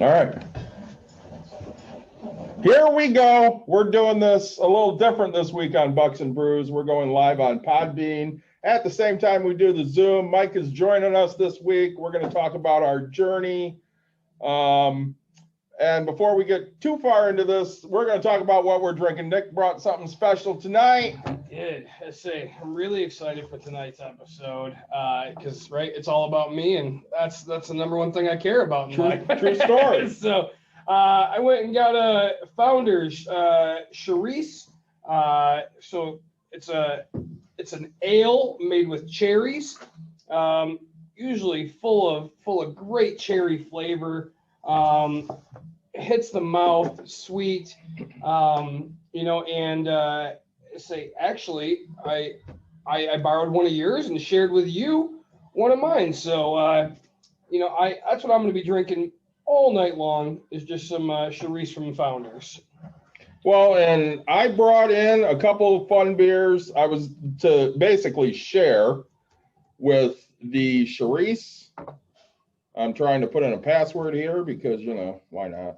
All right. Here we go. We're doing this a little different this week on Bucks and Brews. We're going live on Podbean. At the same time we do the Zoom, Mike is joining us this week. We're going to talk about our journey. And before we get too far into this, we're going to talk about what we're drinking. Nick brought something special tonight. I did. I say I'm really excited for tonight's episode because it's all about me, and that's the number one thing I care about in life. True story. So I went and got a Founders Charisse. So it's an ale made with cherries, usually full of great cherry flavor. Hits the mouth, sweet, and say actually I borrowed one of yours and shared with you one of mine. So that's what I'm going to be drinking all night long is just some Charisse from Founders. Well, and I brought in a couple of fun beers. I was to basically share with the Charisse. I'm trying to put in a password here because, why not?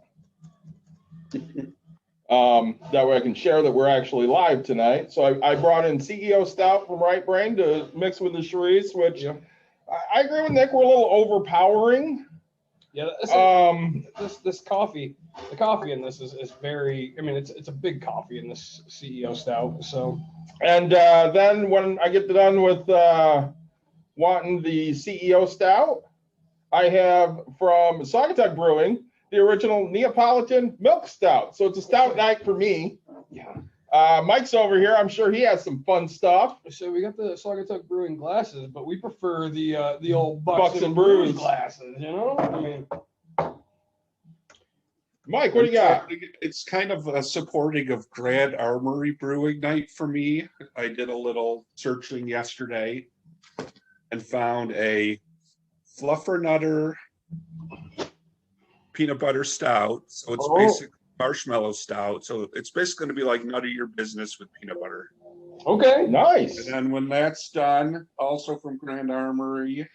That way I can share that we're actually live tonight. So I brought in CEO Stout from Right Brain to mix with the Charisse, which I agree with Nick, we're a little overpowering. Yeah, this coffee, the coffee in this is very, it's a big coffee in this CEO Stout. So, and then when I get done with wanting the CEO Stout, I have from Saugatuck Brewing the original Neapolitan Milk Stout. So it's a stout night for me. Yeah. Mike's over here. I'm sure he has some fun stuff. So we got the Saugatuck Brewing glasses, but we prefer the old Bucks and Brews glasses. Mike, what do you got? It's kind of a supporting of Grand Armory Brewing night for me. I did a little searching yesterday and found a Fluffernutter peanut butter stout. So it's basically marshmallow stout. So it's basically going to be like None of Your Business with peanut butter. Okay, nice. And then when that's done, also from Grand Armory,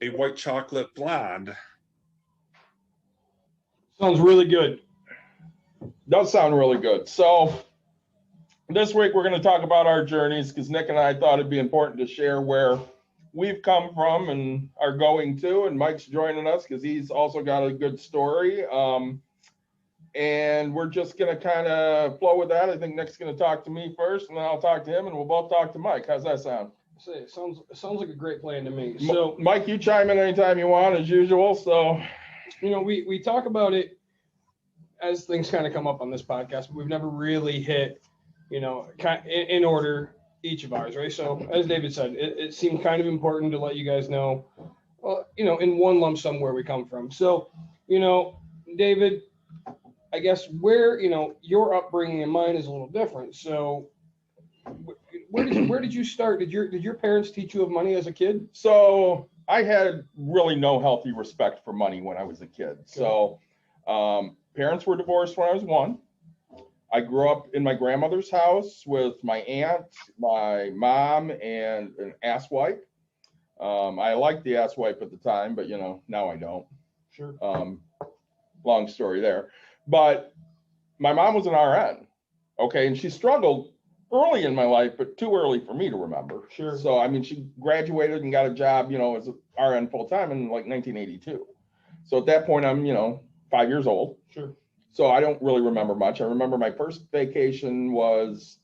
a white chocolate blonde. Sounds really good. Does sound really good. So this week we're going to talk about our journeys because Nick and I thought it'd be important to share where we've come from and are going to, and Mike's joining us because he's also got a good story. And we're just going to kind of flow with that. I think Nick's going to talk to me first, and then I'll talk to him, and we'll both talk to Mike. How's that sound? It sounds like a great plan to me. So, Mike, you chime in anytime you want, as usual. So, we talk about it as things kind of come up on this podcast, but we've never really hit, in order each of ours, right? So as David said, it seemed kind of important to let you guys know, in one lump sum where we come from. So, David, I guess where, your upbringing and mine is a little different. So where did you start? Did your parents teach you of money as a kid? So I had really no healthy respect for money when I was a kid. So parents were divorced when I was 1. I grew up in my grandmother's house with my aunt, my mom, and an asswipe. I liked the asswipe at the time, but now I don't. Sure. Long story there. But my mom was an RN, okay, and she struggled early in my life, but too early for me to remember. Sure. So she graduated and got a job, as an RN full time in like 1982. So at that point, I'm 5 years old. Sure. So I don't really remember much. I remember my first vacation was,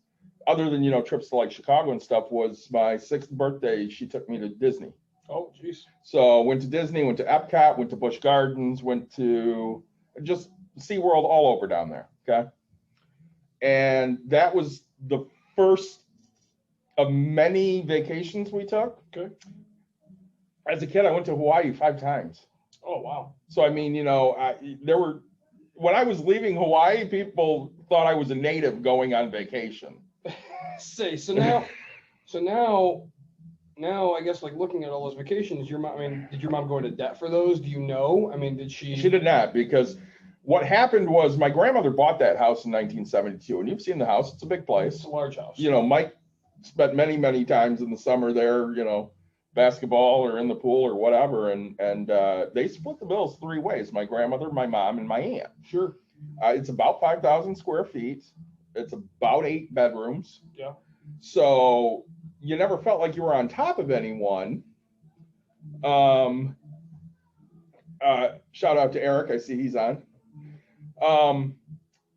other than, trips to like Chicago and stuff, was my 6th birthday. She took me to Disney. Oh, geez. So went to Disney, went to Epcot, went to Busch Gardens, went to just SeaWorld, all over down there. Okay. And that was the first of many vacations we took. Okay. As a kid, I went to Hawaii 5 times. Oh, wow. So, when I was leaving Hawaii, people thought I was a native going on vacation. So now I guess, like, looking at all those vacations, did your mom go into debt for those? Do you know? Did she? She did not, because what happened was my grandmother bought that house in 1972, and you've seen the house. It's a big place. It's a large house. Mike spent many, many times in the summer there, basketball or in the pool or whatever. And they split the bills 3 ways: my grandmother, my mom, and my aunt. Sure. It's about 5,000 square feet. It's about 8 bedrooms. Yeah. So you never felt like you were on top of anyone. Shout out to Eric. I see he's on.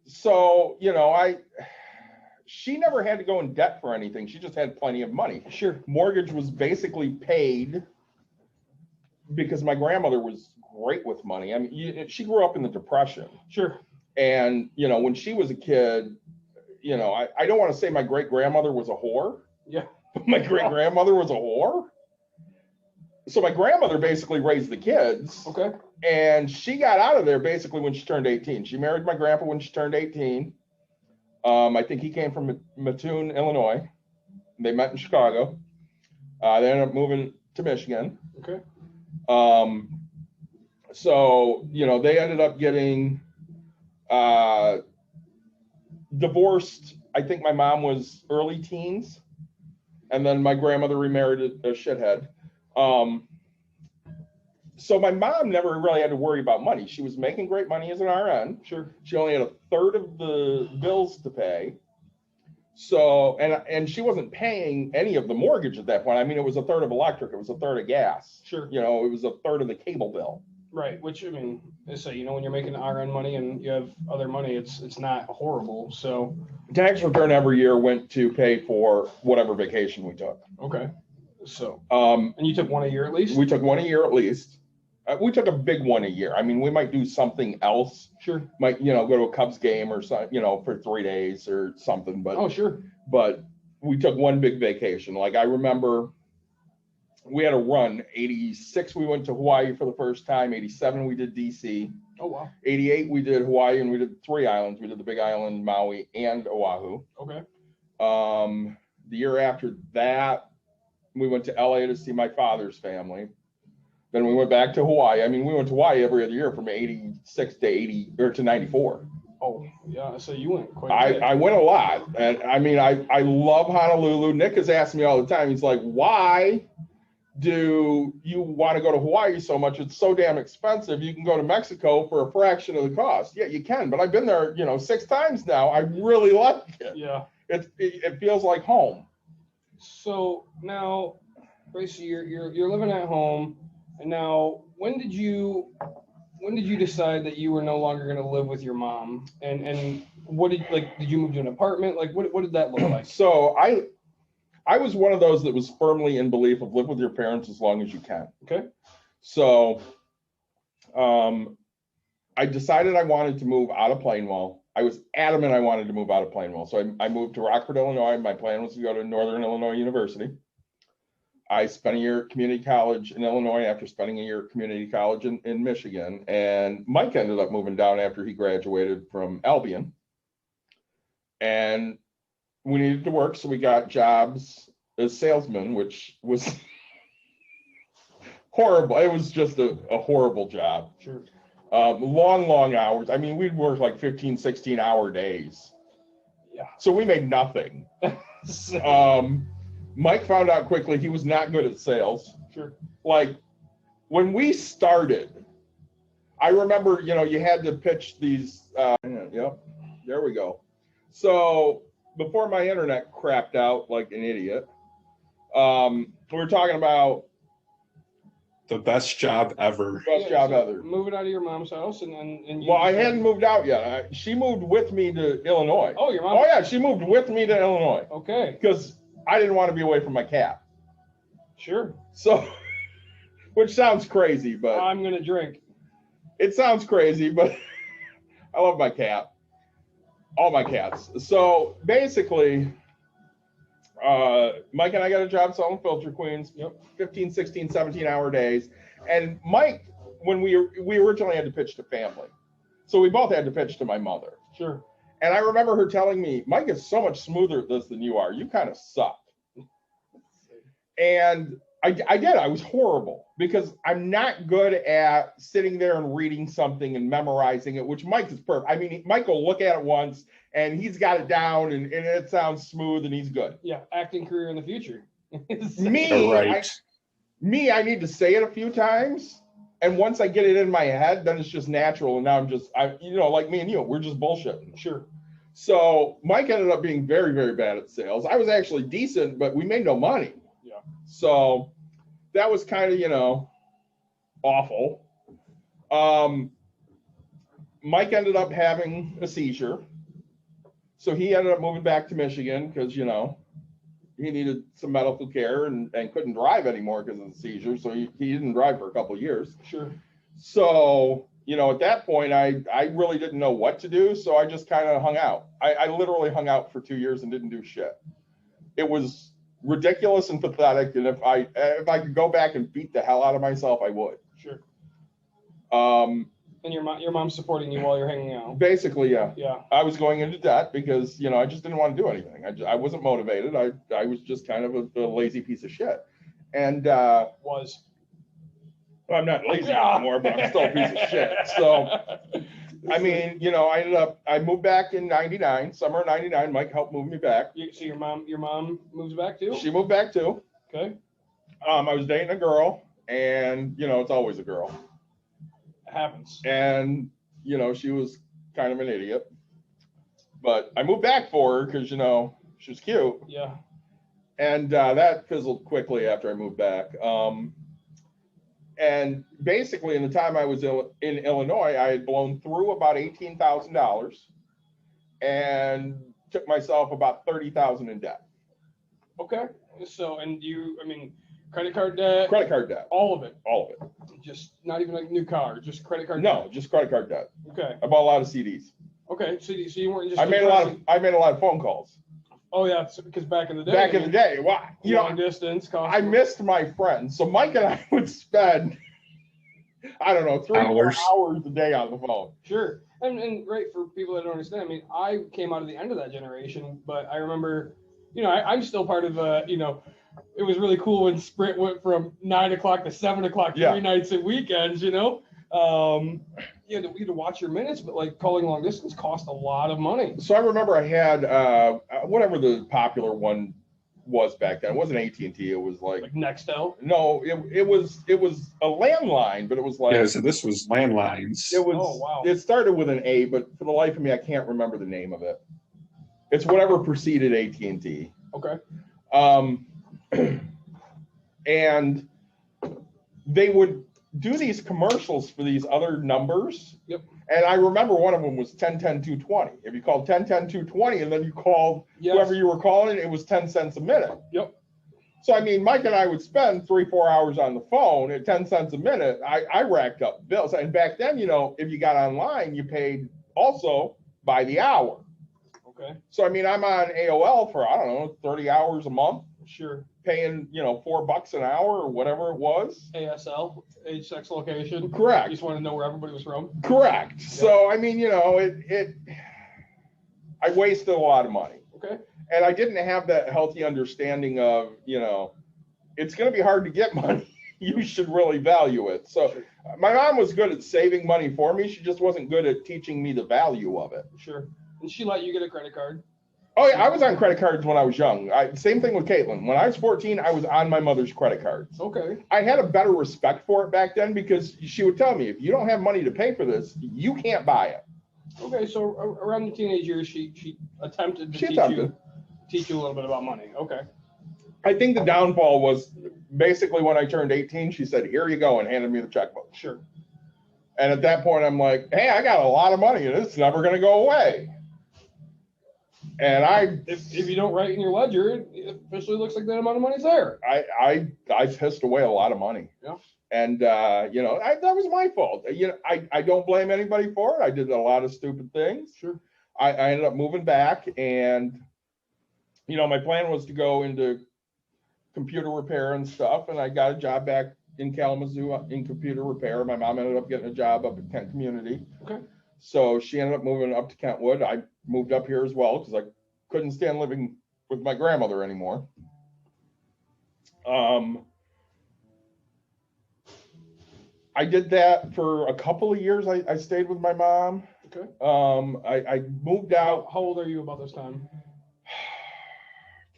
So, she never had to go in debt for anything. She just had plenty of money. Sure. Mortgage was basically paid because my grandmother was great with money. I mean, she grew up in the Depression. Sure. And, when she was a kid, I don't want to say my great grandmother was a whore. Yeah. But my great grandmother was a whore. So my grandmother basically raised the kids. Okay. And she got out of there basically when she turned 18. She married my grandpa when she turned 18. I think he came from Mattoon, Illinois. They met in Chicago. They ended up moving to Michigan. Okay. So, they ended up getting divorced. I think my mom was early teens. And then my grandmother remarried a shithead. So my mom never really had to worry about money. She was making great money as an RN. Sure. She only had a third of the bills to pay. So, and she wasn't paying any of the mortgage at that point. I mean, it was a third of electric. It was a third of gas. Sure. It was a third of the cable bill. Right. Which, I mean, they say, when you're making RN money and you have other money, it's not horrible. So. Tax return every year went to pay for whatever vacation we took. Okay. So. And you took one a year at least? We took one a year at least. We took a big one a year. I mean, we might do something else. Sure. Might, go to a Cubs game or something, for 3 days or something. But sure. But we took one big vacation. Like I remember we had a run. 86, we went to Hawaii for the first time. 87, we did DC. Oh, wow. 88, we did Hawaii, and we did 3 islands. We did the Big Island, Maui, and Oahu. Okay. The year after that, we went to LA to see my father's family. Then we went back to Hawaii. I mean, we went to Hawaii every other year from 86 to 80 or to 94. Oh, yeah. So you went quite a bit. I went a lot. And I mean, I love Honolulu. Nick has asked me all the time. He's like, why do you want to go to Hawaii so much? It's so damn expensive. You can go to Mexico for a fraction of the cost. Yeah, you can. But I've been there, 6 times now. I really like it. Yeah. It feels like home. So now, Gracie, you're living at home. And now, when did you decide that you were no longer going to live with your mom? And what did you move to an apartment? Like, what did that look like? So I was one of those that was firmly in belief of live with your parents as long as you can. Okay. So I decided I wanted to move out of Plainwell. I was adamant I wanted to move out of Plainwell. So I moved to Rockford, Illinois. My plan was to go to Northern Illinois University. I spent a year at community college in Illinois after spending a year at community college in Michigan. And Mike ended up moving down after he graduated from Albion. And we needed to work, so we got jobs as salesmen, which was horrible. It was just a horrible job. Sure. Long hours. I mean, we'd work like 15, 16-hour days. Yeah. So we made nothing. Mike found out quickly he was not good at sales. Sure. Like when we started, I remember, you had to pitch these. Yep. There we go. So before my internet crapped out like an idiot, we were talking about The best job ever. best job ever. Moving out of your mom's house and you. Well, I hadn't moved out yet. She moved with me to Illinois. Oh, your mom. Oh yeah, she moved with me to Illinois Okay. because I didn't want to be away from my cat. Sure. So, which sounds crazy, but I'm gonna drink. it sounds crazy, but I love my cat. All my cats. So basically, Mike and I got a job selling Filter Queens. Yep. 15, 16, 17-hour days. And Mike, when we originally had to pitch to family. So we both had to pitch to my mother. Sure. And I remember her telling me, Mike is so much smoother at this than you are. You kind of suck. And I did. I was horrible because I'm not good at sitting there and reading something and memorizing it, which Mike is perfect. I mean, Mike will look at it once and he's got it down and it sounds smooth and he's good. Yeah. Acting career in the future. Me, Right. Me, I need to say it a few times. And once I get it in my head, then it's just natural. And now like me and you, we're just bullshitting. Sure. So Mike ended up being very, very bad at sales. I was actually decent, but we made no money. Yeah. So that was kind of, awful. Mike ended up having a seizure. So he ended up moving back to Michigan because, he needed some medical care and couldn't drive anymore because of the seizure. So he didn't drive for a couple of years. Sure. So, at that point, I really didn't know what to do. So I just kind of hung out. I literally hung out for 2 years and didn't do shit. It was ridiculous and pathetic. And if I could go back and beat the hell out of myself, I would. Sure. And your mom's supporting you while you're hanging out. Basically, yeah. Yeah. I was going into debt because, I just didn't want to do anything. I wasn't motivated. I was just kind of a lazy piece of shit. And well, I'm not lazy anymore, but I'm still a piece of shit. So, I moved back in 99, summer of 99. Mike helped move me back. So your mom moves back too? She moved back too. Okay. I was dating a girl, and, it's always a girl. Happens. And she was kind of an idiot, but I moved back for her because she was cute. Yeah. And that fizzled quickly after I moved back. And basically, in the time I was in Illinois, I had blown through about $18,000 and took myself about $30,000 in debt. Okay. So, credit card debt. Credit card debt. All of it. All of it. Just not even like new car, just credit card No, debt. just credit card debt. Okay. I bought a lot of CDs. Okay. So you weren't just. I made a lot of phone calls. Oh yeah, because back in the day. Back in the day, long distance. I missed my friends, so Mike and I would spend, I don't know, 3-4 hours a day on the phone. Sure. And great for people that don't understand. I came out of the end of that generation, but I remember, I'm still part of it was really cool when Sprint went from 9 o'clock to 7 o'clock 3 nights and weekends, you had to watch your minutes, but like calling long distance cost a lot of money. So I remember I had whatever the popular one was back then. It wasn't AT&T. It was like Nextel. No, it was a landline, but it was like so this was landlines. It was. Oh, wow. It started with an A, but for the life of me, I can't remember the name of it. It's whatever preceded AT&T. Okay. And they would do these commercials for these other numbers. Yep. And I remember one of them was 10-10-220. If you called 10-10-220 and then you called whoever you were calling, it was 10 cents a minute. Yep. So, Mike and I would spend 3-4 hours on the phone at 10 cents a minute. I racked up bills. And back then, if you got online, you paid also by the hour. Okay. So, I'm on AOL for, 30 hours a month. Sure. Paying, $4 an hour or whatever it was. ASL, age, sex, location. Correct. You just want to know where everybody was from. Correct. Yeah. So, I wasted a lot of money. Okay. And I didn't have that healthy understanding of, it's going to be hard to get money. You should really value it. So sure. My mom was good at saving money for me. She just wasn't good at teaching me the value of it. Sure. And she let you get a credit card? Oh, yeah, I was on credit cards when I was young. Same thing with Caitlin. When I was 14, I was on my mother's credit cards. Okay. I had a better respect for it back then because she would tell me, if you don't have money to pay for this, you can't buy it. Okay, so around the teenage years, she attempted to teach you a little bit about money. Okay. I think the downfall was basically when I turned 18, she said, "Here you go," and handed me the checkbook. Sure. And at that point, I'm like, hey, I got a lot of money and it's never going to go away. And if you don't write in your ledger, it officially looks like that amount of money's there. I pissed away a lot of money. Yeah. And, that was my fault. I don't blame anybody for it. I did a lot of stupid things. Sure. I ended up moving back and, my plan was to go into computer repair and stuff. And I got a job back in Kalamazoo in computer repair. My mom ended up getting a job up at Kent Community. Okay. So she ended up moving up to Kentwood. I moved up here as well because I couldn't stand living with my grandmother anymore. I did that for a couple of years. I stayed with my mom. Okay. I moved out. How old are you about this time?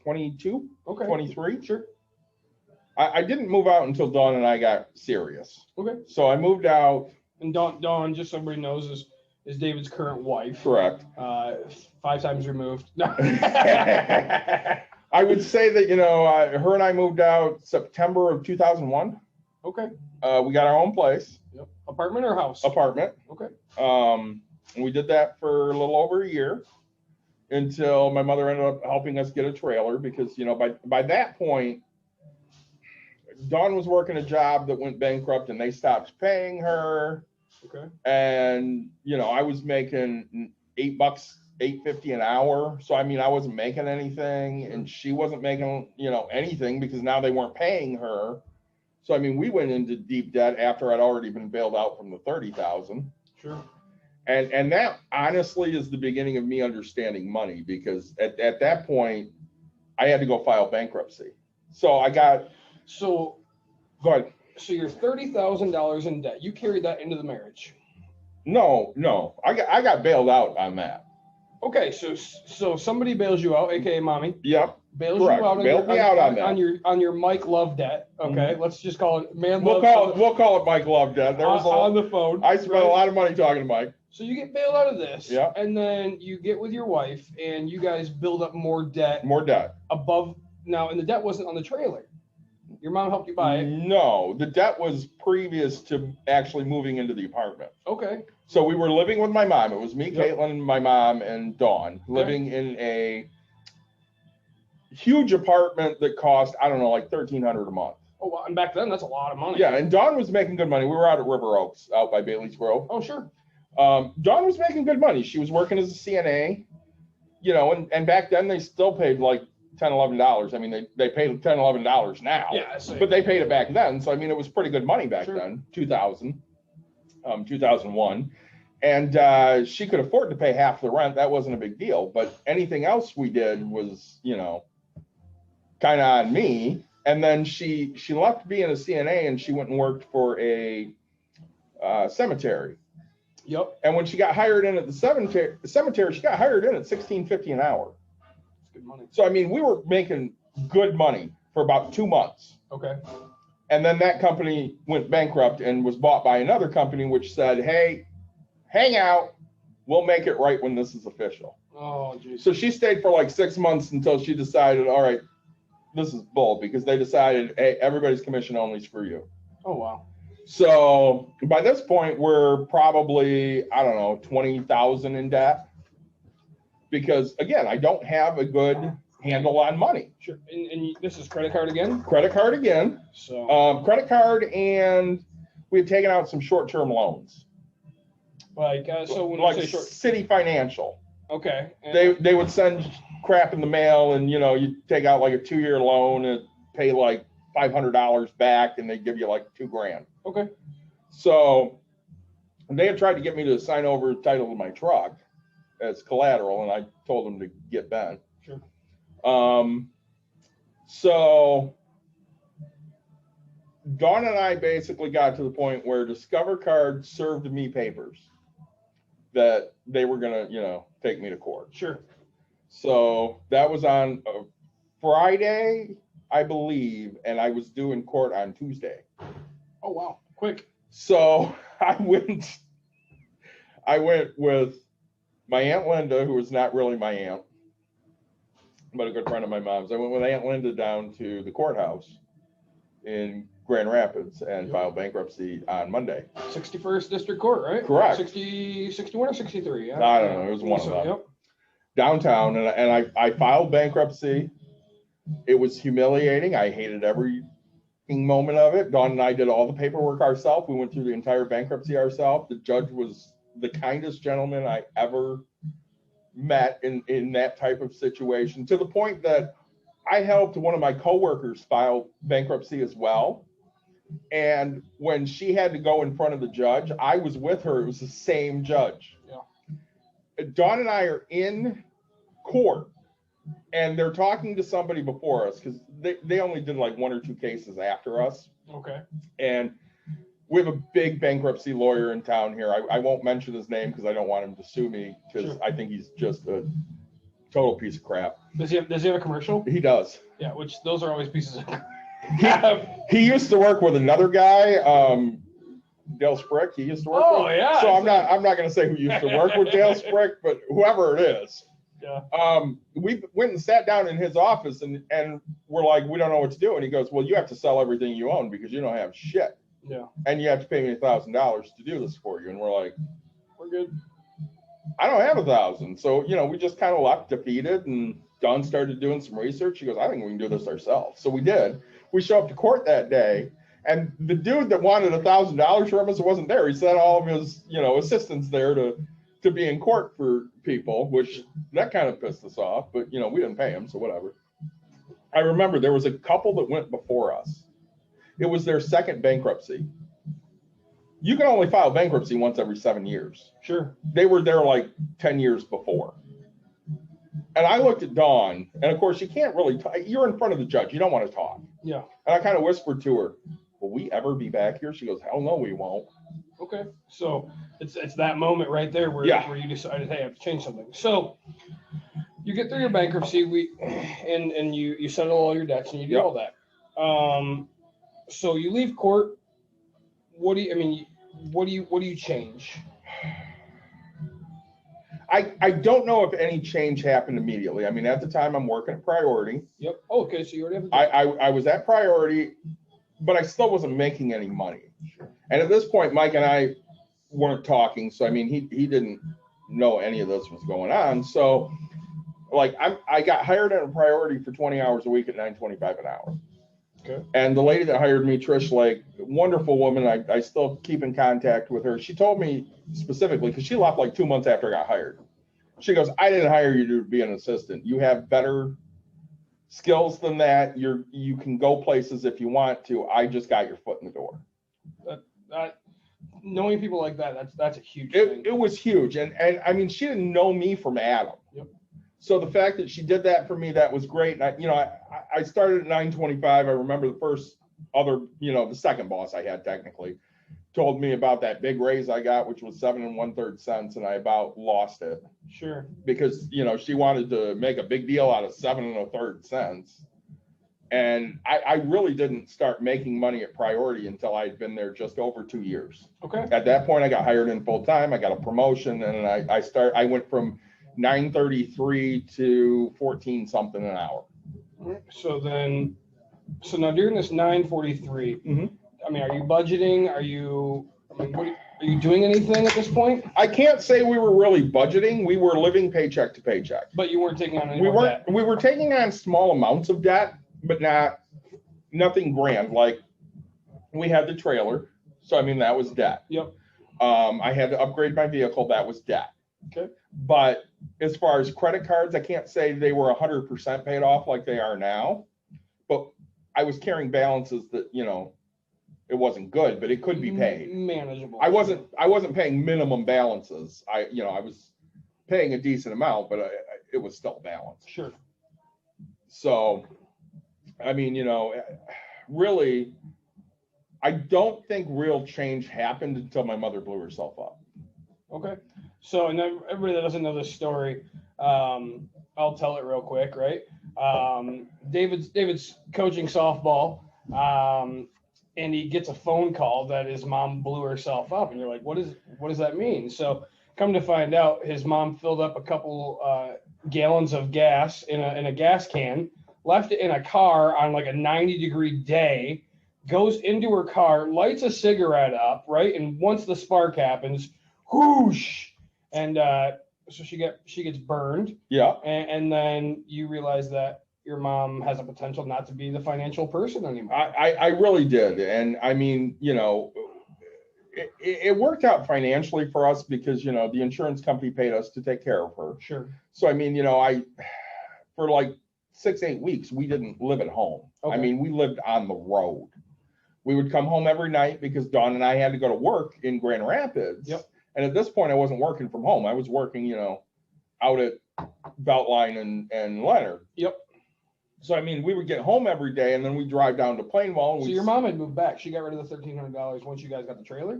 22. Okay. 23. Sure. I didn't move out until Dawn and I got serious. Okay. So I moved out. And Dawn, just so everybody knows, is David's current wife. Correct. 5 times removed. I would say that, her and I moved out September of 2001. Okay. We got our own place, Yep. Apartment or house? apartment. Okay. And we did that for a little over a year until my mother ended up helping us get a trailer because, by that point, Dawn was working a job that went bankrupt and they stopped paying her. Okay. And, I was making $8, $8.50 an hour. So, I wasn't making anything and she wasn't making, anything because now they weren't paying her. So, we went into deep debt after I'd already been bailed out from the 30,000. Sure. And that honestly is the beginning of me understanding money because at that point I had to go file bankruptcy. So So go ahead. So you're $30,000 in debt. You carried that into the marriage. No. I got bailed out on that. Okay, so somebody bails you out, aka mommy. Yep. Bails Correct. you out Bailed me out on that. on your Mike Love debt. Okay, let's just call it man We'll love. call it Mike Love debt. There was on the phone. I spent a lot of money talking to Mike. So you get bailed out of this, Yeah. and then you get with your wife, and you guys build up more debt More debt. above. Now, and the debt wasn't on the trailer. Your mom helped you buy it. No, the debt was previous to actually moving into the apartment. Okay. So we were living with my mom. It was me, Yep. Caitlin, my mom, and Dawn living in a huge apartment that cost, I don't know, like $1,300 a month. Oh, well, and back then that's a lot of money. Yeah, and Dawn was making good money. We were out at River Oaks, out by Bailey's Grove. Oh, sure. Dawn was making good money. She was working as a CNA, and back then they still paid like $10, $11. They paid $10, $11 now. Yeah. So, But they paid it back then. So, it was pretty good money back Sure. then, 2001. And she could afford to pay half the rent. That wasn't a big deal. But anything else we did was, kind of on me. And then she left being a CNA and she went and worked for a cemetery. Yep. And when she got hired in at the cemetery, she got hired in at $16.50 an hour. It's good money. So, we were making good money for about 2 months. Okay. And then that company went bankrupt and was bought by another company, which said, hey, hang out. We'll make it right when this is official. Oh, geez. So she stayed for like 6 months until she decided, all right, this is bull, because they decided, hey, everybody's commission only, screw you. Oh, wow. So by this point, we're probably, I don't know, 20,000 in debt. Because again, I don't have a good handle on money. Sure. And this is credit card again? Credit card again. So, Credit card, and we had taken out some short-term loans. so when Like you say short, City Financial. okay. And They would send crap in the mail, and you take out like a 2-year loan and pay like $500 back, and they give you like $2,000. okay. So they had tried to get me to sign over title to my truck as collateral, and I told them to get Ben. Sure. So Dawn and I basically got to the point where Discover Card served me papers that they were gonna, take me to court. Sure. So that was on a Friday, I believe, and I was due in court on Tuesday. Oh, wow. Quick. So I went with my Aunt Linda, who was not really my aunt, but a good friend of my mom's. I went with Aunt Linda down to the courthouse in Grand Rapids and filed bankruptcy on Monday. 61st District Court, right? Correct. 61 or 63? I don't know. It was one of them. Yep. Downtown, and I filed bankruptcy. It was humiliating. I hated every moment of it. Dawn and I did all the paperwork ourselves. We went through the entire bankruptcy ourselves. The judge was the kindest gentleman I ever met in that type of situation, to the point that I helped one of my coworkers file bankruptcy as well. And when she had to go in front of the judge, I was with her. It was the same judge. Yeah. Dawn and I are in court, and they're talking to somebody before us because they only did like 1 or 2 cases after us. Okay. And we have a big bankruptcy lawyer in town here. I won't mention his name because I don't want him to sue me, because Sure. I think he's just a total piece of crap. Does he have a commercial? He does. Yeah, which those are always pieces of He used to work with another guy, Dale Sprick. He used to work Oh, with. yeah. So I'm not going to say who used to work with Dale Sprick, but whoever it is. Yeah. We went and sat down in his office and we're like, we don't know what to do. And he goes, well, you have to sell everything you own because you don't have shit. Yeah. And you have to pay me $1,000 to do this for you. And we're like, We're good. I don't have 1,000. So, we just kind of left defeated, and Dawn started doing some research. She goes, I think we can do this ourselves. So we did. We show up to court that day, and the dude that wanted $1,000 from us wasn't there. He sent all of his, assistants there to be in court for people, which that kind of pissed us off, but we didn't pay him, so whatever. I remember there was a couple that went before us. It was their second bankruptcy. You can only file bankruptcy once every 7 years. Sure. They were there like 10 years before. And I looked at Dawn, and of course, you can't really talk. You're in front of the judge. You don't want to talk. Yeah. And I kind of whispered to her, will we ever be back here? She goes, hell no, we won't. Okay. So it's that moment right there where you decided, hey, I have to change something. So you get through your bankruptcy, and you settle all your debts and you do all that. So you leave court. What do you change? I don't know if any change happened immediately. I mean, at the time I'm working at Priority. Yep. Oh, okay. So you already have. I was at Priority, but I still wasn't making any money. And at this point, Mike and I weren't talking. So, I mean, he didn't know any of this was going on. So like I got hired at a Priority for 20 hours a week at $9.25 an hour. Okay. And the lady that hired me, Trish Lake, wonderful woman. I still keep in contact with her. She told me specifically, because she left like 2 months after I got hired. She goes, I didn't hire you to be an assistant. You have better skills than that. You can go places if you want to. I just got your foot in the door. That knowing people like that's a huge thing. It was huge. And I mean, she didn't know me from Adam. Yep. So the fact that she did that for me, that was great. And I started at $9.25. I remember the second boss I had technically told me about that big raise I got, which was 7 1/3 cents. And I about lost it. Sure. Because, she wanted to make a big deal out of 7 1/3 cents. And I really didn't start making money at Priority until I'd been there just over 2 years. Okay. At that point, I got hired in full time. I got a promotion, and I went from $9.33 to 14 something an hour. So now during this 9:43, Mm-hmm. I mean, are you budgeting? Are you doing anything at this point? I can't say we were really budgeting. We were living paycheck to paycheck. But you weren't taking on any We more weren't. debt. We were taking on small amounts of debt, but nothing grand. Like we had the trailer, so I mean that was debt. Yep. I had to upgrade my vehicle. That was debt. Okay. But as far as credit cards, I can't say they were 100% paid off like they are now. But I was carrying balances that it wasn't good, but it could be paid. Manageable. I wasn't paying minimum balances. I was paying a decent amount, but it was still balanced. Sure. So, I mean, really, I don't think real change happened until my mother blew herself up. Okay. So, and then everybody that doesn't know this story, I'll tell it real quick, right? David's coaching softball, and he gets a phone call that his mom blew herself up, and you're like, what does that mean? So, come to find out, his mom filled up a couple gallons of gas in a gas can, left it in a car on like a 90-degree day, goes into her car, lights a cigarette up, right? And once the spark happens, whoosh, and so she gets burned. Yeah. And then you realize that your mom has a potential not to be the financial person anymore. I really did. And I mean, it worked out financially for us because, the insurance company paid us to take care of her. Sure. So, I mean, for like 6-8 weeks, we didn't live at home. Okay. I mean, we lived on the road. We would come home every night because Dawn and I had to go to work in Grand Rapids. Yep. And at this point, I wasn't working from home. I was working, out at Beltline and Leonard. Yep. So, I mean, we would get home every day and then we drive down to Plainwell. So your mom had moved back. She got rid of the $1,300 once you guys got the trailer?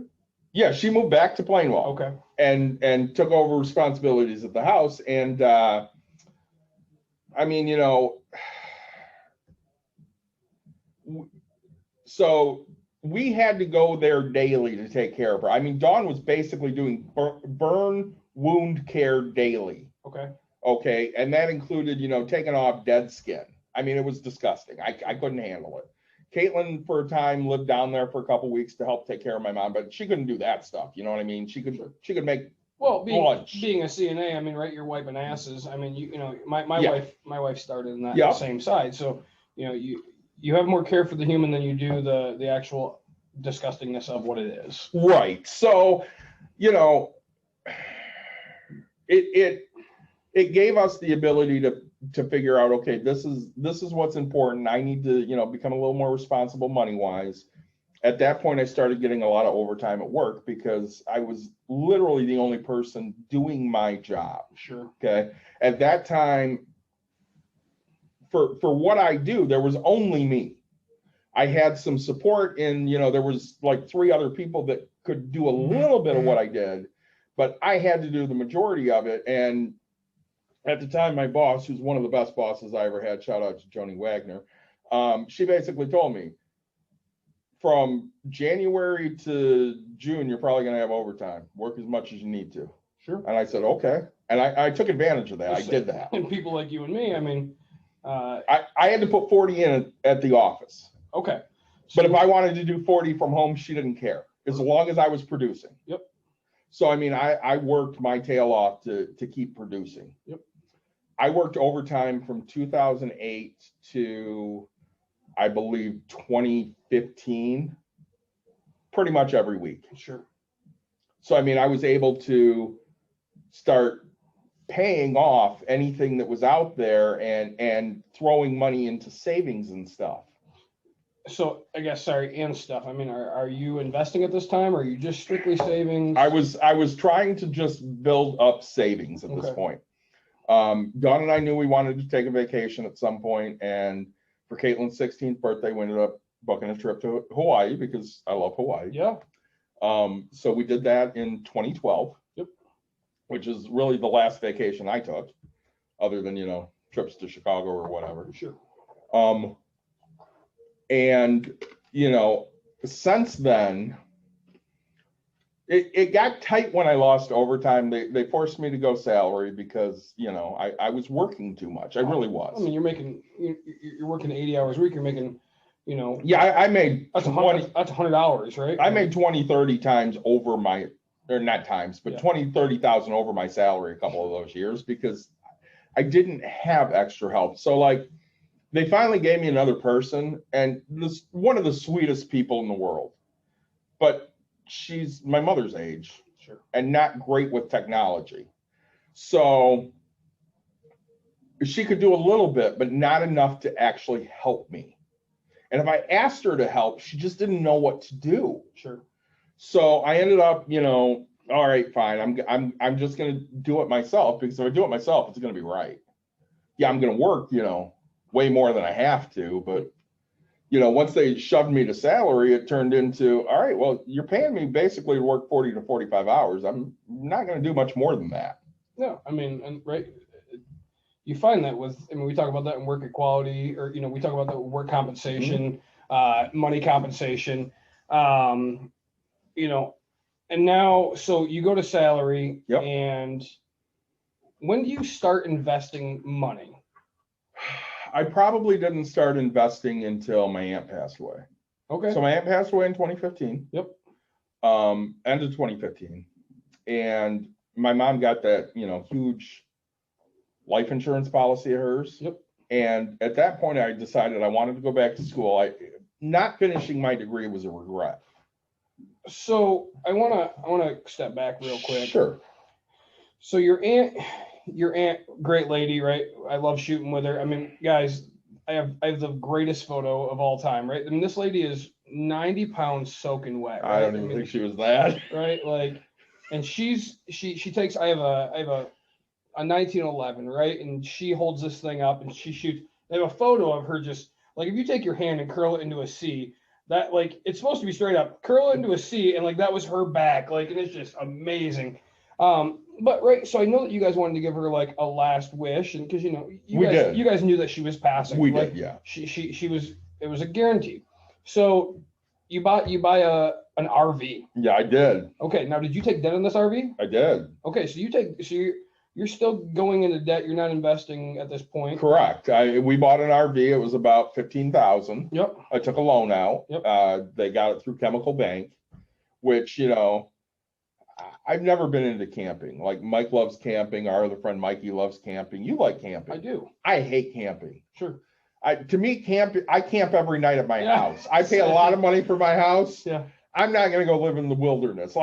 Yeah, she moved back to Plainwell. Okay. And took over responsibilities at the house. And, I mean, So we had to go there daily to take care of her. I mean, Dawn was basically doing burn wound care daily. Okay. Okay. And that included, taking off dead skin. I mean, it was disgusting. I couldn't handle it. Caitlin, for a time, lived down there for a couple weeks to help take care of my mom, but she couldn't do that stuff. You know what I mean? She could make lunch. Being a CNA, I mean, right, you're wiping asses. I mean, my Yeah. wife started in that Yeah. same side. So, you have more care for the human than you do the actual disgustingness of what it is. Right. So, it gave us the ability to figure out, okay, this is what's important. I need to, become a little more responsible money-wise. At that point, I started getting a lot of overtime at work because I was literally the only person doing my job. Sure. Okay. At that time, for what I do, there was only me. I had some support in, there was like 3 other people that could do a little bit of what I did, but I had to do the majority of it. And at the time, my boss, who's one of the best bosses I ever had, shout out to Joni Wagner, she basically told me, from January to June, you're probably going to have overtime. Work as much as you need to. Sure. And I said, okay. And I took advantage of that. I did that. And people like you and me, I mean, I had to put 40 in at the office. okay. But if I wanted to do 40 from home, she didn't care, as long as I was producing. Yep. So, I mean, I worked my tail off to keep producing. Yep. I worked overtime from 2008 to, I believe, 2015, pretty much every week. Sure. So, I mean, I was able to start paying off anything that was out there and throwing money into savings and stuff. So I guess, sorry, and stuff. I mean, are you investing at this time? Or are you just strictly savings? I was trying to just build up savings at this Okay. point. Dawn and I knew we wanted to take a vacation at some point, and for Caitlin's 16th birthday, we ended up booking a trip to Hawaii because I love Hawaii. Yeah. So we did that in 2012. Yep. Which is really the last vacation I took, other than, trips to Chicago or whatever. Sure. And, since then, it got tight when I lost overtime. They forced me to go salary because, I was working too much. I really was. I mean, you're working 80 hours a week. You're making, Yeah, I made that's 20, that's 100 hours, right? I made 20, 30 times over my, or not times, but Yeah. 20, 30,000 over my salary a couple of those years because I didn't have extra help. So like, they finally gave me another person, and this one of the sweetest people in the world, but she's my mother's age. Sure. And not great with technology. So she could do a little bit, but not enough to actually help me. And if I asked her to help, she just didn't know what to do. Sure. So I ended up, all right, fine. I'm just gonna do it myself, because if I do it myself, it's gonna be right. Yeah, I'm gonna work, way more than I have to, but once they shoved me to salary, it turned into, all right, well, you're paying me basically to work 40 to 45 hours. I'm not going to do much more than that. No, I mean, and right, you find that we talk about that in work equality, or, we talk about that with work compensation, money compensation, and now, so you go to salary. Yep. And when do you start investing money? I probably didn't start investing until my aunt passed away. Okay. So my aunt passed away in 2015. Yep. End of 2015. And my mom got that, huge life insurance policy of hers. Yep. And at that point, I decided I wanted to go back to school. Not finishing my degree was a regret. So I wanna step back real quick. Sure. So your aunt, great lady, right? I love shooting with her. I mean, guys, I have the greatest photo of all time, right? I mean, this lady is 90 pounds soaking wet. Right? I don't even think she was that. Right, like, and she takes. I have a 1911, right? And she holds this thing up and she shoots. I have a photo of her just like, if you take your hand and curl it into a C, that, like, it's supposed to be straight up, curl it into a C, and like that was her back, like, and it's just amazing. But right, so I know that you guys wanted to give her like a last wish, and because you guys knew that she was passing. We like, did, yeah. She was, it was a guarantee. So you buy an RV. Yeah, I did. Okay, now did you take debt on this RV? I did. Okay, so you're still going into debt. You're not investing at this point. Correct. We bought an RV. It was about 15,000. Yep. I took a loan out. Yep. They got it through Chemical Bank, which, I've never been into camping. Like Mike loves camping. Our other friend Mikey loves camping. You like camping. I do. I hate camping. Sure. To me, I camp every night at my Yeah. house. I pay a lot of money for my house. Yeah. I'm not going to go live in the wilderness.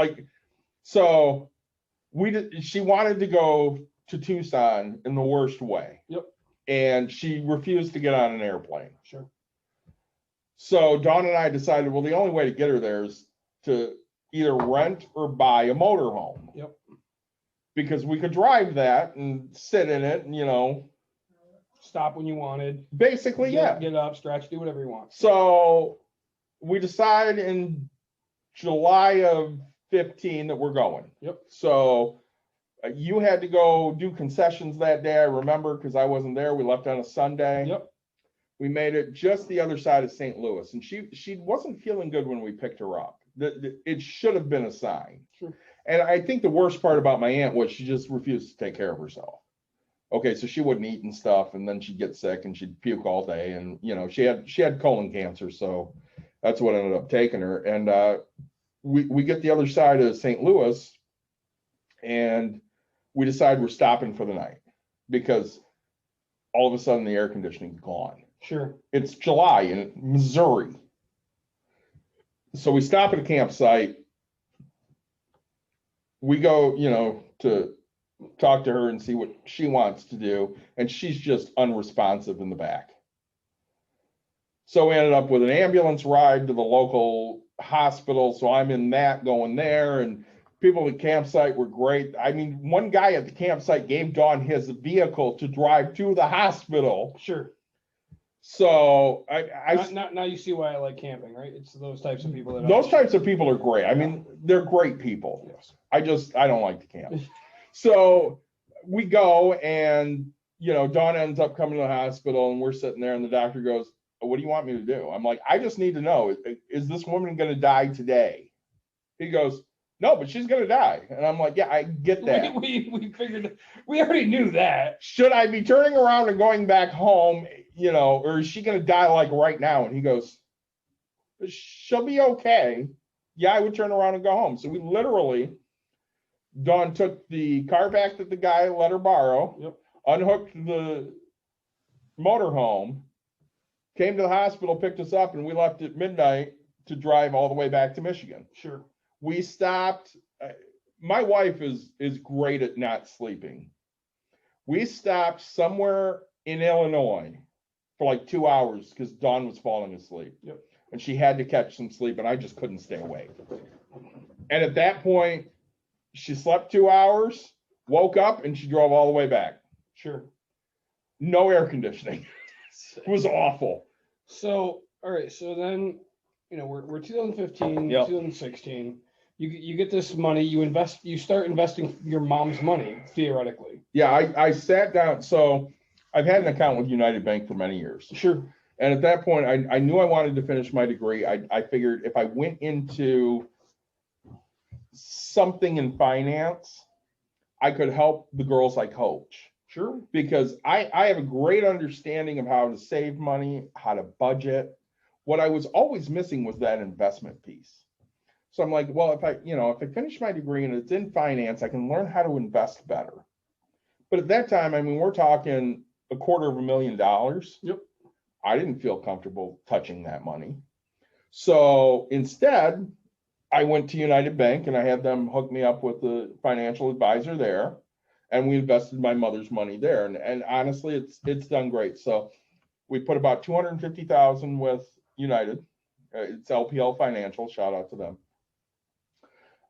So she wanted to go to Tucson in the worst way. Yep. And she refused to get on an airplane. Sure. So Dawn and I decided, well, the only way to get her there is to either rent or buy a motorhome. Yep. Because we could drive that and sit in it and, Stop when you wanted. basically, yeah. Get up, stretch, do whatever you want. So we decide in July of 15 that we're going. Yep. So you had to go do concessions that day. I remember because I wasn't there. We left on a Sunday. Yep. We made it just the other side of St. Louis, and she wasn't feeling good when we picked her up. It should have been a sign. Sure. And I think the worst part about my aunt was she just refused to take care of herself. Okay, so she wouldn't eat and stuff, and then she'd get sick and she'd puke all day, and she had colon cancer, so that's what ended up taking her. And we get the other side of St. Louis, and we decide we're stopping for the night because all of a sudden the air conditioning's gone. Sure. It's July in Missouri. So we stop at a campsite. We go, to talk to her and see what she wants to do. And she's just unresponsive in the back. So we ended up with an ambulance ride to the local hospital. So I'm in that going there, and people at the campsite were great. I mean, one guy at the campsite gave Dawn his vehicle to drive to the hospital. Sure. So now you see why I like camping, right? It's those types of people those types of people are great. I mean, they're great people. Yes. I don't like to camp. So we go, and Dawn ends up coming to the hospital, and we're sitting there, and the doctor goes, "What do you want me to do?" I'm like, "I just need to know, is this woman going to die today?" He goes, "No, but she's going to die." And I'm like, "Yeah, I get that." We figured, we already knew that. Should I be turning around and going back home, or is she going to die like right now? And he goes, "She'll be okay." Yeah, I would turn around and go home. So we literally, Dawn took the car back that the guy let her borrow, Yep. unhooked the motorhome, came to the hospital, picked us up, and we left at midnight to drive all the way back to Michigan. Sure. We stopped. My wife is great at not sleeping. We stopped somewhere in Illinois for like 2 hours because Dawn was falling asleep. Yep. And she had to catch some sleep, and I just couldn't stay awake. And at that point, she slept 2 hours, woke up, and she drove all the way back. Sure. No air conditioning. It was awful. So, all right. So then, we're 2015, Yep. 2016. You get this money, you start investing your mom's money, theoretically. Yeah, I sat down. So I've had an account with United Bank for many years. Sure. And at that point, I knew I wanted to finish my degree. I figured if I went into something in finance, I could help the girls I coach. Sure. Because I have a great understanding of how to save money, how to budget. What I was always missing was that investment piece. So I'm like, well, if I finish my degree and it's in finance, I can learn how to invest better. But at that time, I mean, we're talking $250,000. Yep. I didn't feel comfortable touching that money. So instead, I went to United Bank and I had them hook me up with the financial advisor there. And we invested my mother's money there. And honestly, it's done great. So we put about $250,000 with United. It's LPL Financial. Shout out to them.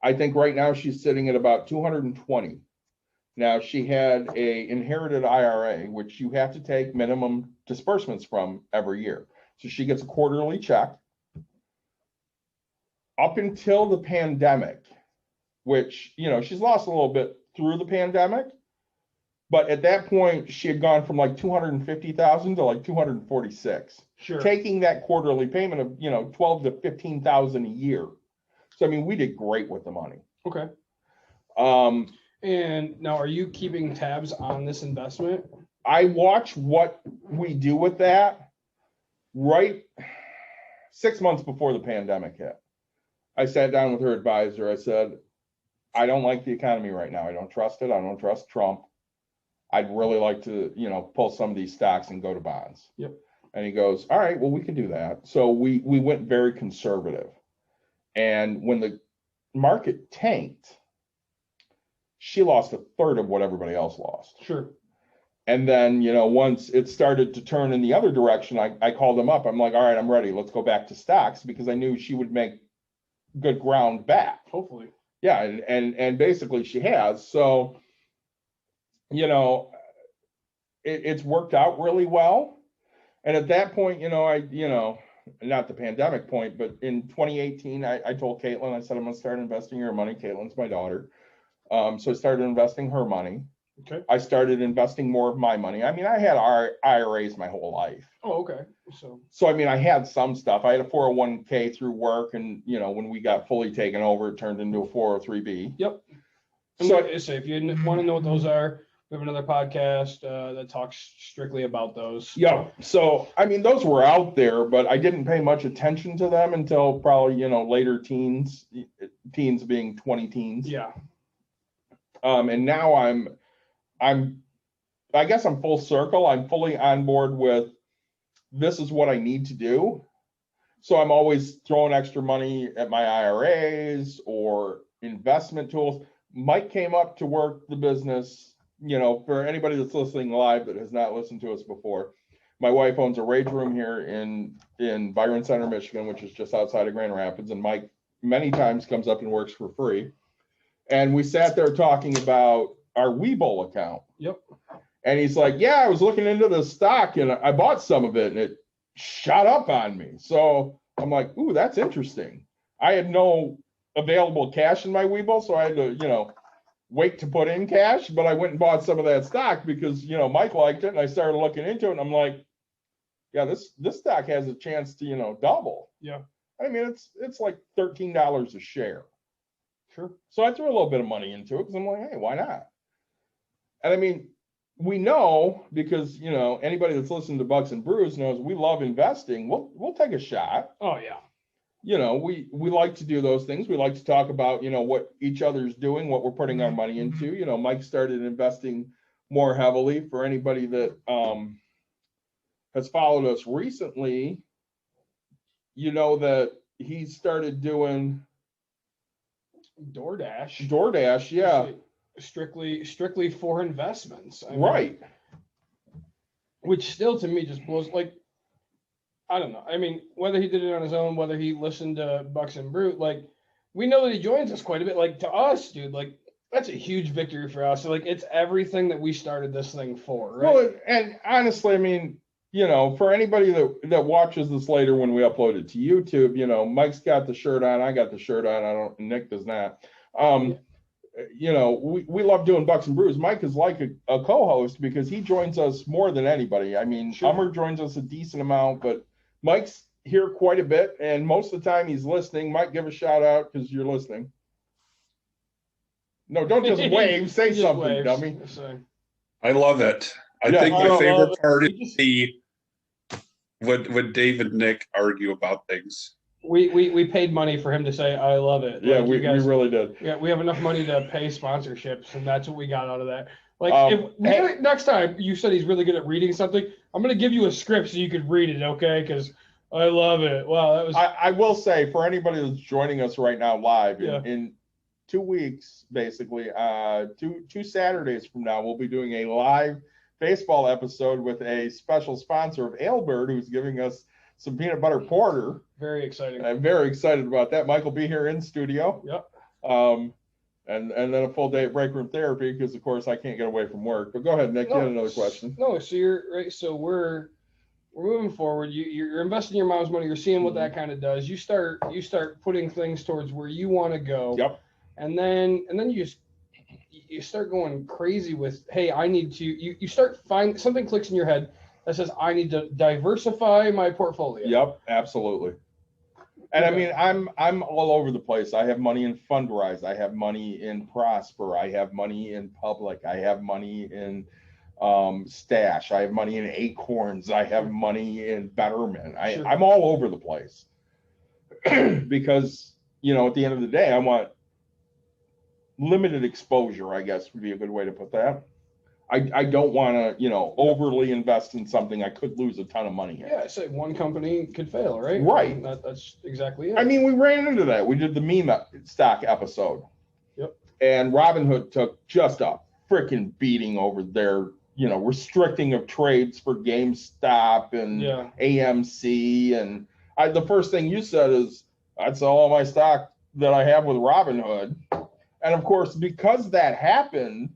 I think right now she's sitting at about 220. Now she had a inherited IRA, which you have to take minimum disbursements from every year. So she gets a quarterly check. Up until the pandemic, which, she's lost a little bit through the pandemic, But at that point, she had gone from like 250,000 to like 246, Sure. taking that quarterly payment of, 12 to 15,000 a year. So, I mean, we did great with the money. Okay. Um, And now, are you keeping tabs on this investment? I watch what we do with that right 6 months before the pandemic hit. I sat down with her advisor. I said, I don't like the economy right now. I don't trust it. I don't trust Trump. I'd really like to, pull some of these stocks and go to bonds. Yep. And he goes, all right, well, we can do that. So we went very conservative. And when the market tanked, she lost a third of what everybody else lost. Sure. And then, once it started to turn in the other direction, I called him up. I'm like, all right, I'm ready. Let's go back to stocks, because I knew she would make good ground back. Hopefully. Yeah. And basically she has. So, it's worked out really well. And at that point, not the pandemic point, but in 2018, I told Caitlin, I said, I'm going to start investing your money. Caitlin's my daughter. So I started investing her money. Okay. I started investing more of my money. I mean, I had IRAs my whole life. Oh, okay. So, I mean, I had some stuff. I had a 401k through work, and, when we got fully taken over, it turned into a 403b. Yep. So, So if you want to know what those are, we have another podcast that talks strictly about those. yeah. So, I mean, those were out there, but I didn't pay much attention to them until probably, later teens being 20 teens. Yeah. And now I guess I'm full circle. I'm fully on board with, this is what I need to do. So I'm always throwing extra money at my IRAs or investment tools. Mike came up to work the business. For anybody that's listening live that has not listened to us before, my wife owns a rage room here in Byron Center, Michigan, which is just outside of Grand Rapids. And Mike many times comes up and works for free. And we sat there talking about our Webull account. Yep. And he's like, yeah, I was looking into the stock and I bought some of it and it shot up on me. So I'm like, ooh, that's interesting. I had no available cash in my Webull, so I had to, wait to put in cash, but I went and bought some of that stock because, Mike liked it, and I started looking into it, and I'm like, yeah, this stock has a chance to, double. Yeah. I mean, it's like $13 a share. Sure. So I threw a little bit of money into it because I'm like, hey, why not? And I mean, we know, because, anybody that's listened to Bucks and Brews knows we love investing. We'll take a shot. Oh, yeah. We like to do those things. We like to talk about, what each other's doing, what we're putting our money into. Mike started investing more heavily. For anybody that has followed us recently, that he started doing DoorDash. Yeah. Strictly for investments. I mean, Right. Which still to me just blows, like, I don't know. I mean, whether he did it on his own, whether he listened to Bucks and Brute, like, we know that he joins us quite a bit. Like, to us, dude, like, that's a huge victory for us. So, like, it's everything that we started this thing for, right? Well, and honestly, I mean, for anybody that watches this later when we upload it to YouTube, Mike's got the shirt on, I got the shirt on. Nick does not. We love doing Bucks and Brews. Mike is like a co-host because he joins us more than anybody. I mean, Sure. Hummer joins us a decent amount, but Mike's here quite a bit, and most of the time he's listening. Mike, give a shout out because you're listening. No, don't just wave. Say He just something, waves. dummy. So, I love it. I Yeah, think I my love favorite it. part We is just- when Dave and Nick argue about things. we paid money for him to say, I love it. Yeah, Like, we you guys, really did. yeah, we have enough money to pay sponsorships, and that's what we got out of that. Like, Hey. next time you said he's really good at reading something, I'm going to give you a script so you could read it, okay? Because I love it. Wow, that was. I will say, for anybody that's joining us right now live, Yeah. in 2 weeks, basically, two Saturdays from now, we'll be doing a live baseball episode with a special sponsor of Ailbird, who's giving us some peanut butter porter. Very exciting. I'm very excited about that. Mike will be here in studio. Yep. And then a full day at break room therapy because, of course, I can't get away from work. But go ahead, Nick. You had another question. No, so you're right. So we're moving forward. You're investing your mom's money. You're seeing what that kind of does. You start putting things towards where you want to go. Yep. And then you start going crazy with, hey, I need to, you start find something clicks in your head that says, I need to diversify my portfolio. Yep, absolutely. And I mean, I'm all over the place. I have money in Fundrise. I have money in Prosper. I have money in Public. I have money in Stash. I have money in Acorns. I have money in Betterment. Sure. I'm all over the place because, you know, at the end of the day, I want limited exposure, I guess would be a good way to put that. I don't want to, you know, overly invest in something I could lose a ton of money in. Yeah, say one company could fail, right? Right. That's exactly it. I mean, we ran into that. We did the meme stock episode. Yep. And Robinhood took just a freaking beating over their, you know, restricting of trades for GameStop and AMC. And the first thing you said is, I'd sell all my stock that I have with Robinhood. And of course, because that happened,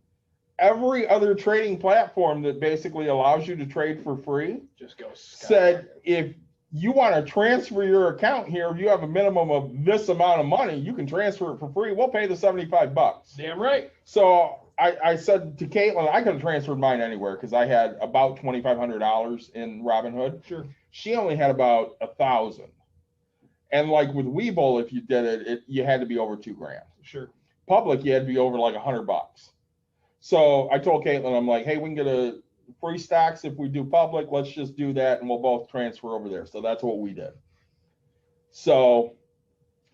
every other trading platform that basically allows you to trade for free just goes said, if you want to transfer your account here, if you have a minimum of this amount of money, you can transfer it for free. We'll pay the $75. Damn right. So I said to Caitlin, I could have transferred mine anywhere because I had about $2,500 in Robinhood. Sure. She only had about 1,000. And like with Webull, if you did it, you had to be over $2,000. Sure. Public, you had to be over like $100. So I told Caitlin, I'm like, hey, we can get a free stocks if we do Public. Let's just do that, and we'll both transfer over there. So that's what we did. So,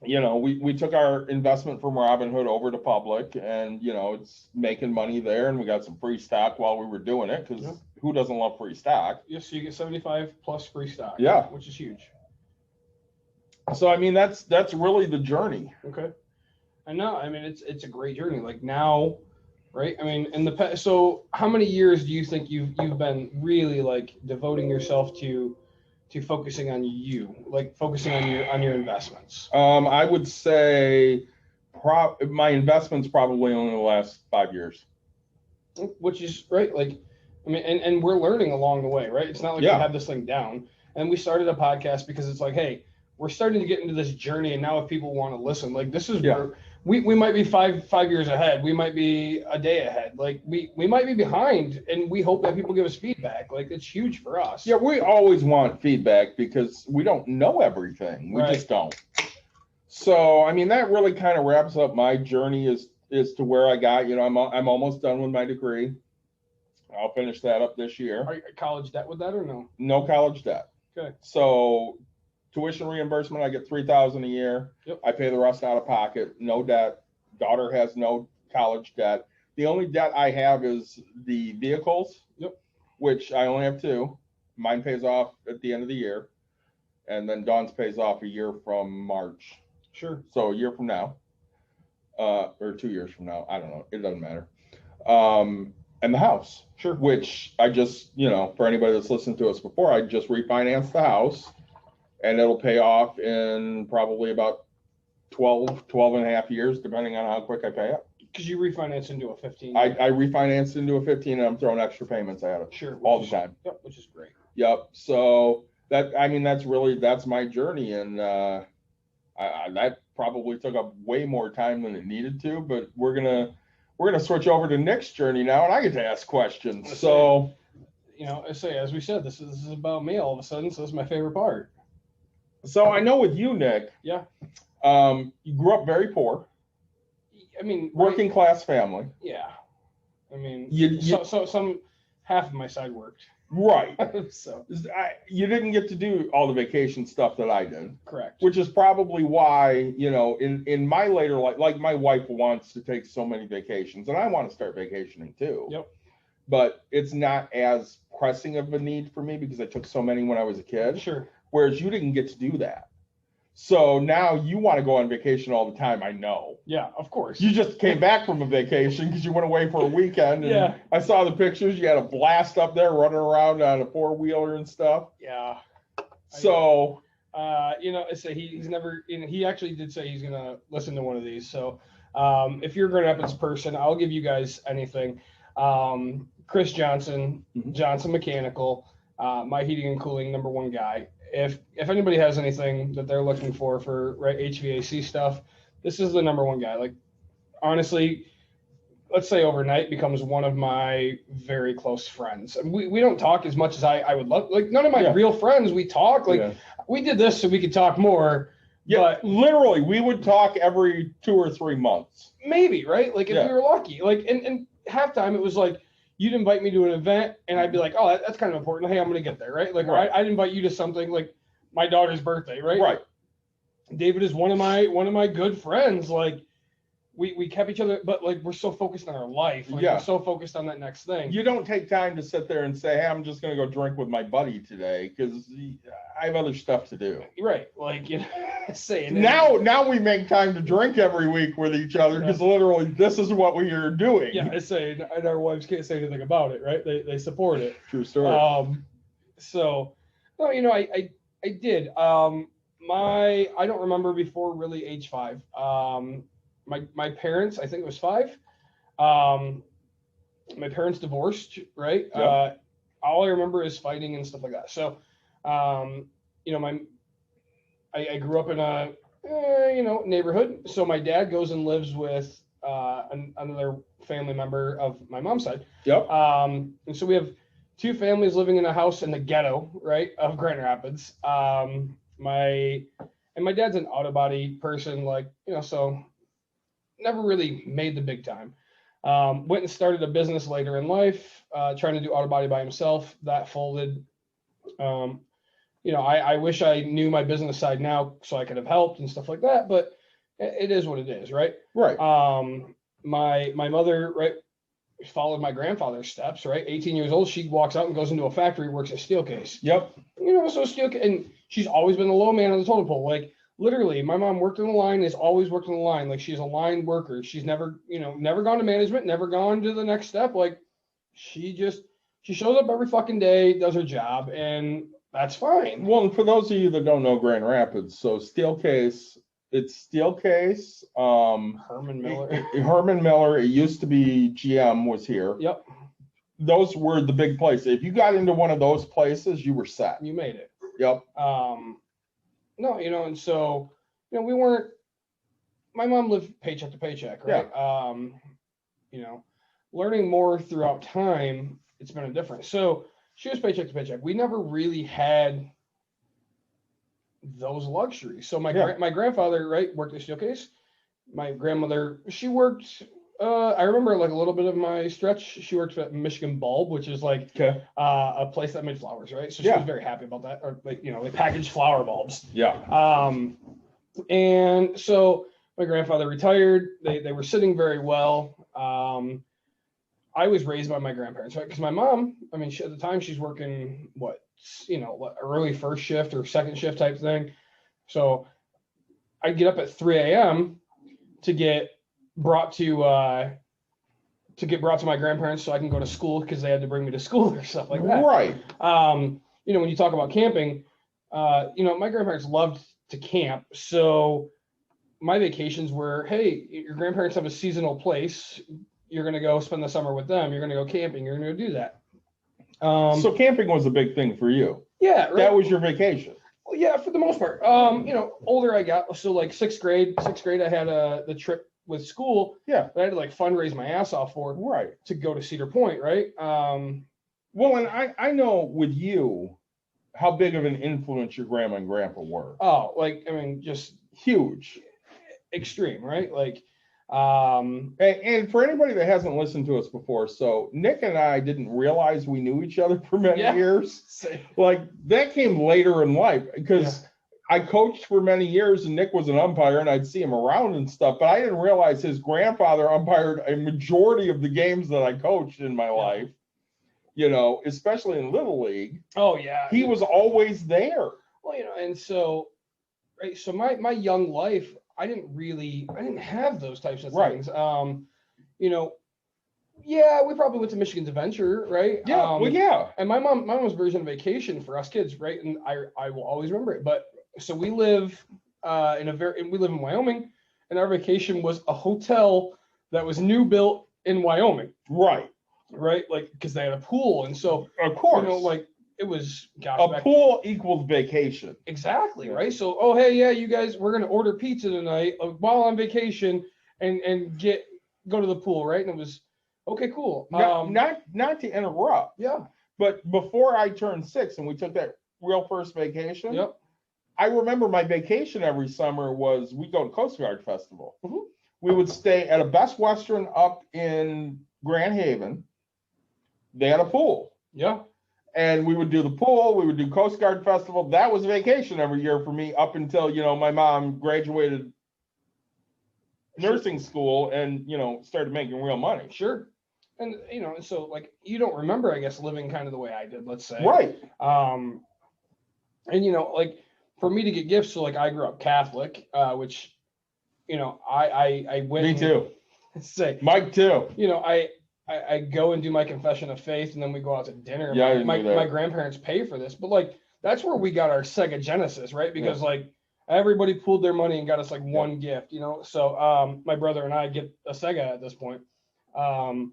you know, we took our investment from Robinhood over to Public, and, you know, it's making money there, and we got some free stock while we were doing it, because who doesn't love free stock? Yes, so you get 75 plus free stock. Yeah. Which is huge. So, I mean, that's really the journey. Okay. I know. I mean, it's a great journey. Like now, right? I mean, in the past, so how many years do you think you've been really like devoting yourself to focusing on you, like focusing on your investments? I would say my investments probably only the last 5 years. Which is right. Like, I mean, and we're learning along the way, right? It's not like we have this thing down. And we started a podcast because it's like, hey, we're starting to get into this journey, and now if people want to listen, like this is where we might be five years ahead. We might be a day ahead. Like we might be behind, and we hope that people give us feedback. Like it's huge for us. Yeah, we always want feedback because we don't know everything. We just don't. So, I mean, that really kind of wraps up my journey as to where I got. You know, I'm almost done with my degree. I'll finish that up this year. Are you college debt with that or no? No college debt. Okay. So tuition reimbursement, I get $3,000 a year. Yep. I pay the rest out of pocket. No debt. Daughter has no college debt. The only debt I have is the vehicles. Yep. Which I only have 2. Mine pays off at the end of the year, and then Dawn's pays off a year from March. Sure. So a year from now, or 2 years from now. I don't know. It doesn't matter. And the house. Sure. Which I just, you know, for anybody that's listened to us before, I just refinanced the house. And it'll pay off in probably about 12 and a half years, depending on how quick I pay it. Because you refinance into a 15. I refinanced into a 15, and I'm throwing extra payments at it. Sure. All the time. Yep, which is great. Yep. So that's my journey, and that probably took up way more time than it needed to. But we're gonna switch over to Nick's journey now, and I get to ask questions. So, you know, as we said, this is about me all of a sudden. So this is my favorite part. So I know with you, Nick. Yeah. You grew up very poor. I mean, working class family. Yeah. I mean, so some half of my side worked. Right. So you didn't get to do all the vacation stuff that I did. Correct. Which is probably why, you know, in my later life, like my wife wants to take so many vacations, and I want to start vacationing too. Yep. But it's not as pressing of a need for me because I took so many when I was a kid. Sure. Whereas you didn't get to do that. So now you want to go on vacation all the time, I know. Yeah, of course. You just came back from a vacation because you went away for a weekend. And yeah. I saw the pictures. You had a blast up there running around on a 4-wheeler and stuff. Yeah. So, you know, he's never, you know, he actually did say he's going to listen to one of these. So if you're a Grand Rapids person, I'll give you guys anything. Chris Johnson, Johnson Mechanical, my heating and cooling #1 guy. If anybody has anything that they're looking for HVAC stuff, this is the #1 guy. Like, honestly, let's say overnight, becomes one of my very close friends. And we don't talk as much as I would love. Like none of my Yeah. real friends, we talk. Like Yeah. we did this so we could talk more. Yeah, But literally, we would talk every 2 or 3 months. maybe, right? Like if Yeah. we were lucky. Like and halftime it was like you'd invite me to an event and I'd be like, oh, that's kind of important. Hey, I'm gonna get there, right? Like Right. I'd invite you to something like my daughter's birthday, right? Right. David is one of my good friends. Like we kept each other, but like we're so focused on our life. Like Yeah. we're so focused on that next thing. You don't take time to sit there and say, hey, I'm just going to go drink with my buddy today because I have other stuff to do. Right. Like, you know, saying Now we make time to drink every week with each other because literally this is what we are doing. Yeah, I say, and our wives can't say anything about it, right? They support it. True story. So, no, you know, I did. I don't remember before really age 5. My parents, I think it was 5. My parents divorced, right? Yep. All I remember is fighting and stuff like that. So, you know, I grew up in a neighborhood. So my dad goes and lives with another family member of my mom's side. Yep. And so we have 2 families living in a house in the ghetto, right, of Grand Rapids. My dad's an auto body person, like, you know, so never really made the big time. Went and started a business later in life, trying to do auto body by himself. That folded. You know, I wish I knew my business side now so I could have helped and stuff like that, but it is what it is, right? Right. My mother, right, followed my grandfather's steps, right? 18 years old, she walks out and goes into a factory, works at Steelcase. Yep. You know, so and she's always been the low man on the totem pole. Like literally, my mom worked in the line, has always worked in the line. Like she's a line worker. She's never gone to management, never gone to the next step. Like she shows up every fucking day, does her job, and that's fine. Well, and for those of you that don't know Grand Rapids, so Steelcase, it's Steelcase. Herman Miller. Herman Miller. It used to be GM was here. Yep, Those were the big places. If you got into one of those places, you were set. you made it. Yep. No, you know, and so, you know, we weren't, my mom lived paycheck to paycheck, right? You know, learning more throughout time, it's been a difference. So she was paycheck to paycheck. We never really had those luxuries. So my grandfather, right, worked at Steelcase. My grandmother, she worked, I remember like a little bit of my stretch. She worked at Michigan Bulb, which is like a place that made flowers, right? So she was very happy about that. Or like, you know, they packaged flower bulbs. Yeah. And so my grandfather retired. They were sitting very well. I was raised by my grandparents, right? Because my mom, I mean, at the time she's working early first shift or second shift type thing. So I'd get up at 3 a.m. to get brought to my grandparents so I can go to school because they had to bring me to school or stuff like that. Right. You know, when you talk about camping, you know, my grandparents loved to camp. So my vacations were, hey, your grandparents have a seasonal place. You're going to go spend the summer with them. You're going to go camping. You're going to go do that. So camping was a big thing for you. Yeah. Right? That was your vacation. Well, yeah, for the most part. You know, older I got, so like sixth grade, I had the trip with school. Yeah. That I had to like fundraise my ass off for. Right. To go to Cedar Point, right? Well, and I know with you how big of an influence your grandma and grandpa were. Oh, like, I mean, just Huge. extreme, right? Like, and for anybody that hasn't listened to us before, so Nick and I didn't realize we knew each other for many years. Like that came later in life because I coached for many years and Nick was an umpire and I'd see him around and stuff, but I didn't realize his grandfather umpired a majority of the games that I coached in my life, you know, especially in Little League. Oh yeah. He was always there. Well, you know, and so, right. So my young life, I didn't have those types of things. You know, we probably went to Michigan's Adventure, right? Yeah. Well, yeah. And my mom's version of vacation for us kids, right? And I will always remember it. But so we live we live in Wyoming, and our vacation was a hotel that was new built in Wyoming. Right. Right. Like, because they had a pool. And so, of course, you know, like it was, pool equals vacation. Exactly. Right. So, oh, hey, yeah, you guys, we're going to order pizza tonight while on vacation and get go to the pool, right? And it was okay, cool. Not to interrupt, Yeah. but before I turned 6 and we took that real first vacation, Yep. I remember my vacation every summer was we go to Coast Guard Festival. Mhm. We would stay at a Best Western up in Grand Haven. They had a pool. Yeah. And we would do the pool, we would do Coast Guard Festival. That was vacation every year for me up until, my mom graduated nursing school and, started making real money. Sure. And so like you don't remember, I guess, living kind of the way I did, let's say. Right. And like for me to get gifts, so like I grew up Catholic, which I went. Me too. Say Mike too. I go and do my confession of faith, and then we go out to dinner. Yeah, my grandparents pay for this, but like that's where we got our Sega Genesis, right? Because like everybody pooled their money and got us like one gift, So my brother and I get a Sega at this point. A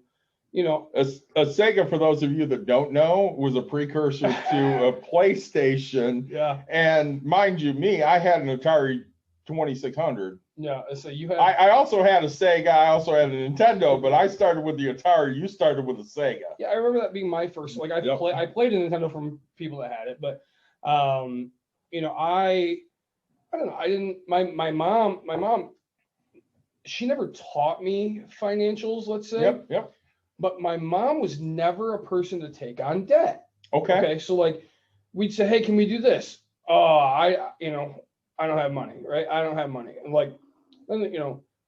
Sega, for those of you that don't know, was a precursor to a PlayStation. Yeah. And mind you, I had an Atari 2600. Yeah. So you had. I also had a Sega. I also had a Nintendo, but I started with the Atari. You started with a Sega. Yeah, I remember that being my first. Like I played a Nintendo from people that had it, but I don't know. I didn't. My mom. She never taught me financials. Let's say. Yep. But my mom was never a person to take on debt. Okay. So like we'd say, hey, can we do this? Oh, I don't have money, right? I don't have money. And like, then,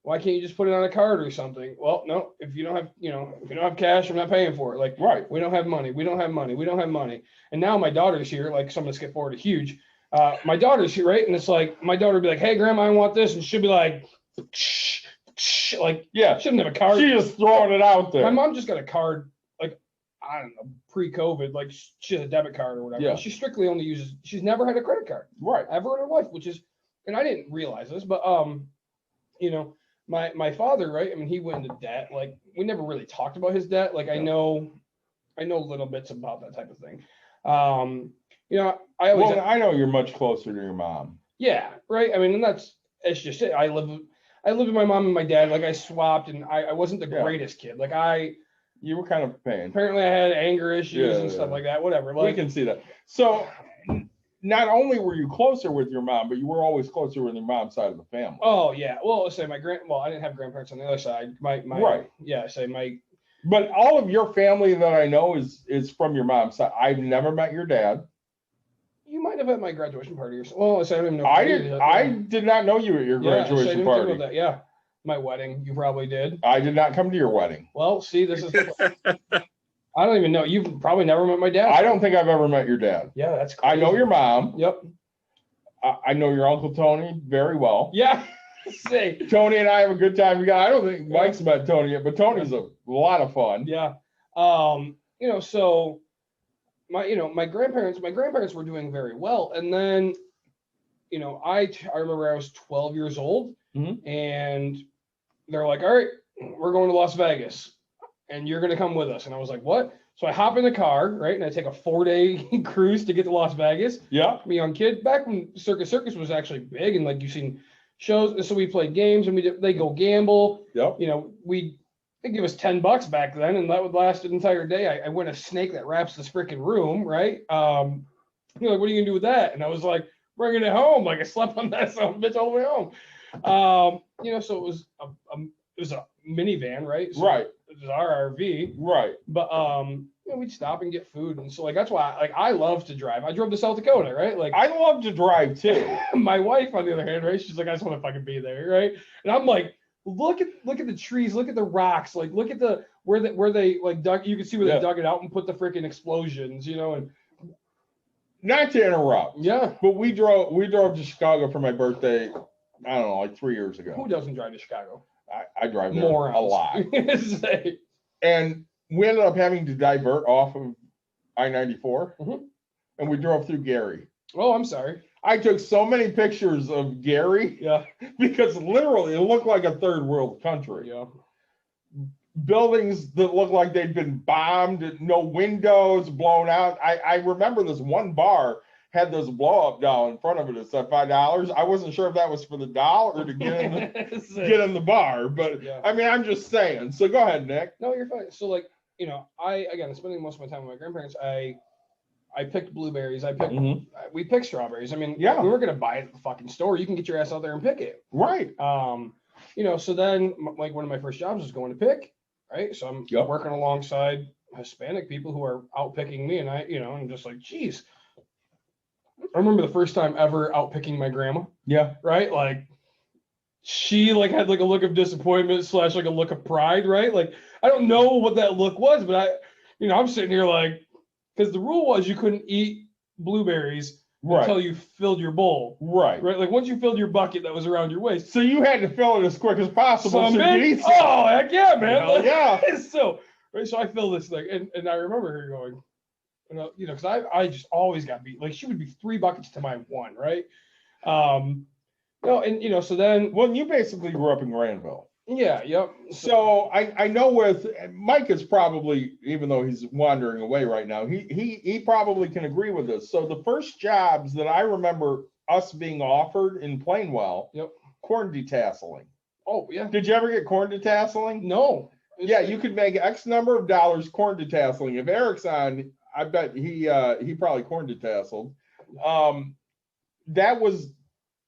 why can't you just put it on a card or something? Well, no, if you don't have cash, I'm not paying for it. Like, right. We don't have money. We don't have money. We don't have money. And now my daughter's here. Like, so I'm gonna skip forward to huge. My daughter's here, right? And it's like, my daughter would be like, hey, grandma, I want this. And she'll be like, like, yeah, she doesn't have a card. She just throwing it out there. My mom just got a card, like, I don't know, pre-COVID, like she has a debit card or whatever. Yeah. She strictly only uses, she's never had a credit card. Right. Ever in her life, which is, and I didn't realize this, but my father, right? I mean, he went into debt. Like, we never really talked about his debt. Like, I know little bits about that type of thing. I know you're much closer to your mom. Yeah, right. I mean, and it's just it. I live with my mom and my dad. Like, I swapped, and I wasn't the greatest kid. Like, you were kind of a pain. Apparently I had anger issues and stuff like that. Whatever. Like, we can see that. So not only were you closer with your mom, but you were always closer with your mom's side of the family. Oh yeah. Well, let's say I didn't have grandparents on the other side. My right. Yeah. But all of your family that I know is from your mom's side. I've never met your dad. You might have at my graduation party or something. Well, I don't even know. I did not know you at your graduation party. That. Yeah. My wedding, you probably did. I did not come to your wedding. Well, see, this is. I don't even know. You've probably never met my dad. I don't think I've ever met your dad. Yeah, that's crazy. I know your mom. Yep. I know your Uncle Tony very well. Yeah. See. Tony and I have a good time. I don't think Mike's met Tony yet, but Tony's a lot of fun. Yeah. So my grandparents were doing very well. And then, I remember I was 12 years old, and they're like, all right, we're going to Las Vegas and you're going to come with us. And I was like, what? So I hop in the car, right? And I take a 4-day cruise to get to Las Vegas. Yeah. I'm a young kid back when Circus was actually big, and like you've seen shows. So we played games, and they go gamble. Yep. They give us $10 back then, and that would last an entire day. I win a snake that wraps this freaking room, right? Like, what are you gonna do with that? And I was like, bringing it home. Like, I slept on that son of a bitch all the way home. So it was a minivan, right? So right. It was our RV. Right. But we'd stop and get food, and so like that's why I love to drive. I drove to South Dakota, right? Like, I love to drive too. My wife, on the other hand, right? She's like, I just want to fucking be there, right? And I'm like, look at the trees, look at the rocks, like look at where they like dug. You can see where they dug it out and put the freaking explosions, and. Not to interrupt. Yeah. But we drove to Chicago for my birthday, I don't know, like 3 years ago. Who doesn't drive to Chicago? I drive there Morons. a lot. And we ended up having to divert off of I-94, and we drove through Gary. Oh, I'm sorry. I took so many pictures of Gary. Yeah. Because literally it looked like a third world country. Yeah. Buildings that looked like they'd been bombed, no windows, blown out. I remember this one bar had this blow up doll in front of it. It said $5. I wasn't sure if that was for the doll or to get in the bar, but Yeah. I mean, I'm just saying. So go ahead, Nick. No, you're fine. So like, you know, again, spending most of my time with my grandparents, I picked blueberries. We picked strawberries. I mean, Yeah. we weren't gonna buy it at the fucking store. You can get your ass out there and pick it. Right. You know, so then like one of my first jobs was going to pick, right? So I'm Yep. working alongside Hispanic people who are out picking me, and I'm just like, geez. I remember the first time ever out picking my grandma, Yeah. right? Like she like had like a look of disappointment / like a look of pride, right? Like I don't know what that look was, but I'm sitting here like, because the rule was you couldn't eat blueberries until you filled your bowl. Right. Right. Like once you filled your bucket that was around your waist. So you had to fill it as quick as possible. So you eat some. Oh, heck yeah, man. Hell yeah. So I fill this thing, and I remember her going, because I just always got beat. Like she would be 3 buckets to my 1, right? So then. Well, you basically grew up in Granville. Yeah, yep. So I know with Mike is probably, even though he's wandering away right now, he probably can agree with this. So the first jobs that I remember us being offered in Plainwell, Yep. corn detasseling. Oh yeah. Did you ever get corn detasseling? No. Yeah, you could make X number of dollars corn detasseling. If Eric's on, I bet he probably corn detasseled. That was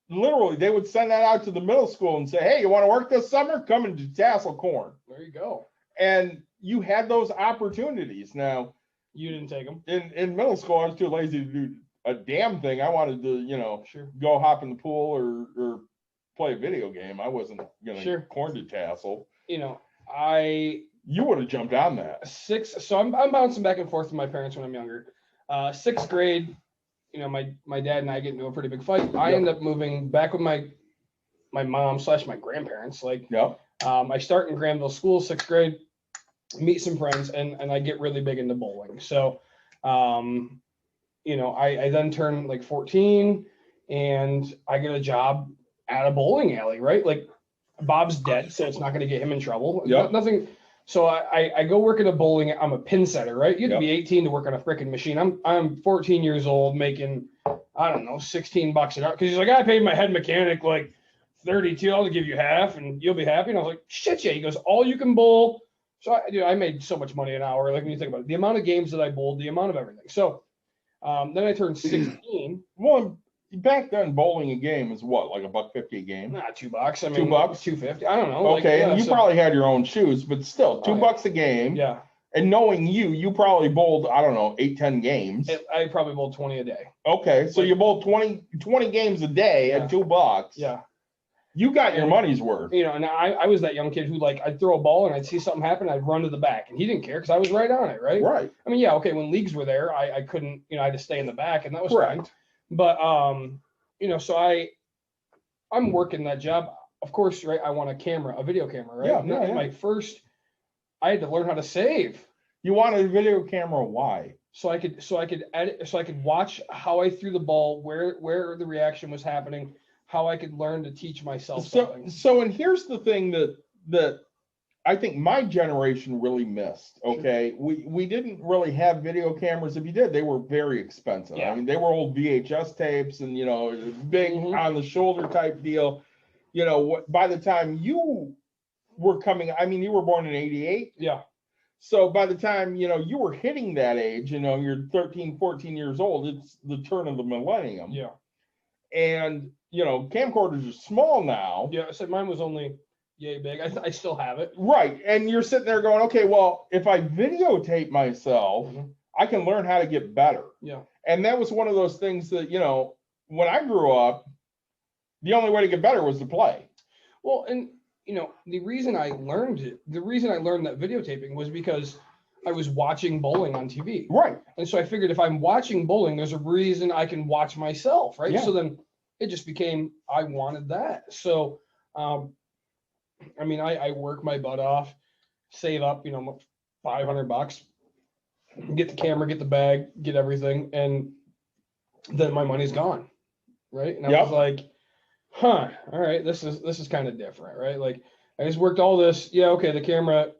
literally, they would send that out to the middle school and say, hey, you want to work this summer? Come and detassel corn. There you go. And you had those opportunities. Now, You didn't take them. in middle school, I was too lazy to do a damn thing. I wanted to, Sure. go hop in the pool or play a video game. I wasn't going to Sure. corn detassel. You would have jumped on that. So I'm bouncing back and forth with my parents when I'm younger. 6th grade, my dad and I get into a pretty big fight. I end up moving back with my mom / my grandparents. Like, Yep. I start in Granville School, 6th grade, meet some friends, and I get really big into bowling. So, I then turn like 14 and I get a job at a bowling alley, right? Like Bob's dead, so it's not going to get him in trouble. Yep. Nothing. So I go work at a bowling. I'm a pin setter, right? You have to Yep. be 18 to work on a freaking machine. I'm 14 years old making, I don't know, $16 an hour. Because he's like, I paid my head mechanic like 32. I'll give you half and you'll be happy. And I was like, shit, yeah. He goes, all you can bowl. So I made so much money an hour. Like when you think about it, the amount of games that I bowled, the amount of everything. So then I turned 16. Well, back then, bowling a game is what, like $1.50 a game? Nah, $2. I mean, $2? $2.50. I don't know. Okay, and you probably had your own shoes, but still, Oh, $2 a game. Yeah. And knowing you probably bowled, I don't know, 8-10 games. I probably bowled 20 a day. Okay, so you bowled 20 games a day Yeah. at $2. Yeah. You got your money's worth. And I was that young kid who, like, I'd throw a ball and I'd see something happen, I'd run to the back, and he didn't care because I was right on it, right? Right. I mean, yeah, okay, when leagues were there, I couldn't, I had to stay in the back, and that was Correct. fine. But so I'm working that job. Of course, right? I want a video camera, right? Yeah. My first, I had to learn how to save. You wanted a video camera, why? So I could edit, so I could watch how I threw the ball, where the reaction was happening, how I could learn to teach myself something. So, and here's the thing that I think my generation really missed. Okay, we didn't really have video cameras. If you did, they were very expensive. Yeah. I mean, they were old VHS tapes and big Mhm. on the shoulder type deal. By the time you were coming, I mean, you were born in '88. Yeah. So by the time, you were hitting that age, you're 13, 14 years old, it's the turn of the millennium. Yeah. And, camcorders are small now. Yeah. So mine was only yay big. I still have it. Right. And you're sitting there going, okay, well, if I videotape myself, Mhm. I can learn how to get better. Yeah. And that was one of those things that, when I grew up, the only way to get better was to play. Well, and the reason I learned that videotaping was because I was watching bowling on TV. Right. And so I figured if I'm watching bowling, there's a reason I can watch myself, right? Yeah. So then it just became, I wanted that. So, I work my butt off, save up, $500, get the camera, get the bag, get everything, and then my money's gone, right? And I was like, all right, this is kind of different, right? Like I just worked all this. Yeah, okay, the camera,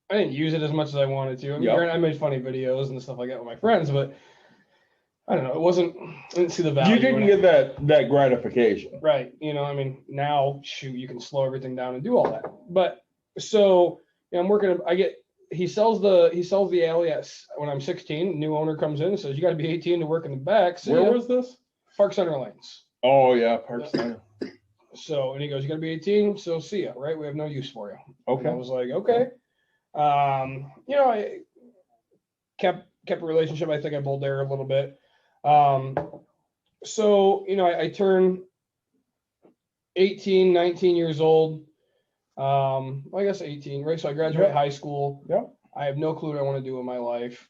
I didn't use it as much as I wanted to. I mean, Yep. granted, I made funny videos and stuff like that with my friends, but I don't know. I didn't see the value. You didn't in it. get that gratification. Right. I mean, now shoot, you can slow everything down and do all that. But so I'm working. He sells the alley when I'm 16. New owner comes in and says, you got to be 18 to work in the back. See Where ya. was this? Park Center Lanes. Oh yeah, Park Center. So, and he goes, you got to be 18. So see ya. Right. We have no use for you. Okay. And I was like, okay. I kept a relationship. I think I bowled there a little bit. So, I turned 18, 19 years old. I guess 18, right? So I graduated high school. Yeah. I have no clue what I want to do in my life.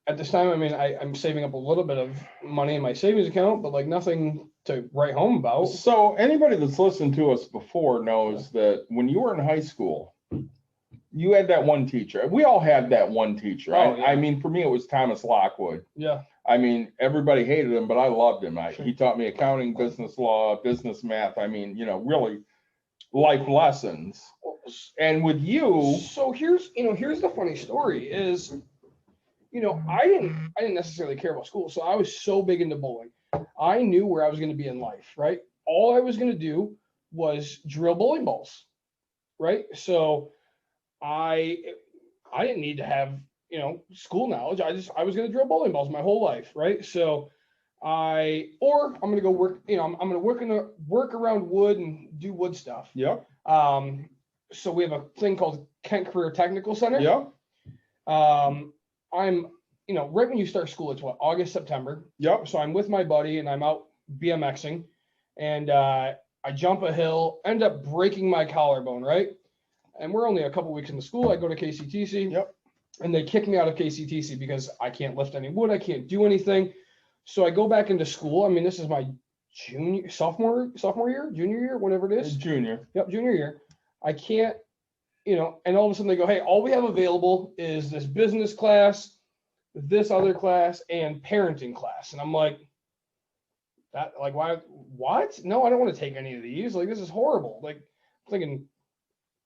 At this time, I mean, I'm saving up a little bit of money in my savings account, but like nothing to write home about. So anybody that's listened to us before knows that when you were in high school, you had that one teacher. We all had that one teacher. Oh, yeah. I mean, for me, it was Thomas Lockwood. Yeah. I mean, everybody hated him, but I loved him. He taught me accounting, business law, business math. I mean, really life lessons. And with you, So here's the funny story is, I didn't necessarily care about school. So I was so big into bowling. I knew where I was going to be in life, right? All I was going to do was drill bowling balls, right? So I didn't need to have, school knowledge. I was going to drill bowling balls my whole life, right? So I'm going to go work, I'm going to work around wood and do wood stuff. yep, So we have a thing called Kent Career Technical Center. yep, I'm, right when you start school, it's what, August, September. yep. So I'm with my buddy and I'm out BMXing and I jump a hill, end up breaking my collarbone, right? And we're only a couple weeks into school. I go to KCTC. Yep. And they kick me out of KCTC because I can't lift any wood. I can't do anything. So I go back into school. I mean, this is my sophomore year, junior year, whatever it is. Junior. Yep, junior year. I can't, and all of a sudden they go, hey, all we have available is this business class, this other class, and parenting class. And I'm like, why, what? No, I don't want to take any of these. Like, this is horrible. Like, I'm thinking,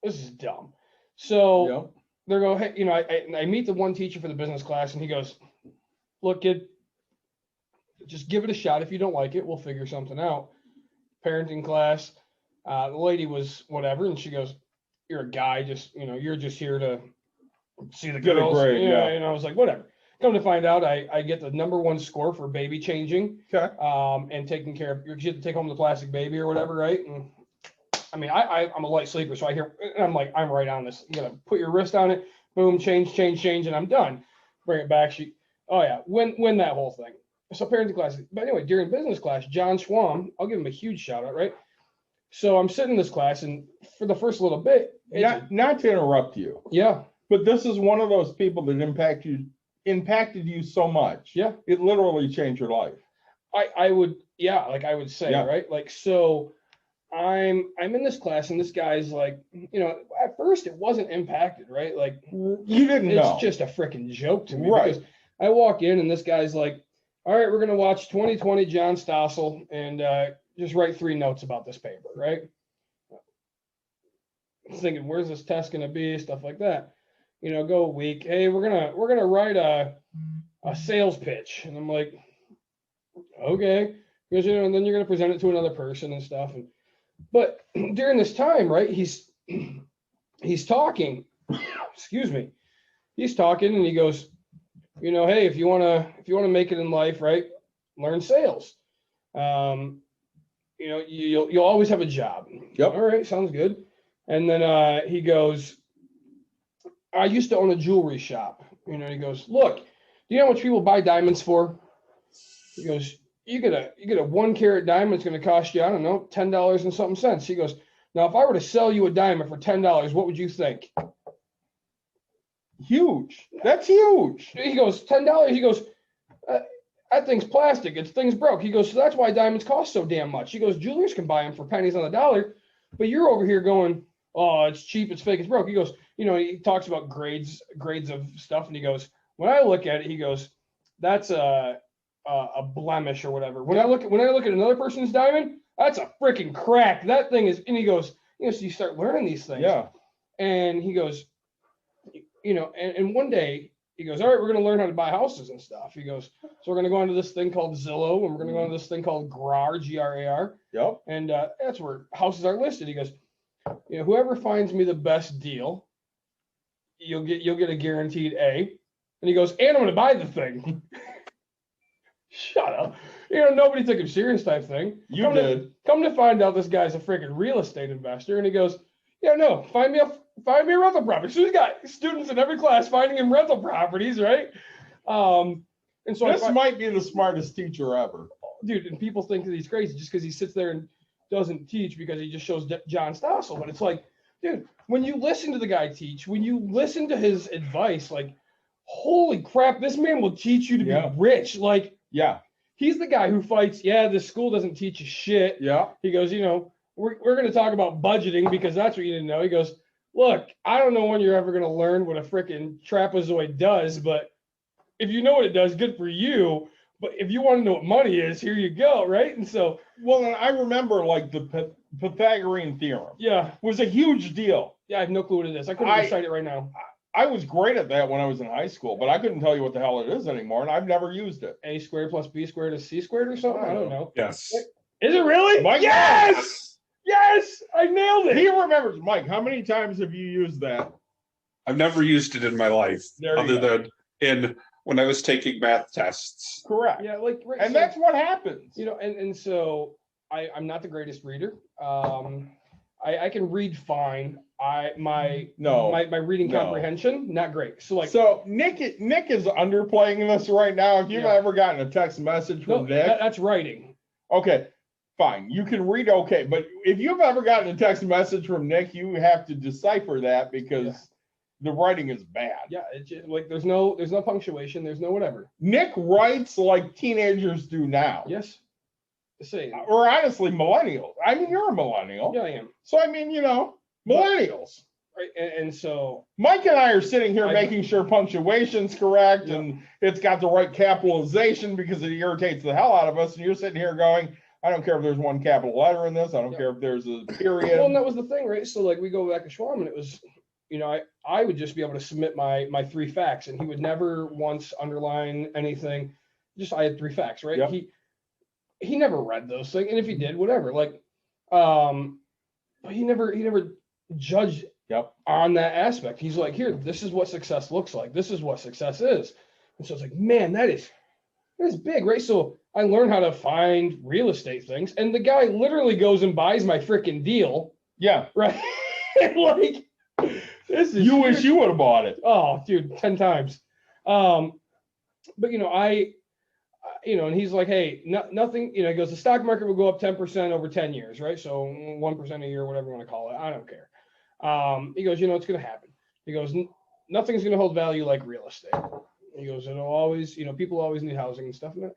this is dumb. So Yep. they go, hey, I meet the one teacher for the business class, and he goes, look, kid, just give it a shot. If you don't like it, we'll figure something out. Parenting class. The lady was whatever, and she goes, you're a guy, just, you're just here to see the Get a girls. grade, yeah. And I was like, whatever. Come to find out, I get the #1 score for baby changing, Okay. and taking care of, you get to take home the plastic baby or whatever, right? And I mean, I'm a light sleeper, so I hear, and I'm like, I'm right on this. You gotta put your wrist on it, boom, change, and I'm done. Bring it back. Oh yeah, win that whole thing. So parenting class. But anyway, during business class, John Schwam, I'll give him a huge shout out, right? So I'm sitting in this class, and for the first little bit, Not to interrupt you, yeah, but this is one of those people that impacted you so much. Yeah. It literally changed your life. I would say, Yeah. right? Like, so I'm in this class, and this guy's like, at first it wasn't impacted, right? Like, You didn't know. it's just a freaking joke to me. Right. Because I walk in, and this guy's like, all right, we're gonna watch 2020 John Stossel, and just write 3 notes about this paper, right? I'm thinking, where's this test gonna be? Stuff like that. Go a week. Hey, we're gonna write a sales pitch, and I'm like, okay. He goes, and then you're gonna present it to another person and stuff. But during this time, right, he's talking. Excuse me. He's talking, and he goes, hey, if you wanna make it in life, right, learn sales. You'll always have a job. Yep. All right, sounds good. And then he goes, I used to own a jewelry shop. He goes, look, do you know how much people buy diamonds for? He goes, you get a 1 carat diamond, it's going to cost you, I don't know, $10 and something cents. He goes, now if I were to sell you a diamond for $10, what would you think? Huge. That's huge. He goes, $10. He goes, that thing's plastic. Its thing's broke. He goes, so that's why diamonds cost so damn much. He goes, jewelers can buy them for pennies on the dollar, but you're over here going, oh, it's cheap, it's fake, it's broke. He goes, he talks about grades of stuff, and he goes, when I look at it, he goes, that's a blemish or whatever. When I look at another person's diamond, that's a freaking crack. That thing is, and he goes, so you start learning these things. Yeah. And he goes, and one day he goes, all right, we're going to learn how to buy houses and stuff. He goes, so we're going to go onto this thing called Zillow, and we're going to go onto this thing called GRAR, G-R-A-R. Yep. And that's where houses are listed. He goes, whoever finds me the best deal, you'll get a guaranteed A. And he goes, and I'm going to buy the thing. Shut up. Nobody took him serious type thing. You did. Come to find out, this guy's a freaking real estate investor, and he goes, yeah, no, find me a rental property. So he's got students in every class finding him rental properties, right? And so this might be the smartest teacher ever. Dude, and people think that he's crazy just because he sits there and doesn't teach because he just shows John Stossel. But it's like, dude, when you listen to the guy teach, when you listen to his advice, like, holy crap, this man will teach you to be rich. Like, yeah, he's the guy who fights. Yeah, this school doesn't teach you shit. Yeah. He goes, we're going to talk about budgeting because that's what you didn't know. He goes, look, I don't know when you're ever going to learn what a freaking trapezoid does, but if you know what it does, good for you. But if you want to know what money is, here you go, right? And so, well, and I remember like the Pythagorean theorem. Yeah, was a huge deal. Yeah, I have no clue what it is. I couldn't recite it right now. I was great at that when I was in high school, but I couldn't tell you what the hell it is anymore, and I've never used it. A squared plus B squared is C squared or something? I don't know. Yes. Is it really? Mike, yes! Yes! I nailed it. He remembers. Mike, how many times have you used that? I've never used it in my life, other than when I was taking math tests. Correct. Yeah, like, right, and so, that's what happens. And so I'm not the greatest reader. I can read fine. My reading comprehension, not great. So Nick is underplaying this right now. If you've ever gotten a text message from Nick, that's writing. Okay, fine. You can read okay, but if you've ever gotten a text message from Nick, you have to decipher that because the writing is bad. Yeah, it's just, like there's no punctuation, there's no whatever. Nick writes like teenagers do now. Yes. Or honestly, millennials. I mean, you're a millennial. Yeah, I am. So I mean, millennials. Right, and so Mike and I are sitting here making sure punctuation's correct and it's got the right capitalization because it irritates the hell out of us. And you're sitting here going, I don't care if there's one capital letter in this. I don't care if there's a period. Well, and that was the thing, right? So like we go back to Schwam and it was, I would just be able to submit my 3 facts and he would never once underline anything. Just I had 3 facts, right? Yep. He never read those things, and if he did, whatever. Like, but he never judged on that aspect. He's like, here, this is what success looks like. This is what success is. And so it's like, man, that is big, right? So I learned how to find real estate things, and the guy literally goes and buys my freaking deal. Yeah. Right. Like, this is. You wish you would have bought it. Oh, dude, 10 times. But and he's like, hey, nothing, he goes, the stock market will go up 10% over 10 years, right? So 1% a year, whatever you want to call it. I don't care. He goes, it's going to happen. He goes, nothing's going to hold value like real estate. He goes, it'll always, people always need housing and stuff. And that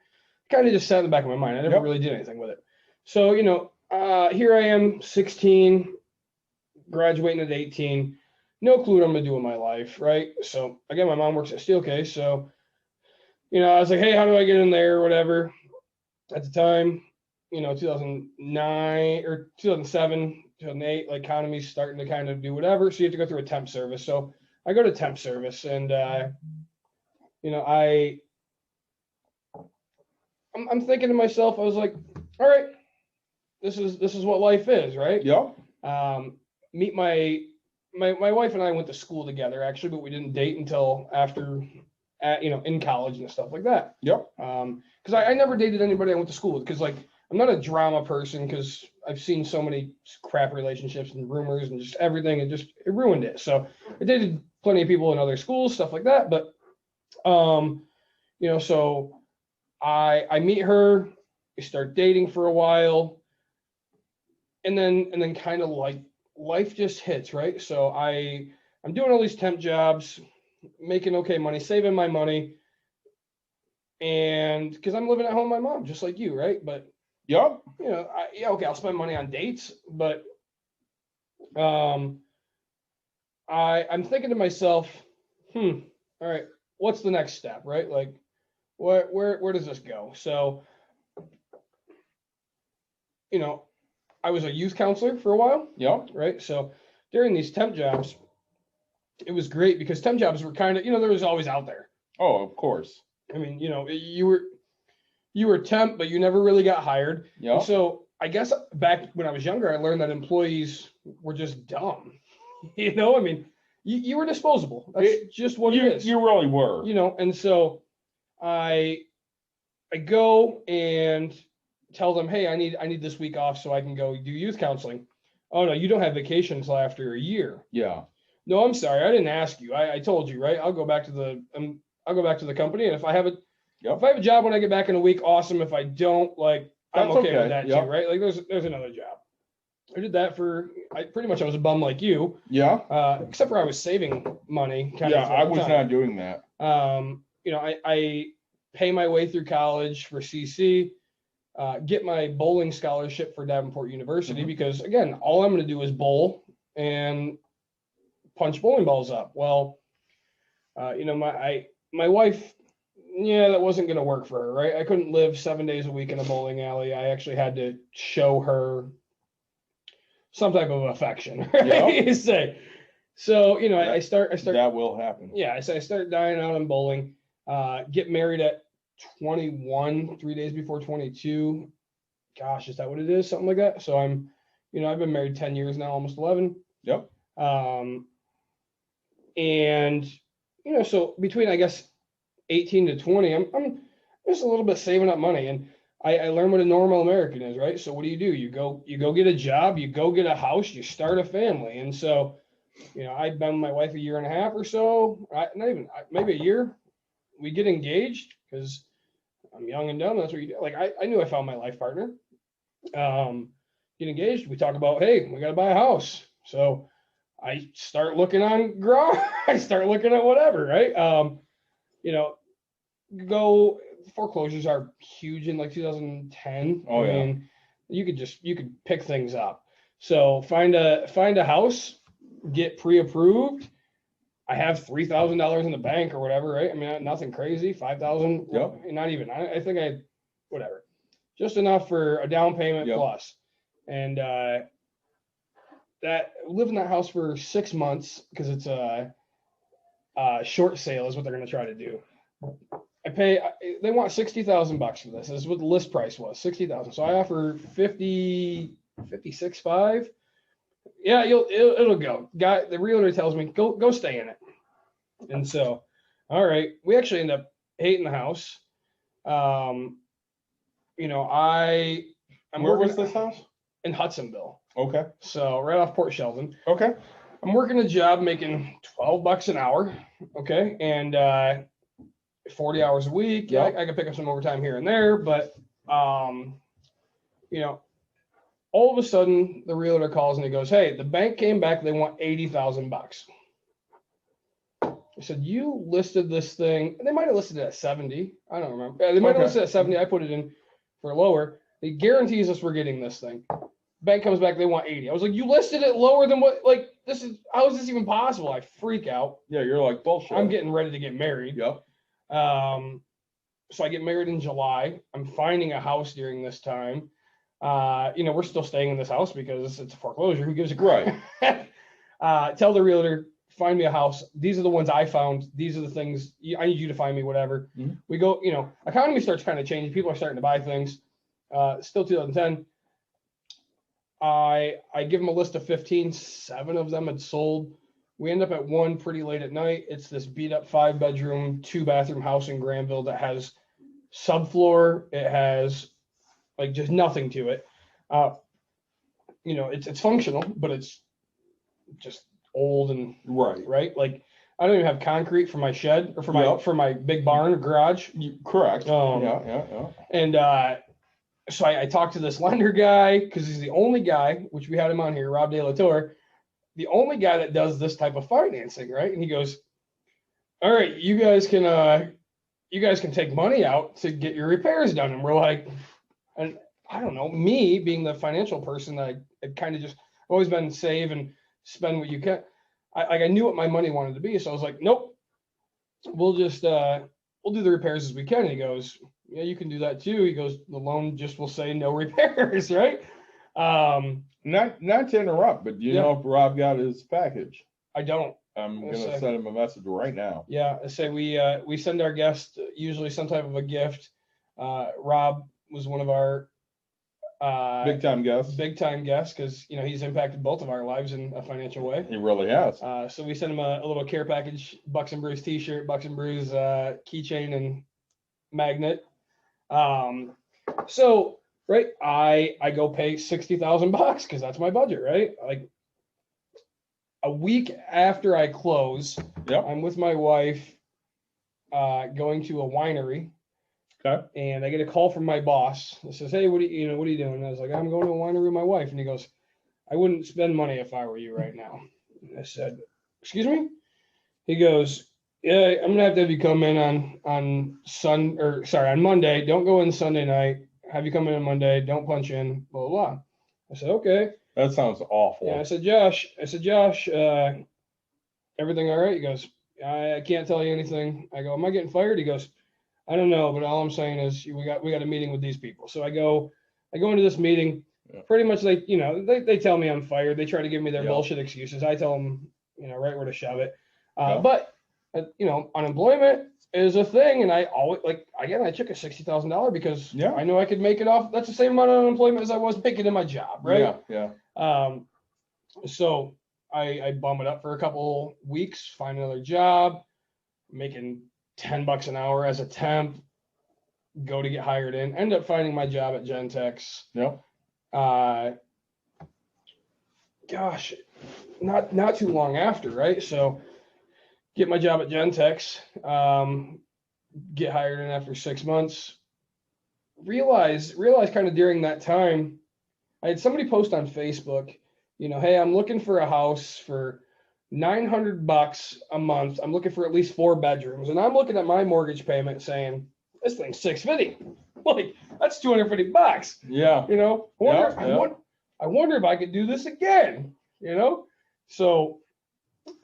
kind of just sat in the back of my mind. I never really did anything with it. So, here I am, 16, graduating at 18, no clue what I'm going to do with my life, right? So again, my mom works at Steelcase, so I was like, hey, how do I get in there or whatever? At the time, 2009 or 2007, 2008, like economy's starting to kind of do whatever. So you have to go through a temp service. So I go to temp service and, I'm thinking to myself, I was like, all right, this is what life is, right? Yep. Meet my wife and I went to school together actually, but we didn't date until after in college and stuff like that. Yep. Because I never dated anybody I went to school with because like I'm not a drama person because I've seen so many crap relationships and rumors and just everything and it ruined it. So I dated plenty of people in other schools, stuff like that. But so I meet her, we start dating for a while, and then kind of like life just hits, right? So I'm doing all these temp jobs, making okay money, saving my money, and because I'm living at home with my mom, just like you, right? But I'll spend money on dates, but I'm thinking to myself, all right, what's the next step, right? Like, where does this go? So, I was a youth counselor for a while. Yeah. Right. So during these temp jobs, it was great because temp jobs were kind of, there was always out there. Oh, of course. I mean, you were temp, but you never really got hired. Yeah. And so I guess back when I was younger, I learned that employees were just dumb. I mean, you were disposable. That's just what it is. You really were. And so I go and tell them, hey, I need this week off so I can go do youth counseling. Oh no, you don't have vacation until after a year. Yeah. No, I'm sorry, I didn't ask you. I told you, right? I'll go back to the company, and if I have a job when I get back in a week, awesome. If I don't, like, I'm That's okay with okay. that Yep. too, right? Like there's another job. I did that I was a bum like you, Yeah. except for I was saving money. Yeah. I was not doing that. I pay my way through college for CC, get my bowling scholarship for Davenport University, Mhm. because again, all I'm going to do is bowl and punch bowling balls up. Well, my wife, that wasn't going to work for her, right? I couldn't live 7 days a week in a bowling alley. I actually had to show her some type of affection, right? Yeah. You say. So, I start. That will happen. Yeah, I start dying out on bowling. Get married at 21, 3 days before 22. Gosh, is that what it is? Something like that. So I've been married 10 years now, almost 11. Yep. And so between, I guess, 18 to 20, I'm just a little bit saving up money, and I learned what a normal American is, right? So what do? You go get a job, you go get a house, you start a family. And so, I've been with my wife a year and a half or so, not even, maybe a year. We get engaged because I'm young and dumb. That's what you do. Like, I knew I found my life partner. Get engaged. We talk about, hey, we got to buy a house. So I start looking on Grow. I start looking at whatever, right? Go foreclosures are huge in like 2010. Oh, yeah. I mean, you could pick things up. So find a house, get pre-approved. I have $3,000 in the bank or whatever, right? I mean, nothing crazy. 5,000. Yep. Not even. I think whatever, just enough for a down payment. Yep. Plus. And that live in that house for 6 months because it's a short sale is what they're going to try to do. They want $60,000 for this. This is what the list price was, $60,000. So I offer 56.5. Yeah, it'll go. The realtor tells me go stay in it. And so, all right, we actually end up hating the house. I'm Where was this house? In Hudsonville. Okay. So right off Port Sheldon. Okay. I'm working a job making $12 an hour. Okay. And 40 hours a week. Yeah, I can pick up some overtime here and there, but all of a sudden the realtor calls and he goes, hey, the bank came back, they want $80,000. I said, you listed this thing, they might have listed it at 70. I don't remember. They might have listed it at 70. I put it in for lower. It guarantees us we're getting this thing. Bank comes back, they want 80. I was like, you listed it lower than what, like, how is this even possible? I freak out. Yeah, you're like, bullshit. I'm getting ready to get married. Yep. So I get married in July. I'm finding a house during this time. We're still staying in this house because it's a foreclosure. Who gives a crap? Right. Tell the realtor, find me a house. These are the ones I found. These are the things I need you to find me, whatever. Mm-hmm. We go, economy starts kind of changing. People are starting to buy things. Still 2010. I give them a list of 15. 7 of them had sold. We end up at one pretty late at night. It's this beat up 5-bedroom, 2-bathroom house in Granville that has subfloor. It has like just nothing to it. It's functional, but it's just old and right. Like I don't even have concrete for my shed or for my big barn or garage. Correct. Yeah. And so I talked to this lender guy because he's the only guy, which we had him on here, Rob De La Torre, the only guy that does this type of financing, right? And he goes, all right, you guys can take money out to get your repairs done. And we're like, and I don't know, me being the financial person that I kind of just always been save and spend what you can. I knew what my money wanted to be. So I was like, nope, we'll do the repairs as we can. And he goes, yeah, you can do that too. He goes, the loan just will say no repairs, right? Not to interrupt, but you know if Rob got his package? I don't. I'm Let's gonna say- send him a message right now. Yeah, I say we send our guests usually some type of a gift. Rob was one of our Big time guest. big time guests because he's impacted both of our lives in a financial way. He really has. So we sent him a little care package, Bucks and Brews T-shirt, Bucks and Brews keychain and magnet. So right, I go pay $60,000 because that's my budget, right? Like a week after I close, Yep. I'm with my wife going to a winery. Okay. And I get a call from my boss that says, "Hey, what are you doing?" And I was like, "I'm going to a winery with my wife." And he goes, "I wouldn't spend money if I were you right now." And I said, "Excuse me?" He goes, "Yeah, I'm gonna have to have you come in on Monday. Don't go in Sunday night. Have you come in on Monday. Don't punch in. Blah blah blah." I said, "Okay." That sounds awful. Yeah, I said, "Josh, everything all right?" He goes, "I can't tell you anything." I go, "Am I getting fired?" He goes, "I don't know, but all I'm saying is we got a meeting with these people." So I go into this meeting. Yeah. Pretty much they tell me I'm fired. They try to give me their Yeah. bullshit excuses. I tell them right where to shove it. Yeah. But unemployment is a thing, and I always I took a $60,000 because Yeah. I knew I could make it off. That's the same amount of unemployment as I was making in my job, right? Yeah. Yeah. So I bum it up for a couple weeks, find another job, making $10 an hour as a temp, go to get hired in, end up finding my job at Gentex. Yep. Gosh, not too long after, right? So get my job at Gentex, get hired in after 6 months. Realize kind of during that time, I had somebody post on Facebook, "Hey, I'm looking for a house for $900 a month. I'm looking for at least 4 bedrooms." And I'm looking at my mortgage payment saying, "This thing's $650. Like, that's $250. Yeah. I wonder if I could do this again, So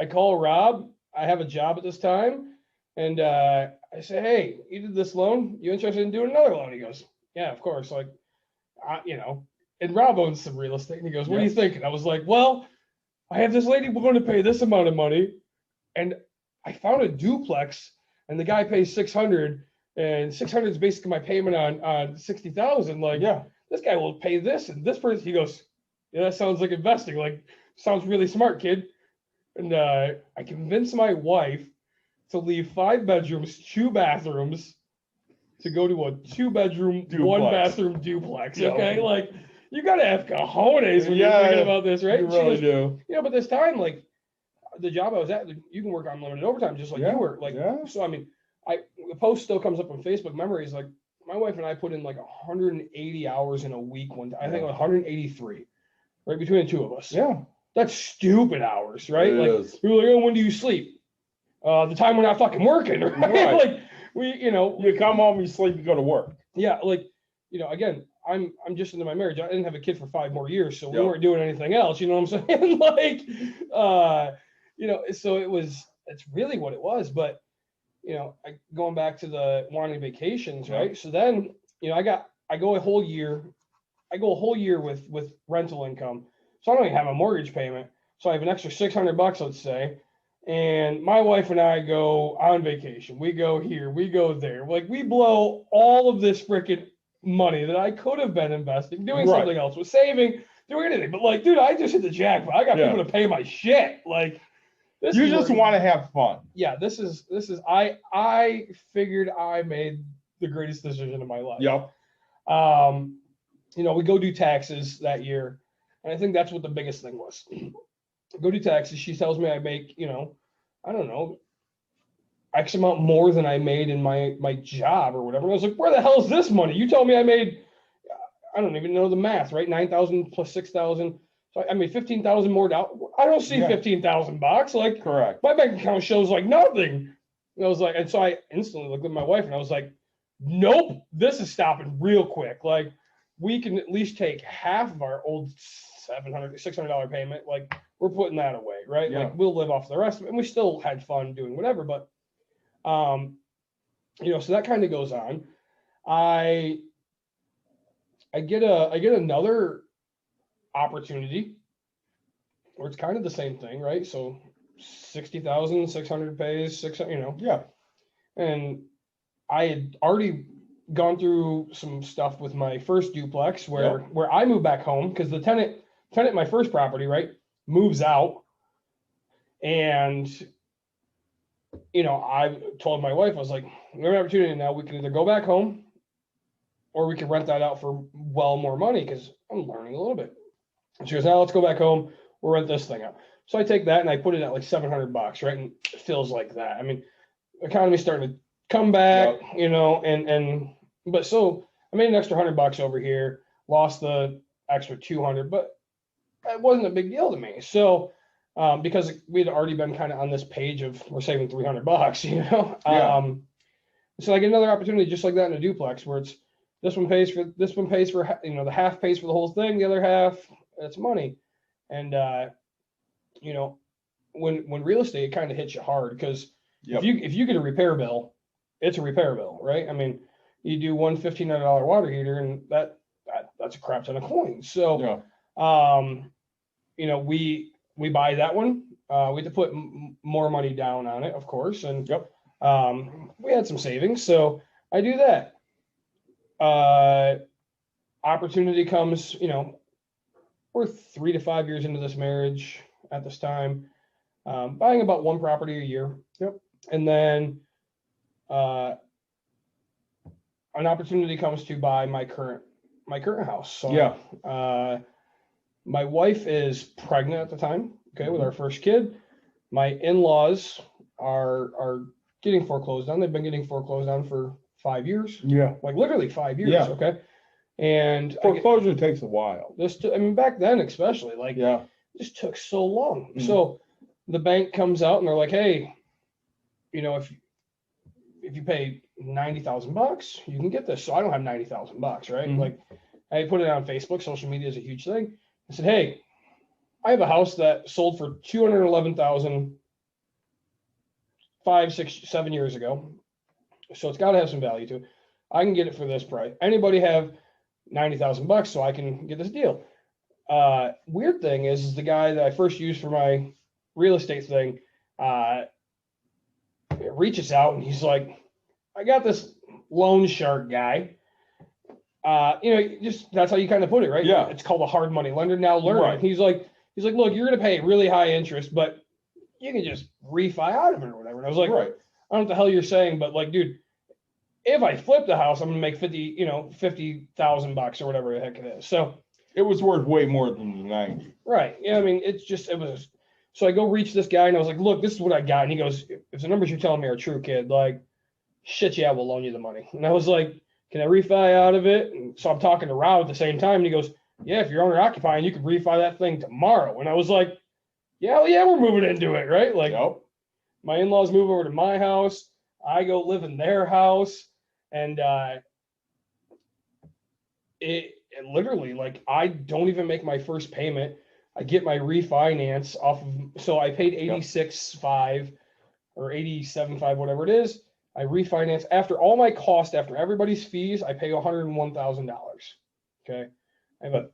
I call Rob. I have a job at this time. And I say, "Hey, you did this loan. You interested in doing another loan?" He goes, "Yeah, of course." Like, and Rob owns some real estate. And he goes, "What do you think?" And I was like, "Well, I have this lady, we're going to pay this amount of money. And I found a duplex and the guy pays 600 and 600 is basically my payment on 60,000. Like, Yeah. this guy will pay this." And this person, he goes, "Yeah, that sounds like investing. Like, sounds really smart, kid." And I convinced my wife to leave 5 bedrooms, 2 bathrooms to go to a 2-bedroom, Duplex. 1-bathroom duplex. Yeah. Okay. Like, you got to have cojones when Yeah, you're thinking about this, right? You And she really goes, do. but this time, like, the job I was at, you can work on limited overtime just like Yeah, you were. Like, yeah. so I mean, the post still comes up on Facebook memories. Like, my wife and I put in like 180 hours in a week one time. I think 183, right between the two of us. Yeah. That's stupid hours, right? It Like, is. we were like, "Oh, when do you sleep?" The time we're not fucking working, right? Right. Like, we, You come home, you sleep, you go to work. yeah, like, again, I'm just into my marriage. I didn't have a kid for 5 more years, so we Yep. weren't doing anything else. You know what I'm saying? Like, so it's really what it was. But going back to the wanting vacations, right? So then, I go a whole year with rental income, so I don't even have a mortgage payment. So I have an extra $600, let's say. And my wife and I go on vacation. We go here, we go there. Like, we blow all of this freaking money that I could have been investing, doing Right. something else, with saving, doing anything. But like, dude, I just hit the jackpot. I got Yeah. people to pay my shit. Like, this You is just where- want to have fun. Yeah, this is I figured I made the greatest decision of my life. Yep. We go do taxes that year, and I think that's what the biggest thing was. Go do taxes. She tells me I make, I don't know, X amount more than I made in my job or whatever. And I was like, "Where the hell is this money? You told me I made, I don't even know the math, right? 9,000 plus 6,000. So I made 15,000 more dollars. I don't see Yeah. $15,000. Like, Correct. my bank account shows like nothing." And I was like, and so I instantly looked at my wife and I was like, "Nope, this is stopping real quick. Like, we can at least take half of our old $600 payment. Like, we're putting that away, right? Yeah. Like, we'll live off the rest of it." And we still had fun doing whatever, but, so that kind of goes on. I get another opportunity where it's kind of the same thing, right? So 60,600 pays 600, Yeah. and I had already gone through some stuff with my first duplex where I moved back home because the tenant in my first property, right, moves out. And I told my wife, I was like, we have an opportunity now. We can either go back home or we can rent that out for well more money because I'm learning a little bit. And she goes, now let's go back home. We'll rent this thing out. So I take that and I put it at like $700, right? And it feels like that. I mean, economy's starting to come back, but so I made an extra $100 over here, lost the extra 200, but it wasn't a big deal to me. So because we'd already been kind of on this page of we're saving $300, Yeah. So I get another opportunity just like that in a duplex where it's this one pays for the half pays for the whole thing, the other half it's money. And when real estate, it kind of hits you hard because Yep. if you get a repair bill, it's a repair bill, right? I mean, you do one $1,500 water heater and that's a crap ton of coins. So Yeah. we buy that one. We had to put more money down on it, of course, and Yep. we had some savings, so I do that. Opportunity comes, we're 3 to 5 years into this marriage at this time, buying about one property a year. Yep. And then an opportunity comes to buy my current house. So Yeah. my wife is pregnant at the time, okay, with our first kid. My in-laws are getting foreclosed on. They've been getting foreclosed on for 5 years, Yeah. like literally 5 years. Yeah. Okay. And Foreclosure takes a while. back then, especially, like, Yeah. it just took so long. Mhm. So the bank comes out and they're like, hey, if you pay $90,000, you can get this. So I don't have $90,000, right? Mhm. Like, I put it on Facebook. Social media is a huge thing. I said, hey, I have a house that sold for $211,000 5, 6, 7 years ago. So it's got to have some value to it. I can get it for this price. Anybody have $90,000 so I can get this deal? Weird thing is the guy that I first used for my real estate thing reaches out and he's like, I got this loan shark guy. Just that's how you kind of put it, right? Yeah. It's called a hard money lender. Now learn. Right. He's like, look, you're gonna pay really high interest, but you can just refi out of it or whatever. And I was like, Right. I don't know what the hell you're saying, but like, dude, if I flip the house, I'm gonna make $50,000 or whatever the heck it is. So It was worth way more than the 90. right. Yeah, I mean, it was. So I go reach this guy and I was like, look, this is what I got. And he goes, if the numbers you're telling me are true, kid, like, shit, yeah, we'll loan you the money. And I was like, can I refi out of it? And so I'm talking to Rob at the same time. And he goes, yeah, if you're owner occupying, you could refi that thing tomorrow. And I was like, yeah, we're moving into it, right? Like, Yep. my in-laws move over to my house. I go live in their house. And it literally, like, I don't even make my first payment. I get my refinance off of, so I paid 86.5 or 87.5, whatever it is. I refinance after all my cost, after everybody's fees, I pay $101,000. Okay. I have a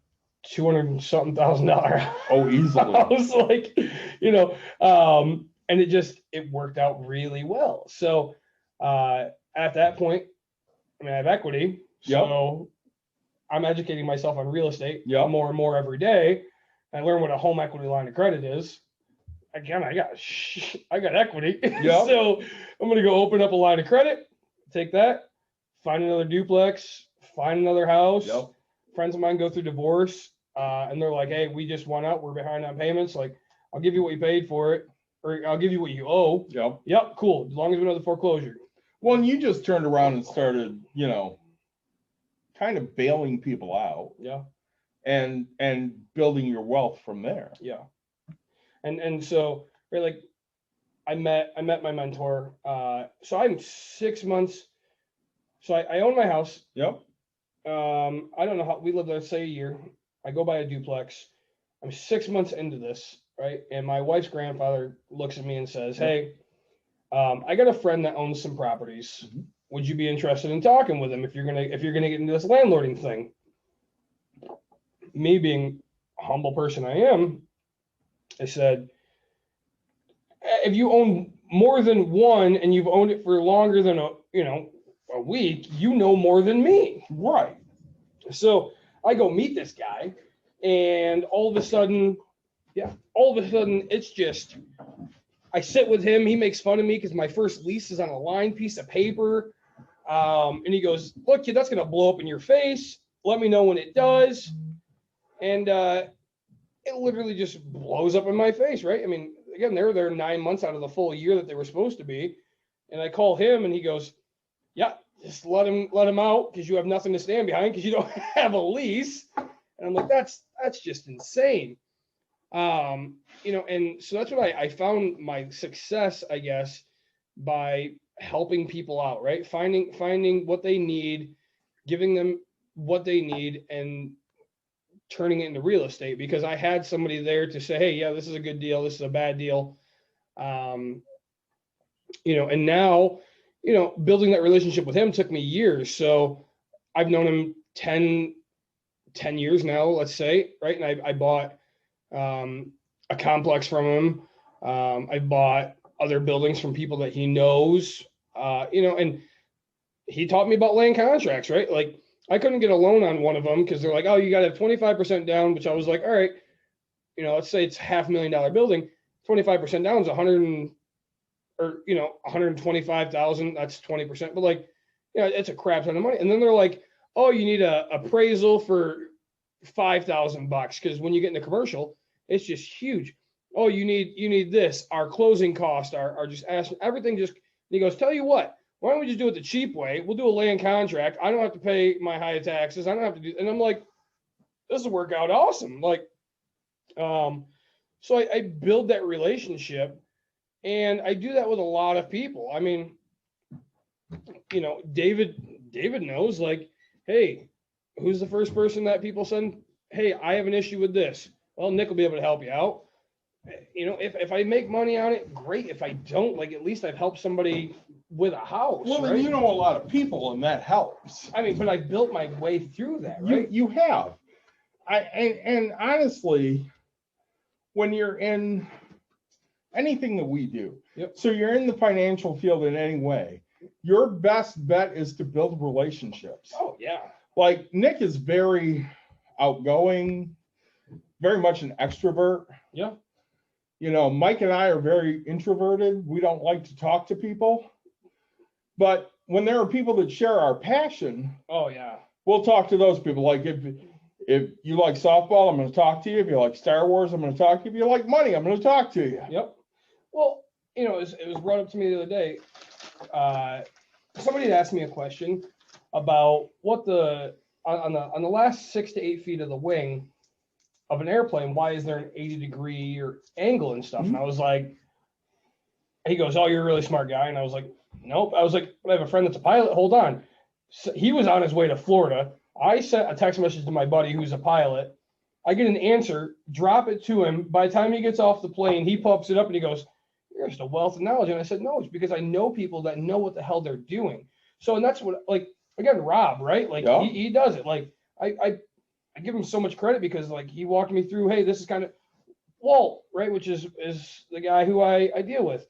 $200-something thousand Oh, easily. house, like, and it worked out really well. So at that point, I mean, I have equity. So I'm educating myself on real estate more and more every day. I learn what a home equity line of credit is. Again, I got equity. Yep. So I'm going to go open up a line of credit, take that, find another duplex, find another house. Yep. Friends of mine go through divorce, and they're like, hey, we just went out. We're behind on payments. Like, I'll give you what you paid for it, or I'll give you what you owe. Yep. Yep, cool. As long as we know the foreclosure. Well, and you just turned around and started, kind of bailing people out Yeah. and building your wealth from there. Yeah. And so, right, like, I met my mentor. So I'm 6 months. So I own my house. Yep. I don't know how we lived there, say a year. I go buy a duplex. I'm 6 months into this, right? And my wife's grandfather looks at me and says, hey, I got a friend that owns some properties. Mhm. Would you be interested in talking with him if you're gonna get into this landlording thing? Me being a humble person I am, I said, if you own more than one and you've owned it for longer than a week, you know more than me. Right. So I go meet this guy, and all of a sudden, it's just, I sit with him. He makes fun of me because my first lease is on a lined piece of paper. And he goes, "Look, kid, that's going to blow up in your face. Let me know when it does." And it literally just blows up in my face, right? I mean, again, they were there 9 months out of the full year that they were supposed to be. And I call him, and he goes, "Yeah, just let him out because you have nothing to stand behind because you don't have a lease." And I'm like, that's just insane. And so that's what I found my success, I guess, by helping people out, right? Finding what they need, giving them what they need, and turning it into real estate, because I had somebody there to say, "Hey, yeah, this is a good deal. This is a bad deal." And now, building that relationship with him took me years. So I've known him 10 years now, let's say, right? And I bought a complex from him. I bought other buildings from people that he knows, and he taught me about land contracts, right? Like, I couldn't get a loan on one of them because they're like, "Oh, you got to have 25% down," which I was like, all right, let's say it's $500,000 building, 25% down is 125,000. That's 20%, but like, it's a crap ton of money. And then they're like, "Oh, you need a appraisal for $5,000 because when you get into commercial, it's just huge. Oh, you need this. Our closing costs are just asking everything. Just," he goes, "Tell you what, why don't we just do it the cheap way? We'll do a land contract. I don't have to pay my high taxes. I don't have to do." And I'm like, this will work out awesome. Like, so I build that relationship, and I do that with a lot of people. I mean, David knows, like, hey, who's the first person that people send? "Hey, I have an issue with this." Well, Nick will be able to help you out. If I make money on it, great. If I don't, like, at least I've helped somebody with a house. Well, right? and you know a lot of people, and that helps. I mean, but I built my way through that, right? You have. And honestly, when you're in anything that we do, Yep. so you're in the financial field in any way, your best bet is to build relationships. Oh, yeah. Like, Nick is very outgoing, very much an extrovert. Yeah. Mike and I are very introverted. We don't like to talk to people. But when there are people that share our passion, Oh, yeah. we'll talk to those people. Like, if you like softball, I'm going to talk to you. If you like Star Wars, I'm going to talk to you. If you like money, I'm going to talk to you. Yep. Well, it was brought up to me the other day. Somebody had asked me a question about what on the last 6 to 8 feet of the wing of an airplane, why is there an 80-degree or angle and stuff? And I was like, he goes, "Oh, you're a really smart guy." And I was like, "Nope." I was like, "But I have a friend that's a pilot. Hold on." So he was on his way to Florida. I sent a text message to my buddy who's a pilot. I get an answer, drop it to him. By the time he gets off the plane, he pops it up and he goes, "You're just a wealth of knowledge." And I said, "No, it's because I know people that know what the hell they're doing." So, and that's what, like, again, Rob, right? Like, Yeah. he does it. Like, I give him so much credit because, like, he walked me through, hey, this is kind of Walt, right? Which is the guy who I deal with.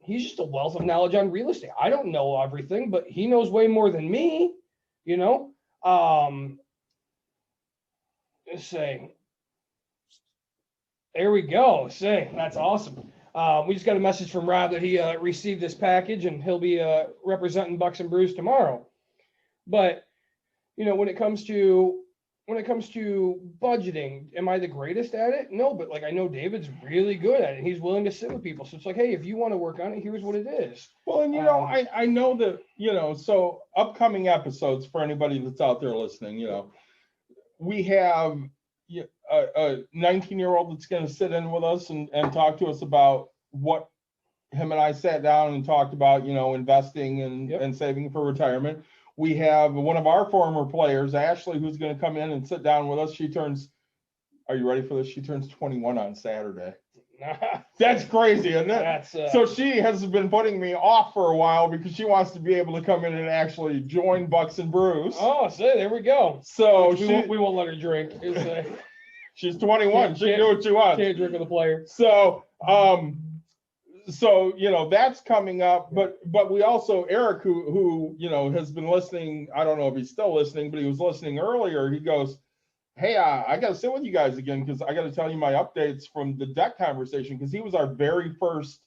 He's just a wealth of knowledge on real estate. I don't know everything, but he knows way more than me, Let's say, there we go. That's awesome. We just got a message from Rob that he received this package and he'll be representing Bucks and Brews tomorrow. But when it comes to budgeting, am I the greatest at it? No, but like, I know David's really good at it. He's willing to sit with people. So it's like, hey, if you want to work on it, here's what it is. Well, and I know that, so upcoming episodes for anybody that's out there listening, we have a 19-year-old that's going to sit in with us and talk to us about what him and I sat down and talked about, investing and saving for retirement. We have one of our former players, Ashley, who's going to come in and sit down with us. Are you ready for this? She turns 21 on Saturday. That's crazy, isn't it? So she has been putting me off for a while because she wants to be able to come in and actually join Bucks and Brews. Oh, there we go. So we won't let her drink. She's 21. She can do what she wants. Can't drink with a player. So, so that's coming up, but we also, Eric, who has been listening, I don't know if he's still listening, but he was listening earlier. He goes, hey, I got to sit with you guys again because I got to tell you my updates from the debt conversation, because he was our very first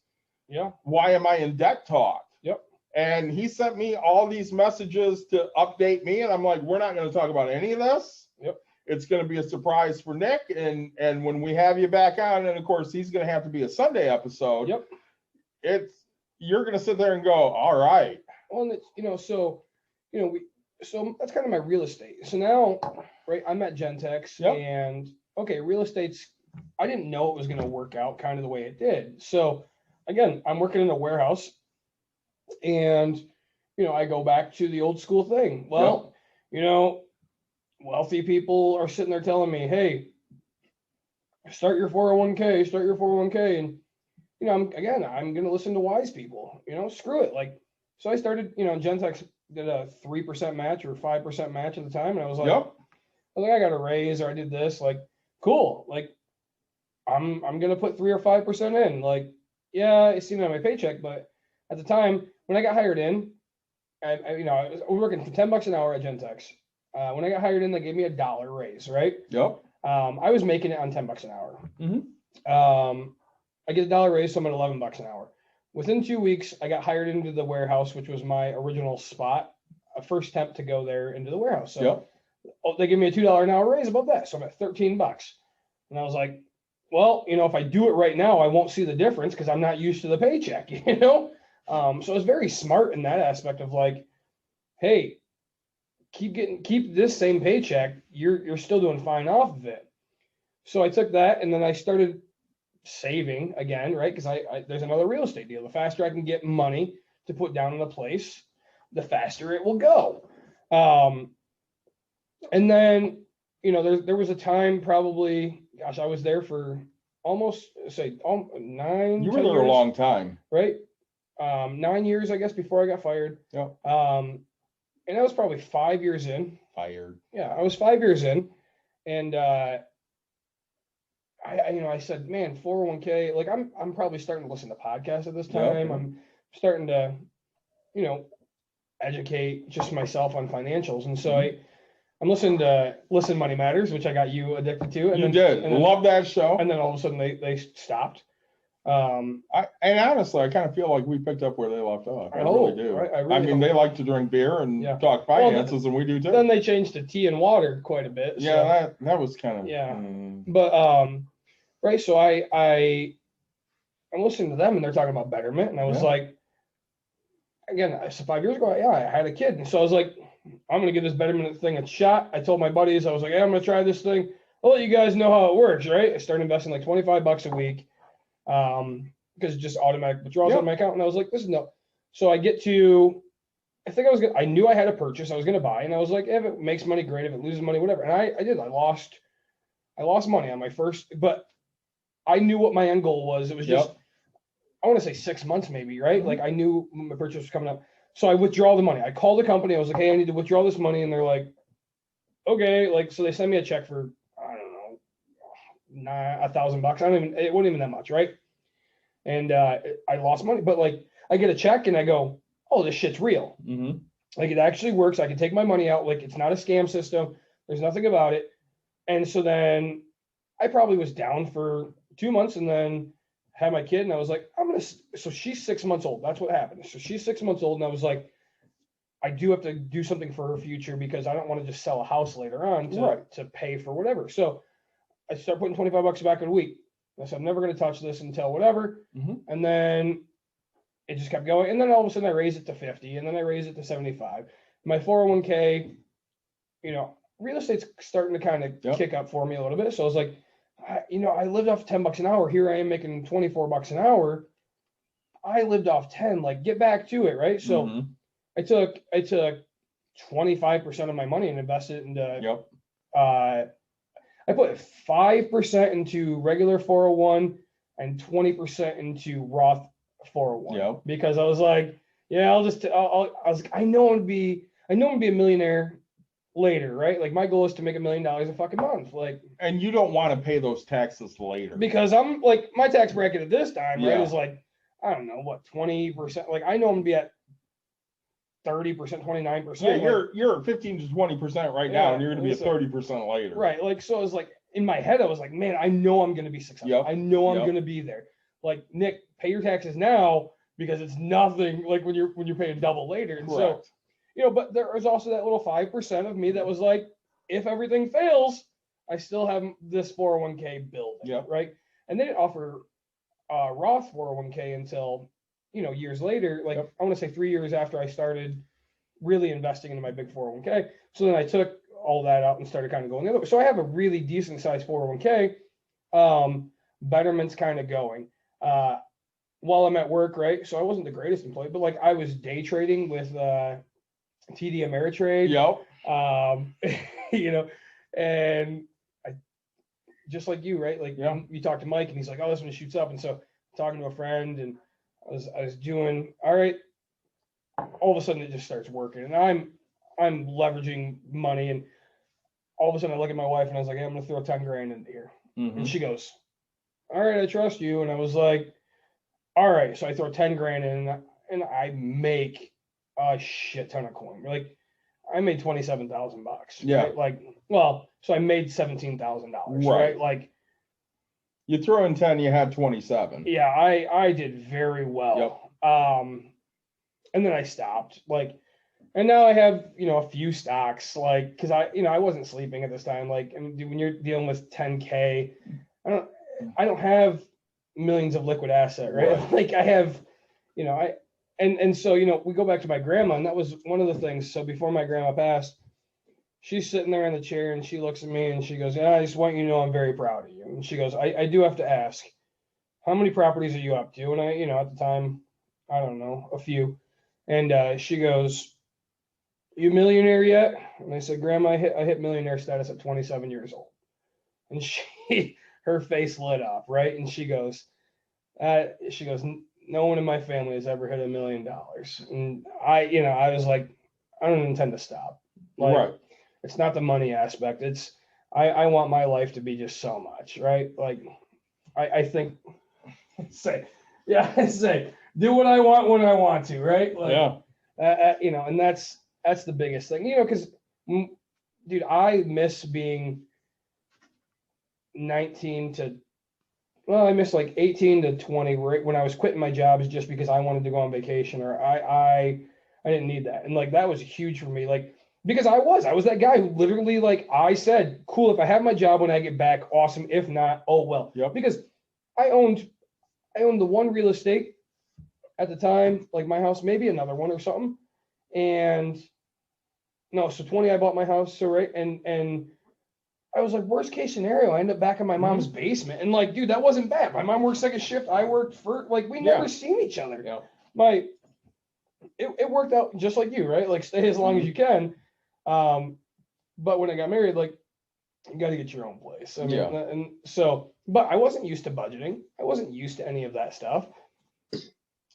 why am I in debt talk. Yep. And he sent me all these messages to update me, and I'm like, we're not going to talk about any of this. Yep. It's going to be a surprise for Nick, and when we have you back on, and of course he's going to have to be a Sunday episode. Yep. You're going to sit there and go, all right. Well, and it's, so that's kind of my real estate. So now, right, I'm at Gentex, and okay, real estate's, I didn't know it was going to work out kind of the way it did. So again, I'm working in a warehouse, and I go back to the old school thing. Well, wealthy people are sitting there telling me, hey, start your 401k, and I'm going to listen to wise people. Screw it. Like, so I started, Gentex did a 3% match or 5% match at the time, and I was like, I got a raise, or I did this. Like, cool. Like, I'm going to put 3 or 5% in. Like, yeah, it's seen on my paycheck, but at the time when I got hired in, I was working for $10 an hour at Gentex. When I got hired in, they gave me $1 raise, right? Yep. I was making it on $10 an hour. Mm-hmm. I get $1 raise, so I'm at $11 an hour. Within 2 weeks, I got hired into the warehouse, which was my original spot, a first temp to go there into the warehouse. So they give me a $2 an hour raise above that, so I'm at $13. And I was like, well, if I do it right now, I won't see the difference because I'm not used to the paycheck, So I was very smart in that aspect of like, hey, keep this same paycheck. You're still doing fine off of it. So I took that, and then I started saving again, right? Because I there's another real estate deal. The faster I can get money to put down in a place, the faster it will go. And then, there was a time, probably, gosh, I was there for almost 9. You were there a long time, right? 9 years, I guess, before I got fired. Yeah. And I was probably 5 years in. Fired. Yeah, I was 5 years in, and I said, man, 401k, like I'm probably starting to listen to podcasts at this time. I'm starting to, educate just myself on financials. And so I'm listening to Listen Money Matters, which I got you addicted to. And love that show. And then all of a sudden they stopped. And honestly, I kind of feel like we picked up where they left off. I really do. Right? I mean, they like to drink beer and talk finances, and we do too. Then they changed to tea and water quite a bit. So. Yeah, that was kind of. Yeah. But right. So I'm listening to them, and they're talking about betterment, and I was like, again, so 5 years ago, I had a kid, and so I was like, I'm gonna give this betterment thing a shot. I told my buddies, I was like, hey, I'm gonna try this thing. I'll let you guys know how it works, right? I started investing like $25 a week. Because it's just automatic withdrawals on my account. And I was like, this is no. So I get to, I knew I had a purchase I was going to buy. And I was like, if it makes money, great. If it loses money, whatever. And I did. I lost money on my first, but I knew what my end goal was. It was just, I want to say 6 months maybe, right? Like I knew my purchase was coming up. So I withdraw the money. I called the company. I was like, hey, I need to withdraw this money. And they're like, okay. Like, so they send me a check for, I don't know, $1,000. It wasn't even that much, right? And I lost money, but like I get a check and I go, oh, this shit's real. Mm-hmm. Like it actually works. I can take my money out. Like it's not a scam system. There's nothing about it. And so then I probably was down for 2 months, and then had my kid, and I was like, so she's 6 months old. That's what happened. So she's 6 months old, and I was like, I do have to do something for her future because I don't want to just sell a house later on to pay for whatever. So I start putting $25 back in a week. I said, I'm never going to touch this until whatever. Mm-hmm. And then it just kept going. And then all of a sudden I raised it to 50, and then I raised it to 75. My 401k, real estate's starting to kind of kick up for me a little bit. So I was like, I lived off $10 an hour. Here I am making $24 an hour. I lived off 10, like get back to it. Right. So I took 25% of my money and invested it into, I put 5% into regular 401 and 20% into Roth 401 because I was like, I was like, I know I'm gonna be a millionaire later, right? Like my goal is to make $1 million a fucking month. Like, and you don't want to pay those taxes later because I'm like, my tax bracket at this time, right, is like I don't know what 20%. Like I know I'm gonna be at 30%, 29%. Yeah, you're at 15 to 20% right now, Yeah, and you're going to be at so- 30% later. Right. Like, so I was like, in my head, I was like, man, I know I'm going to be successful. Yep, I know I'm yep. going to be there. Like, Nick, pay your taxes now because it's nothing like when you're paying double later. And so, Correct. you know, but there was also that little 5% of me that was like, if everything fails, I still have this 401k building. Yep. Right. And they didn't offer Roth 401k until, you know, years later, like Yep. I want to say 3 years after I started really investing into my big 401k. So then I took all that out and started kind of going the other way. So I have a really decent sized 401k. Betterment's kind of going while I'm at work, right? So I wasn't the greatest employee, but like I was day trading with TD Ameritrade. Yep. You know, and I just like you, right? Like Yeah. you talk to Mike and he's like, oh, this one shoots up. And so talking to a friend and I was doing all right. All of a sudden it just starts working and I'm leveraging money and all of a sudden I look at my wife and I was like, hey, I'm gonna throw 10 grand in here. Mhm. And she goes, all right, I trust you. And I was like, all right. So I throw 10 grand in and I make a shit ton of coin. Like I made $27,000. Yeah. Right? Like, well, so I made $17,000. Right. Like, You throw in 10, you had 27. yeah, I did very well. And then I stopped. Like, and now I have, you know, a few stocks, like, because I wasn't sleeping at this time. Like, and when you're dealing with 10K, I don't have millions of liquid asset, right? Right. Like I have, you know, and so, you know, we go back to my grandma, and that was one of the things. So before my grandma passed, she's sitting there in the chair and she looks at me and she goes, yeah, I just want you to know I'm very proud of you. And she goes, I do have to ask, how many properties are you up to? And I, you know, at the time, I don't know, a few. And she goes, you millionaire yet? And I said, Grandma, I hit millionaire status at 27 years old. And her face lit up, right? And she goes, no one in my family has ever hit $1 million. And I was like, I don't intend to stop. Like, Right. it's not the money aspect. It's, I want my life to be just so much, right? Like, I think, say, do what I want when I want to, right? Like, Yeah. you know, and that's the biggest thing, you know, because, dude, I miss being 19 to, well, I miss like 18 to 20, right when I was quitting my jobs just because I wanted to go on vacation, or I didn't need that. And like, that was huge for me. Like, because I was that guy who literally, like, I said, cool, if I have my job when I get back, awesome. If not, oh, well. Yep. Because I owned the one real estate at the time, like my house, maybe another one or something. And no, so 20, I bought my house. So, right. And I was like, worst case scenario, I end up back in my mom's basement. And like, dude, that wasn't bad. My mom worked second shift. I worked for, like, we never seen each other. Yeah. It worked out just like you, right? Like, stay as long as you can. But when I got married, like, you got to get your own place. I mean, Yeah. And so, but I wasn't used to budgeting. I wasn't used to any of that stuff.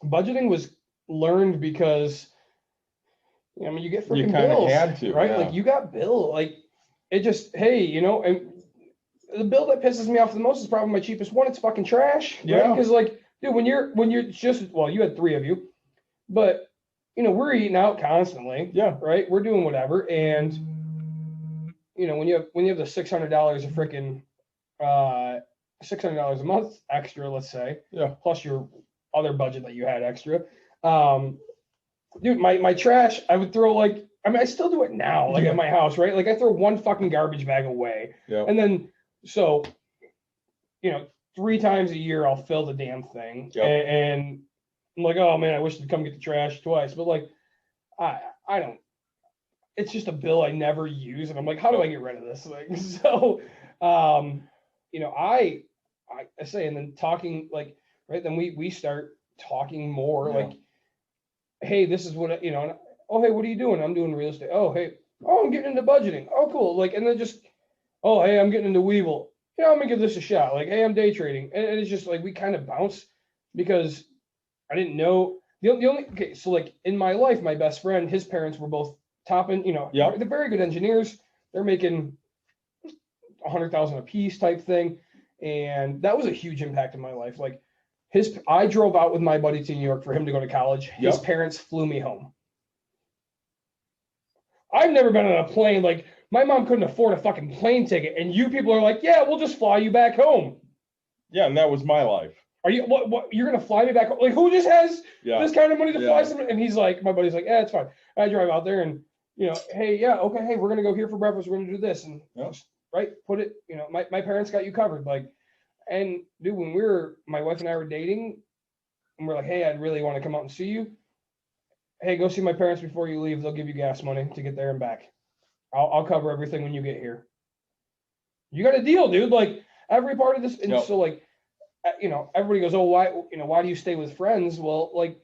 Budgeting was learned because, I mean, you get freaking kind of bills, had to, right? yeah. Like, you got bill, like, it just, hey, you know, and the bill that pisses me off the most is probably my cheapest one. It's fucking trash. Yeah. Because, like, dude, when you're just, well, you had 3 of you, but, you know, we're eating out constantly. Yeah. Right. We're doing whatever. And, you know, when you have the $600 a freaking, $600 a month extra, let's say, Yeah. plus your other budget that you had extra, dude, my trash, I would throw, like, I mean, I still do it now, like, at my house, right? Like, I throw one fucking garbage bag away. Yeah. And then, so, you know, 3 times a year, I'll fill the damn thing. Yep. And I'm like, oh man, I wish they'd come get the trash twice. But like, I don't, it's just a bill I never use. And I'm like, how do I get rid of this thing? So, you know, I say, and then talking, like, right, then we start talking more, Yeah. like, hey, this is what, you know, oh, hey, what are you doing? I'm doing real estate. Oh, hey, oh, I'm getting into budgeting. Oh, cool. Like, and then just, oh, hey, I'm getting into Weevil. Yeah, I'm gonna give this a shot. Like, hey, I'm day trading. And it's just like, we kind of bounce because I didn't know the only, okay, so like in my life, my best friend, his parents were both top and, you know, Yep. they're very good engineers. They're making 100,000 a piece type thing. And that was a huge impact in my life. Like, I drove out with my buddy to New York for him to go to college. His Yep. parents flew me home. I've never been on a plane. Like, my mom couldn't afford a fucking plane ticket, and you people are like, yeah, we'll just fly you back home. Yeah, and that was my life. Are you what you're gonna fly me back home? Like, who just has Yeah. this kind of money to fly Yeah. someone? And he's like, my buddy's like, yeah, it's fine. I drive out there and, you know, hey, yeah, okay, hey, we're gonna go here for breakfast, we're gonna do this, and Yep. right, put it, you know, my parents got you covered. Like, and dude, when my wife and I were dating, and we're like, hey, I'd really want to come out and see you. Hey, go see my parents before you leave. They'll give you gas money to get there and back. I'll cover everything when you get here. You got a deal, dude. Like, every part of this, and Yep. so like, you know, everybody goes, oh, why do you stay with friends? Well, like,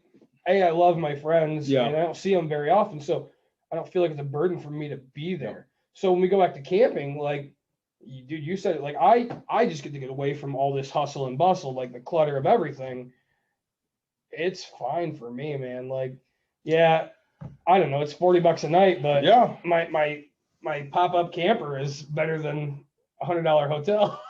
I love my friends, Yeah. and I don't see them very often, so I don't feel like it's a burden for me to be there. Yep. So when we go back to camping, like, dude, you said it, like, I just get to get away from all this hustle and bustle, like the clutter of everything. It's fine for me, man. Like, yeah, I don't know, it's $40 a night, but Yeah. my pop-up camper is better than $100 hotel.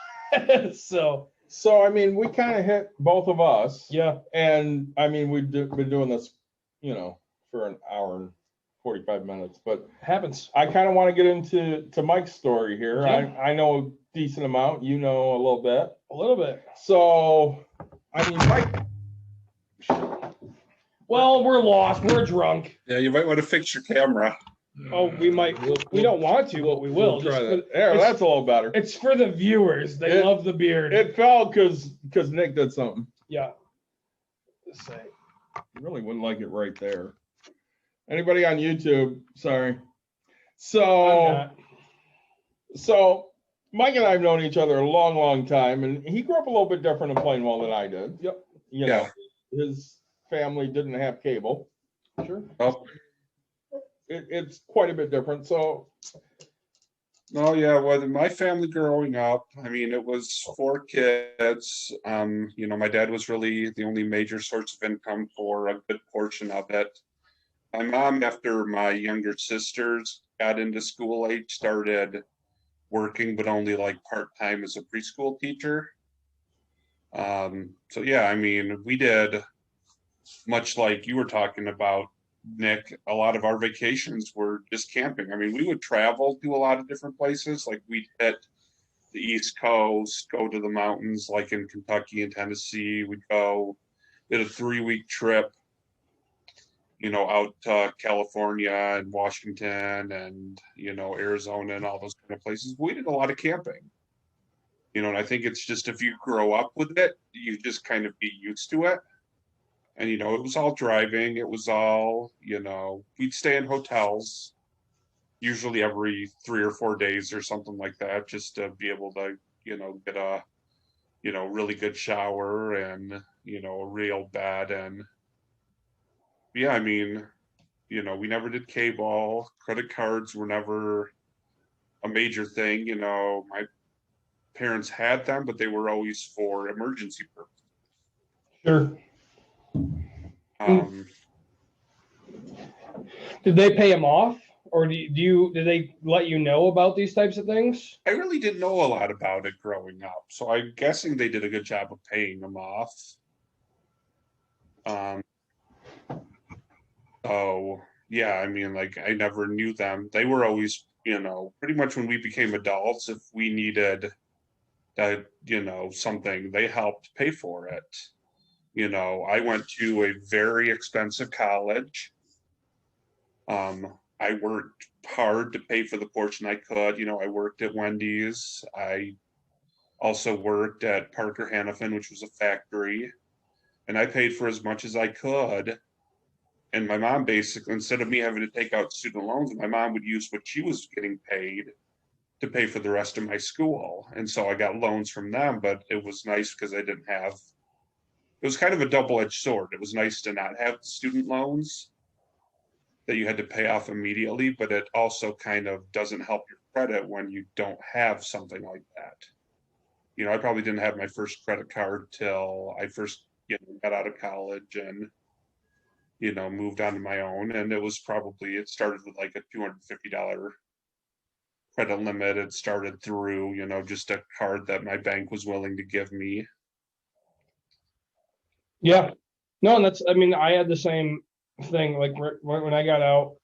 So I mean, we kind of hit both of us. yeah, And I mean, we've been doing this, you know, for an hour and 45 minutes, but happens. I kind of want to get into Mike's story here. Yeah. I know a decent amount, you know, a little bit. A little bit. So, I mean, Mike, Well, we're lost. We're drunk. Yeah, you might want to fix your camera. Oh, we might. We don't want to, but we will. we'll try Just that. for- There, it's- that's a little better. It's for the viewers. They It- love the beard. It fell because Nick did something. Yeah. Let's say. Really wouldn't like it right there. Anybody on YouTube? Sorry. I'm So, not. Mike and I have known each other a long, long time, and he grew up a little bit different in Plainwell than I did. Yep. You know, his family didn't have cable. Sure. Oh, It's quite a bit different. So, no, yeah, well, my family growing up, I mean, it was 4 kids. You know, my dad was really the only major source of income for a good portion of it. My mom, after my younger sisters got into school age, started working, but only like part-time as a preschool teacher. So yeah, I mean, we did much like you were talking about, Nick, a lot of our vacations were just camping. I mean, we would travel to a lot of different places. Like we'd hit the East Coast, go to the mountains, like in Kentucky and Tennessee. We'd go, did a 3-week trip, you know, out to California and Washington and, you know, Arizona and all those kind of places. We did a lot of camping. You know, and I think it's just if you grow up with it, you just kind of be used to it. And, you know, it was all driving. It was all, you know, we'd stay in hotels, usually every 3 or 4 days or something like that, just to be able to, you know, get a, you know, really good shower and, you know, a real bed. And yeah, I mean, you know, we never did cable. Credit cards were never a major thing. You know, my parents had them, but they were always for emergency purposes. Sure. Um, Did they pay him off, or did they let you know about these types of things? I really didn't know a lot about it growing up, so I'm guessing they did a good job of paying them off. So yeah, I mean, like I never knew them. They were always, you know, pretty much when we became adults, if we needed that, you know, something, they helped pay for it. You know, I went to a very expensive college. I worked hard to pay for the portion I could. You know, I worked at Wendy's. I also worked at Parker Hannifin, which was a factory, and I paid for as much as I could. And my mom basically, instead of me having to take out student loans, my mom would use what she was getting paid to pay for the rest of my school. And so I got loans from them, but it was nice because I didn't have, it was kind of a double-edged sword. It was nice to not have student loans that you had to pay off immediately, but it also kind of doesn't help your credit when you don't have something like that. You know, I probably didn't have my first credit card till I first, you know, got out of college and, you know, moved on to my own. And it was probably, it started with like a $250 credit limit. It started through, you know, just a card that my bank was willing to give me. Yeah. No, and that's, I mean, I had the same thing. Like when I got out,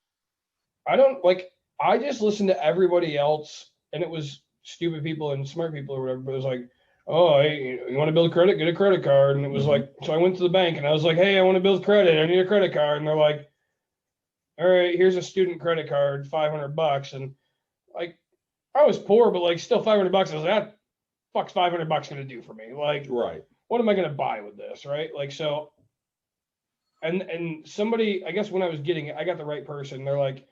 I don't like, I just listened to everybody else, and it was stupid people and smart people or whatever. But it was like, oh, hey, you want to build credit? Get a credit card. And it was like, so I went to the bank and I was like, hey, I want to build credit. I need a credit card. And they're like, all right, here's a student credit card, $500. And like, I was poor, but like, still $500. I was like, that fuck's $500 gonna do for me? Like, Right. what am I gonna buy with this, right? Like, so, and somebody, I guess when I was getting it, I got the right person. They're like,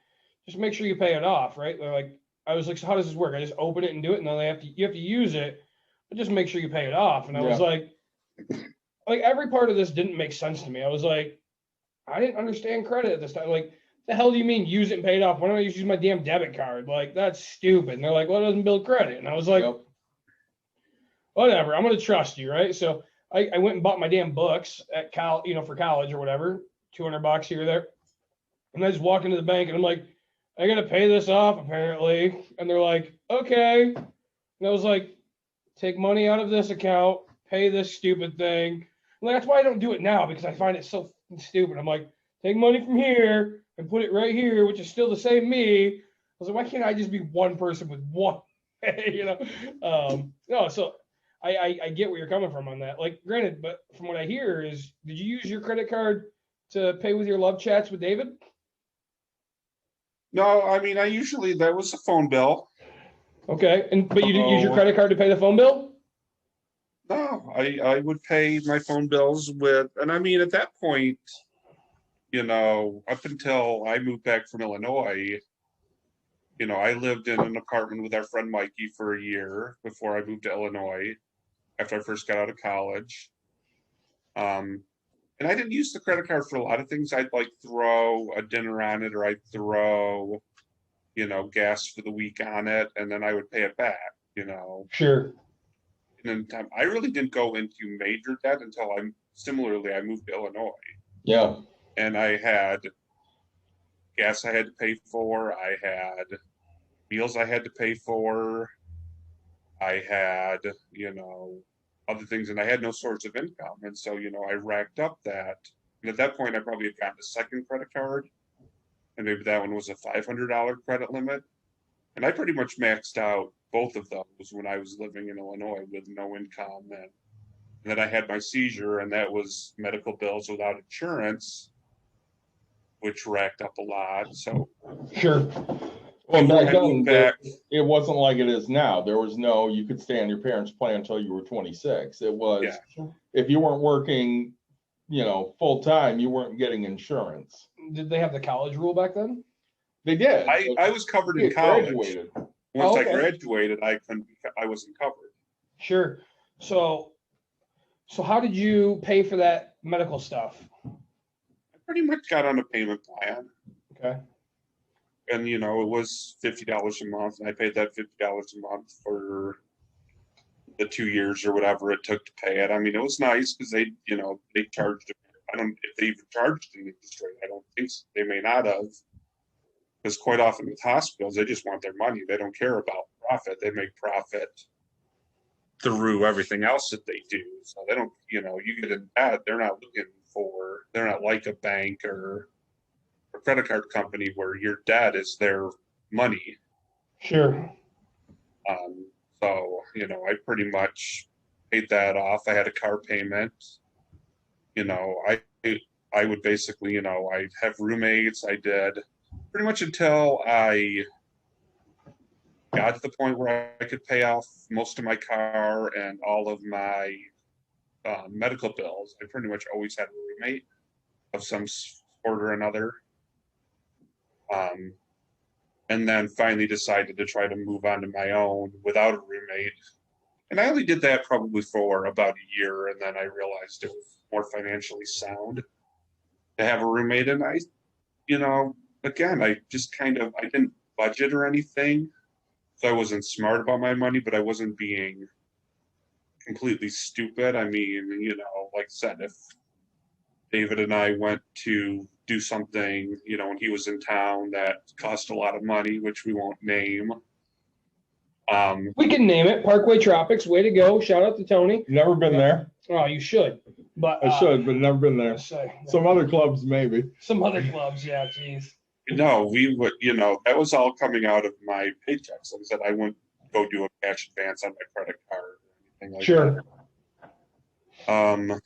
just make sure you pay it off, right? They're like, I was like, so how does this work? I just open it and do it, and then you have to use it, but just make sure you pay it off. And I was Yeah. like every part of this didn't make sense to me. I was like, I didn't understand credit at this time. Like, the hell do you mean use it and pay it off? Why don't I just use my damn debit card? Like, that's stupid. And they're like, well, it doesn't build credit. And I was like, Yep. whatever, I'm gonna trust you, right? So I went and bought my damn books at for college or whatever, $200 here or there. And I just walked into the bank and I'm like, I gotta pay this off apparently. And they're like, okay. And I was like, take money out of this account, pay this stupid thing. Like, that's why I don't do it now, because I find it so stupid. I'm like, take money from here and put it right here, which is still the same me. I was like, why can't I just be one person with one? No, so I get where you're coming from on that. Like, granted, but from what I hear is, did you use your credit card to pay with your love chats with David? No, I mean, that was a phone bill. Okay, but you didn't use your Oh, credit card to pay the phone bill? No, I would pay my phone bills with, and I mean, at that point, up until I moved back from Illinois, I lived in an apartment with our friend Mikey for a year before I moved to Illinois after I first got out of college. Um, and I didn't use the credit card for a lot of things. I'd like throw a dinner on it, or I'd throw, gas for the week on it, and then I would pay it back. Sure. And then I really didn't go into major debt until I moved to Illinois, yeah. and I had gas I had to pay for, I had meals I had to pay for, I had, other things, and I had no source of income. And so, I racked up that. And at that point, I probably had gotten a second credit card, and maybe that one was a $500 credit limit. And I pretty much maxed out both of those when I was living in Illinois with no income. And then I had my seizure, and that was medical bills without insurance, which racked up a lot. So, Sure. Well, before back I then, moved back, it wasn't like it is now. There was no, you could stay on your parents' plan until you were 26. It was, yeah. if you weren't working, full time, you weren't getting insurance. Did they have the college rule back then? They did. I was covered You in college. graduated. Once Oh, I okay. graduated, I wasn't covered. Sure. So how did you pay for that medical stuff? I pretty much got on a payment plan. Okay. And it was $50 a month, and I paid that $50 a month for the 2 years or whatever it took to pay it. I mean, it was nice because they charged. I don't if they even charged an interest rate. I don't think so. They may not have, because quite often with hospitals, they just want their money. They don't care about profit. They make profit through everything else that they do. So they don't. You get in debt, they're not looking for. They're not like a bank or a credit card company where your debt is their money. Sure. So, I pretty much paid that off. I had a car payment. I would basically, I'd have roommates. I did pretty much until I got to the point where I could pay off most of my car and all of my medical bills. I pretty much always had a roommate of some sort or another. And then finally decided to try to move on to my own without a roommate. And I only did that probably for about a year, and then I realized it was more financially sound to have a roommate. And again, I just I didn't budget or anything, so I wasn't smart about my money, but I wasn't being completely stupid. I mean, like I said, if David and I went to do something, when he was in town that cost a lot of money, which we won't name. We can name it Parkway Tropics. Way to go. Shout out to Tony. Never been there. Oh, you should. But I should, but never been there. let's say, Some other clubs, maybe. some other clubs, yeah, geez. No, we would, that was all coming out of my paychecks. Like I said, I wouldn't go do a cash advance on my credit card or anything like Sure. that.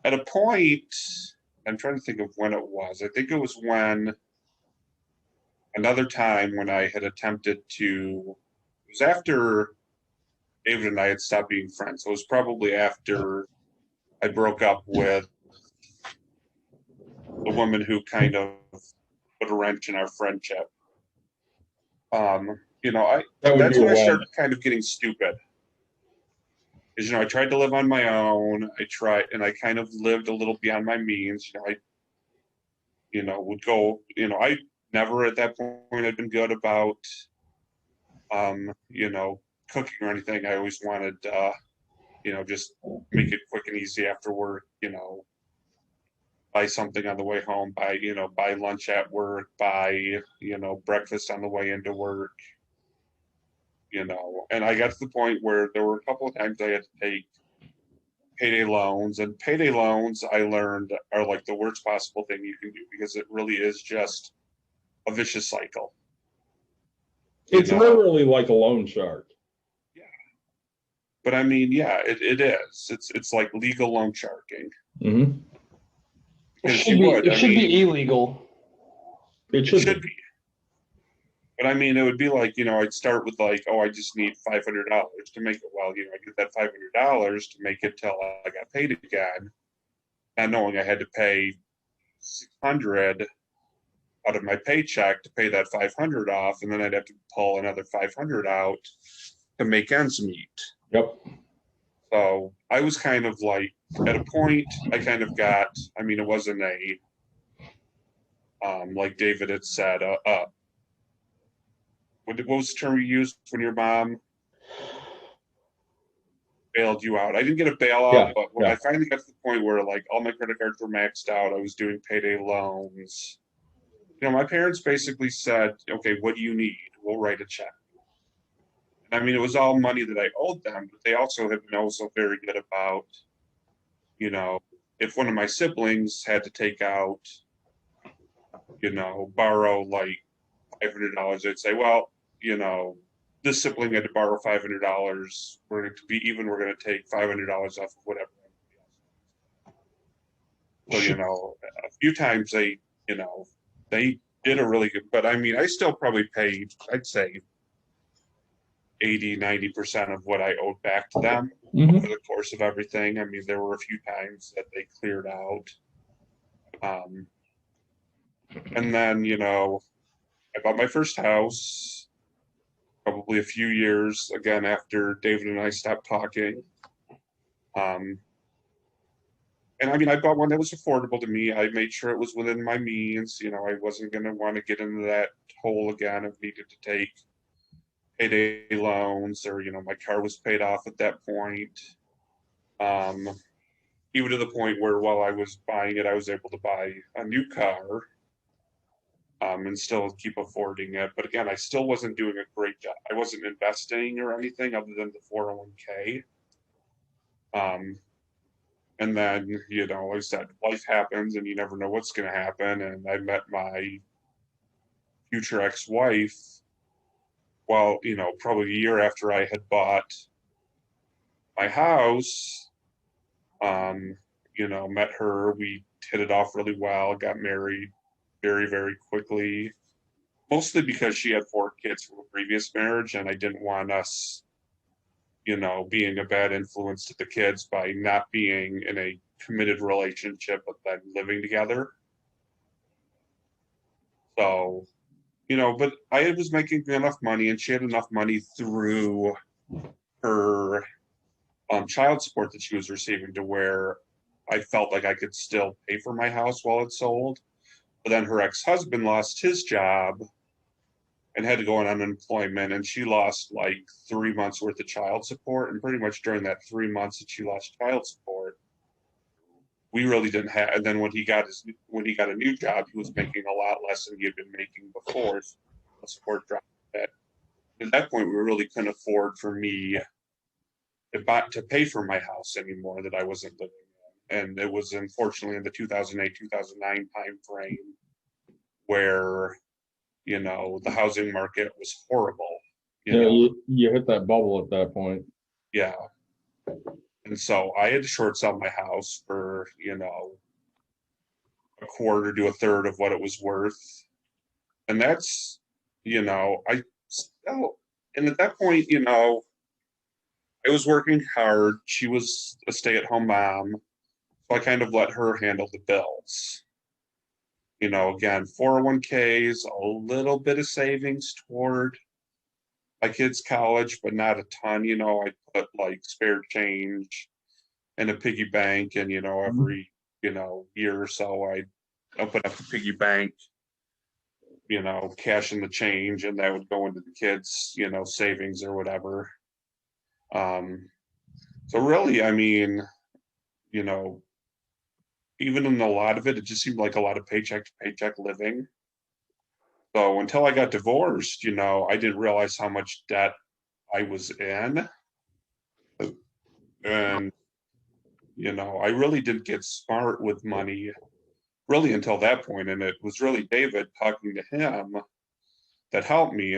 At a point, I'm trying to think of when it was. I think it was another time when I had attempted to, it was after David and I had stopped being friends. So it was probably after I broke up with the woman who kind of put a wrench in our friendship. That would That's be when I when. started kind of getting stupid. Is, I tried to live on my own. I kind of lived a little beyond my means. I would go, I never at that point had been good about, cooking or anything. I always wanted, just make it quick and easy after work, buy something on the way home, buy lunch at work, buy, breakfast on the way into work, and I got to the point where there were a couple of times I had to take payday loans, and payday loans I learned are like the worst possible thing you can do because it really is just a vicious cycle. It's literally like a loan shark. Yeah. But I mean, yeah, it is. It's like legal loan sharking. Mm-hmm. It should be illegal. It should be. But I mean, it would be like, I'd start with like, oh, I just need $500 to make it. Well, I get that $500 to make it till I got paid again, not knowing I had to pay $600 out of my paycheck to pay that $500 off, and then I'd have to pull another $500 out to make ends meet. Yep. So I was kind of like, at a point, I kind of got, it wasn't like David had said, what was the term you used when your mom bailed you out? I didn't get a bailout, but when I finally got to the point where like all my credit cards were maxed out, I was doing payday loans. My parents basically said, okay, what do you need? We'll write a check. And it was all money that I owed them, but they also have been also very good about, if one of my siblings had to take out, borrow like $500, they'd say, well, this sibling had to borrow $500. We're going to be even. We're going to take $500 off of whatever. So, a few times they did a really good, but I still probably paid, I'd say 80-90% of what I owed back to them over the course of everything. There were a few times that they cleared out. And then, I bought my first house probably a few years, again, after David and I stopped talking. And I bought one that was affordable to me. I made sure it was within my means. I wasn't going to want to get into that hole again of needed to take payday loans, or, my car was paid off at that point. Even to the point where while I was buying it, I was able to buy a new car. And still keep affording it. But again, I still wasn't doing a great job. I wasn't investing or anything other than the 401k. And then, like I said, life happens and you never know what's going to happen. And I met my future ex-wife, probably a year after I had bought my house. Met her, we hit it off really well, got married very, very quickly, mostly because she had 4 kids from a previous marriage, and I didn't want us, being a bad influence to the kids by not being in a committed relationship, but then living together. So, but I was making enough money, and she had enough money through her child support that she was receiving to where I felt like I could still pay for my house while it sold. But then her ex-husband lost his job and had to go on unemployment, and she lost like 3 months worth of child support. And pretty much during that 3 months that she lost child support, we really didn't have. And then when he got a new job, he was making a lot less than he had been making before. So the support dropped a bit. at that point, we really couldn't afford for me to pay for my house anymore that I wasn't living in. And it was unfortunately in the 2008, 2009 time frame where, the housing market was horrible. You hit that bubble at that point. Yeah. And so I had to short sell my house for, a quarter to a third of what it was worth. And that's, I still, and at that point, I was working hard. She was a stay-at-home mom. So I kind of let her handle the bills. Again, 401ks, a little bit of savings toward my kids' college, but not a ton. I put like spare change in a piggy bank, and every year or so I open up the piggy bank, cash in the change, and that would go into the kids, savings or whatever. So really, I mean, even in a lot of it, it just seemed like a lot of paycheck to paycheck living. So until I got divorced, I didn't realize how much debt I was in. And, I really didn't get smart with money really until that point. And it was really David talking to him that helped me.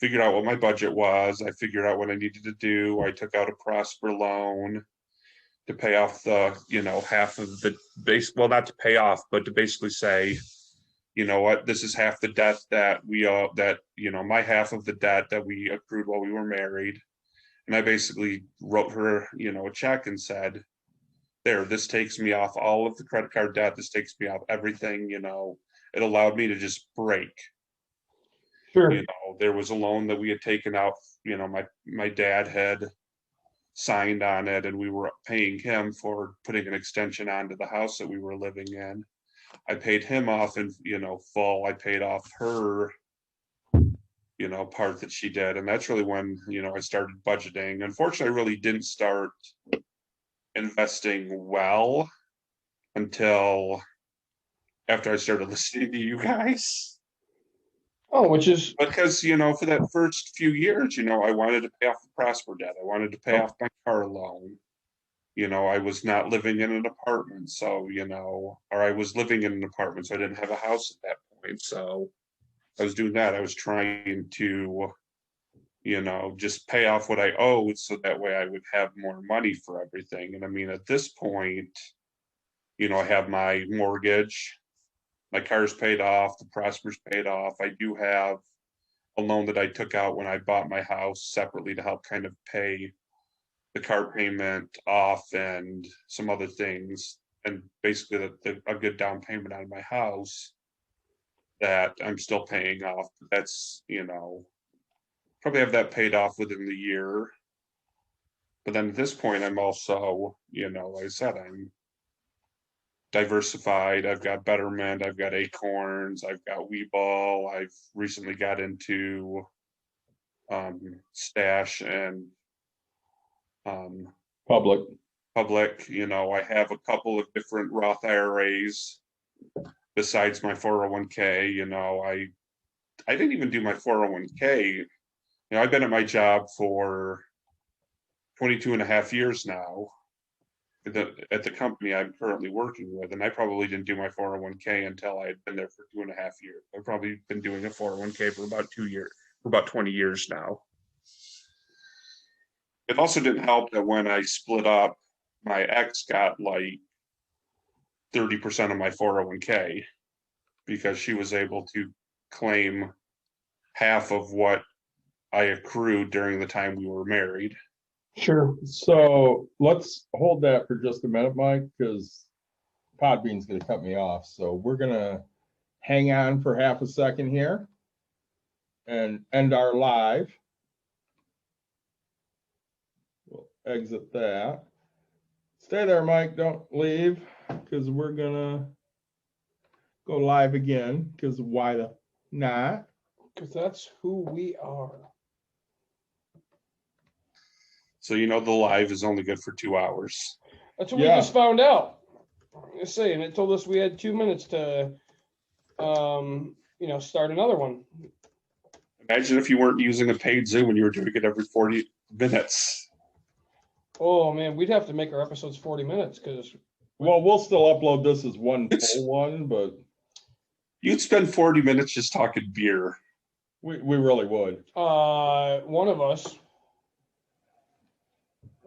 Figured out what my budget was. I figured out what I needed to do. I took out a Prosper loan to pay off the, half of the base, well, not to pay off, but to basically say, you know what, this is half the debt that we my half of the debt that we accrued while we were married. And I basically wrote her, a check and said, there, this takes me off all of the credit card debt. This takes me off everything, it allowed me to just break. Sure. There was a loan that we had taken out, my dad had signed on it, and we were paying him for putting an extension onto the house that we were living in. I paid him off in, full. I paid off her, part that she did. And that's really when, I started budgeting. Unfortunately, I really didn't start investing well until after I started listening to you guys. Oh, which is Because, for that first few years, I wanted to pay off the Prosper debt. I wanted to pay off my car loan. I was not living in an apartment. So, or I was living in an apartment, so I didn't have a house at that point. So I was doing that. I was trying to, just pay off what I owed so that way I would have more money for everything. And I mean, at this point, I have my mortgage. My car's paid off, the Prosper's paid off. I do have a loan that I took out when I bought my house separately to help kind of pay the car payment off and some other things. And basically a good down payment on my house that I'm still paying off. That's, probably have that paid off within the year. But then at this point, I'm also, like I said, I'm diversified. I've got Betterment, I've got Acorns, I've got Webull. I've recently got into Stash and Public. I have a couple of different Roth IRAs besides my 401k. I didn't even do my 401k. I've been at my job for 22 and a half years now at the company I'm currently working with, and I probably didn't do my 401k until I had been there for 2.5 years. I've probably been doing a 401k for about 2 years, for about 20 years now. It also didn't help that when I split up, my ex got like 30% of my 401k because she was able to claim half of what I accrued during the time we were married. sure. So let's hold that for just a minute, Mike, because Podbean's going to cut me off. So we're going to hang on for half a second here and end our live. We'll exit that. Stay there, Mike. Don't leave, because we're going to go live again, because why the not? Because that's who we are. So the live is only good for 2 hours. That's what we just found out. I'm just saying, it told us we had 2 minutes to start another one. Imagine if you weren't using a paid Zoom and you were doing it every 40 minutes. Oh man, we'd have to make our episodes 40 minutes because Well, we'll still upload this as one full one, but You'd spend 40 minutes just talking beer. we really would. one of us.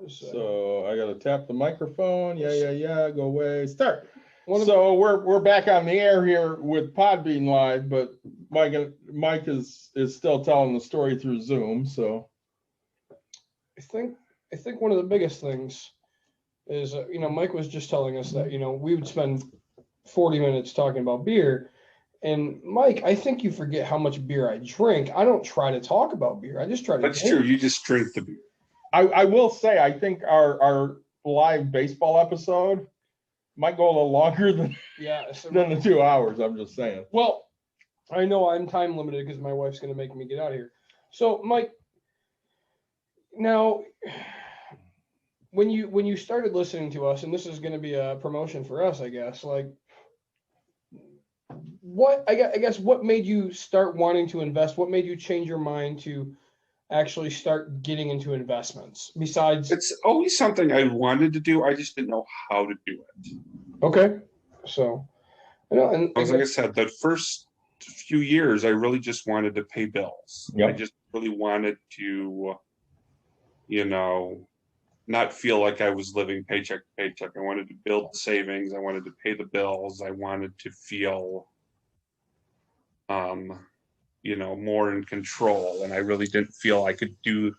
So I gotta tap the microphone. Yeah. Go away. Start. One of So we're back on the air here with Podbean Live, but Mike is still telling the story through Zoom. So I think one of the biggest things is Mike was just telling us that we would spend 40 minutes talking about beer, and Mike, I think you forget how much beer I drink. I don't try to talk about beer. I just try to. That's true. You just drink the beer. I will say I think our live baseball episode might go a little longer than the 2 hours. I'm just saying. Well, I know I'm time limited because my wife's going to make me get out of here. So, Mike, now when you started listening to us, and this is going to be a promotion for us, I guess, like I guess what made you start wanting to invest? What made you change your mind to actually start getting into investments? Besides, It's always something I wanted to do. I just didn't know how to do it. okay, so and Like I said, the first few years, I really just wanted to pay bills. Yep. I just really wanted to, not feel like I was living paycheck to paycheck. I wanted to build savings. I wanted to pay the bills. I wanted to feel, more in control. And I really didn't feel I could do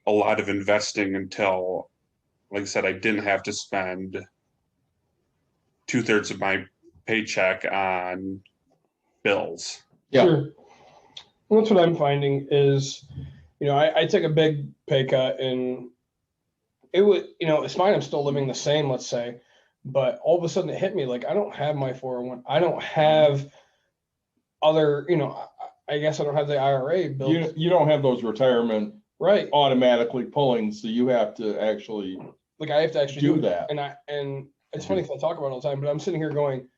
a lot of investing until, like I said, I didn't have to spend 2/3 of my paycheck on bills. Yeah. Sure. Well, that's what I'm finding is, I took a big pay cut, and it would, it's fine. I'm still living the same, let's say, but all of a sudden it hit me like I don't have my 401. I don't have other, I guess I don't have the IRA built. You don't have those retirement Right. automatically pulling, so you have to actually Like I have to actually do it. that. And it's funny because I talk about it all the time, but I'm sitting here going,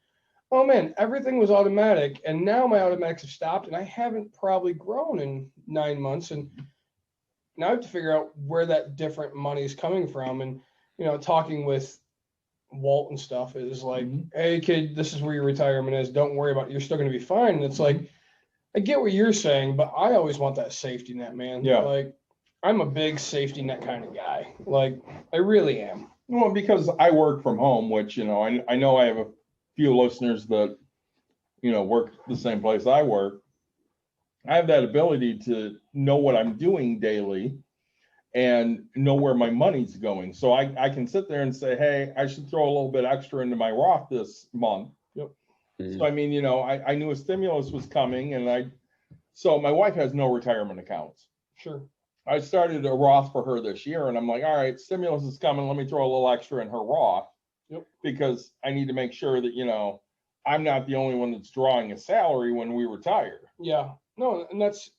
oh man, everything was automatic, and now my automatics have stopped, and I haven't probably grown in 9 months, and now I have to figure out where that different money is coming from. And talking with Walt and stuff is like, hey kid, this is where your retirement is. Don't worry about it. You're still going to be fine. And it's like, I get what you're saying, but I always want that safety net, man. Yeah. Like I'm a big safety net kind of guy. Like I really am. Well, because I work from home, which, I know I have a few listeners that, work the same place I work. I have that ability to know what I'm doing daily and know where my money's going. So I can sit there and say, hey, I should throw a little bit extra into my Roth this month. Yep. Mhm. So, I mean, I knew a stimulus was coming, and so my wife has no retirement accounts. Sure. I started a Roth for her this year, and I'm like, all right, stimulus is coming. Let me throw a little extra in her Roth. Yep. Because I need to make sure that, I'm not the only one that's drawing a salary when we retire. Yeah. No, and that's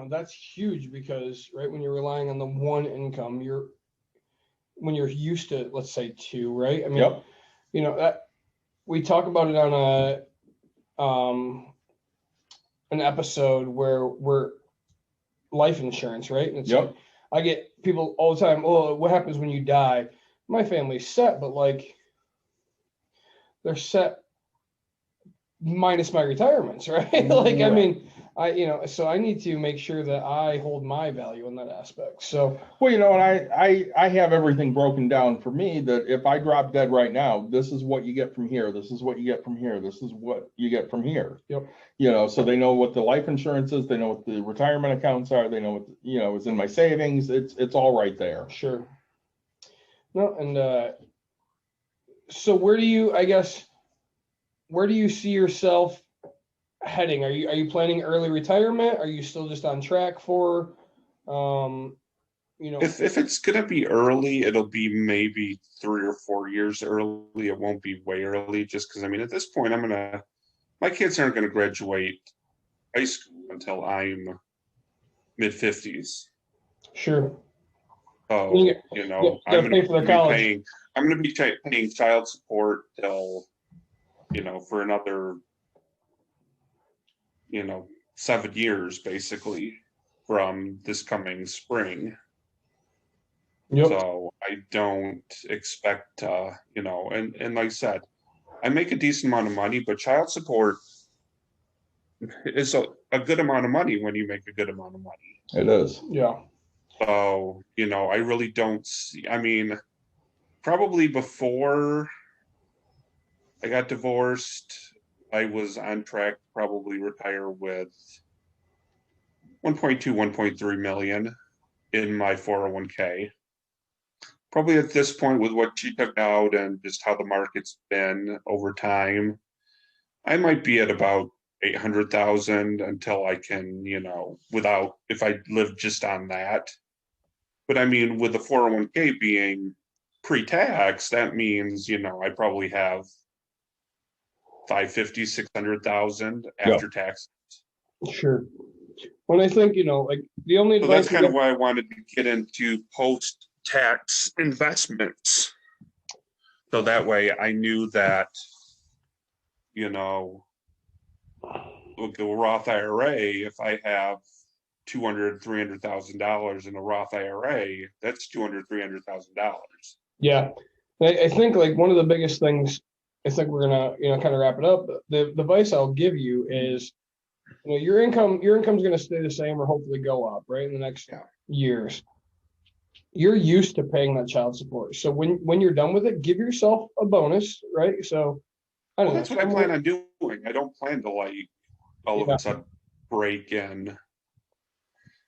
that's huge because right when you're relying on the one income, when you're used to, let's say, two, right? I mean, Yep. that we talk about it on an episode where we're life insurance, right? And it's Yep. like, I get people all the time, oh, what happens when you die? My family's set, but like they're set minus my retirements, right? Like, I Right. mean, so I need to make sure that I hold my value in that aspect. So, Well, and I have everything broken down for me that if I drop dead right now, this is what you get from here. This is what you get from here. This is what you get from here. Yep. So they know what the life insurance is. They know what the retirement accounts are. They know what, is in my savings. It's all right there. sure. No, and so where do you see yourself heading? Are you planning early retirement? Are you still just on track for, If it's gonna be early, it'll be maybe 3 or 4 years early. It won't be way early, just because at this point my kids aren't gonna graduate high school until I'm mid-50s. Sure. So You I'm gotta gonna pay for their be college. paying child support till for another 7 years basically from this coming spring. Yep. So I don't expect, and like I said, I make a decent amount of money, but child support is a good amount of money when you make a good amount of money. It is. Yeah. So, I really don't see, probably before I got divorced, I was on track to probably retire with 1.2, 1.3 million in my 401k. Probably at this point, with what she took out and just how the market's been over time, I might be at about 800,000 until I can, if I live just on that. But with the 401k being pre-tax, that means, I probably have 550, 600,000 after tax. Sure. When I think, like the only So advice that's kind of why I wanted to get into post-tax investments. So that way I knew that, with the Roth IRA, if I have $200,000, $300,000 in a Roth IRA, that's $200,000, $300,000. Yeah. I think like one of the biggest things, I think we're gonna, kind of wrap it up. The advice I'll give you is, your income's gonna stay the same or hopefully go up, right, in the next years. You're used to paying that child support. So when you're done with it, give yourself a bonus, right? So I don't know. That's what I plan on doing. I don't plan to all of a sudden break and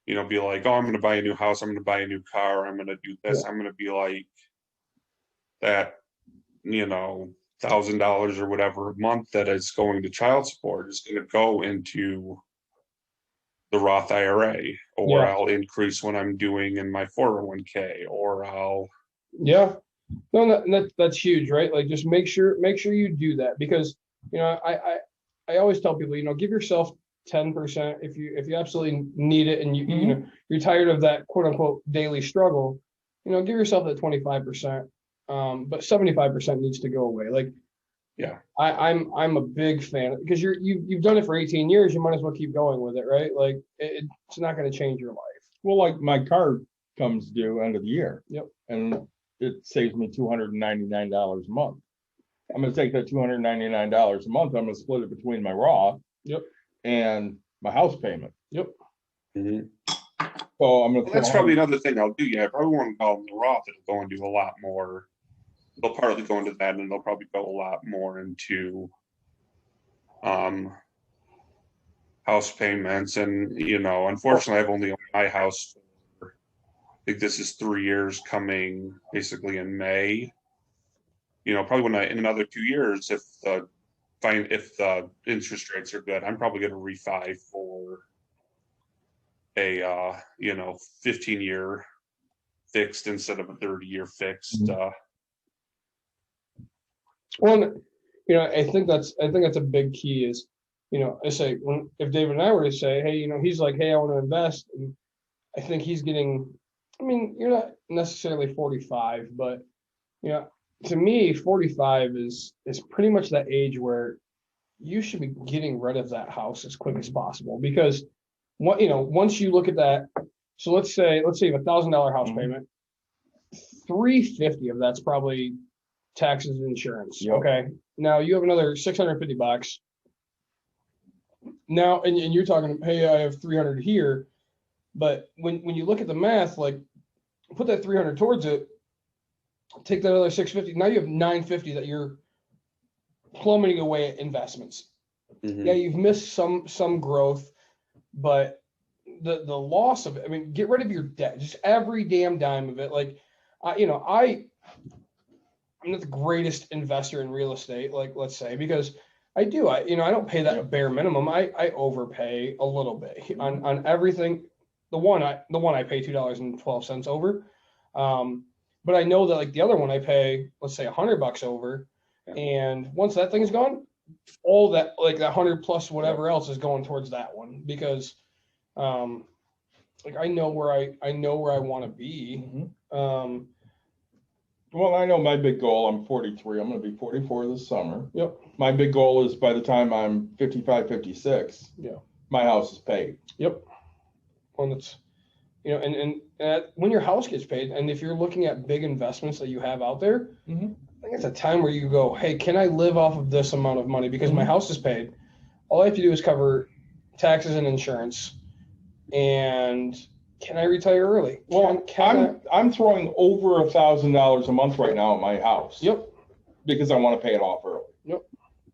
be like, oh, I'm going to buy a new house, I'm going to buy a new car, I'm going to do this. I'm going to be like that, $1,000 or whatever a month that is going to child support is going to go into the Roth IRA, or I'll increase what I'm doing in my 401k, or I'll. Yeah, no, that's huge, right? Like just make sure you do that, because I always tell people, give yourself 10% if you absolutely need it, and you're tired of that quote unquote daily struggle, give yourself that 25%, but 75% needs to go away. Like, I'm a big fan, because you've done it for 18 years, you might as well keep going with it, right? Like it's not going to change your life. Well, like my car comes due end of the year. Yep. And it saves me $299 a month. I'm going to take that $299 a month. I'm going to split it between my Roth. Yep. And my house payment. Yep. Mm-hmm. So I'm going to. That's probably another thing I'll do. Yeah, I probably won't go in the Roth. It'll go into a lot more. They'll partly go into that, and they'll probably go a lot more into house payments. And unfortunately, I've only owned my house for, I think this is 3 years, coming basically in May. Probably in another 2 years, if the interest rates are good, I'm probably going to refi for a 15-year fixed instead of a 30-year fixed. Well, I think that's a big key is, I say if David and I were to say, hey, he's like, hey, I want to invest, and I think he's getting, you're not necessarily 45, but to me, 45 is pretty much that age where you should be getting rid of that house as quick as possible, because once you look at that, so let's say you have $1,000 house payment, $350 of that's probably taxes and insurance. Yep. Okay. Now you have another $650. Now, and you're talking, hey, I have 300 here, but when you look at the math, like put that 300 towards it, take that other 650. Now you have 950 that you're plummeting away at investments. Mm-hmm. Yeah, you've missed some growth, but the loss of it, get rid of your debt, just every damn dime of it. Like, I'm not the greatest investor in real estate, like let's say, because I don't pay that bare minimum. I overpay a little bit on everything. The one I pay $2.12 over. But I know that like the other one I pay, let's say $100 over. And once that thing's gone, all that, like that 100 plus whatever else is going towards that one, because like I know where I want to be. Well, I know my big goal, I'm 43. I'm going to be 44 this summer. Yep. My big goal is by the time I'm 55, 56, my house is paid. Yep. Well, it's, and when your house gets paid, and if you're looking at big investments that you have out there, Mhm. I think it's a time where you go, hey, can I live off of this amount of money? Because my Mhm. house is paid. All I have to do is cover taxes and insurance. And can I retire early? Well, I'm throwing over $1,000 a month right now at my house. Yep. Because I want to pay it off early. Yep.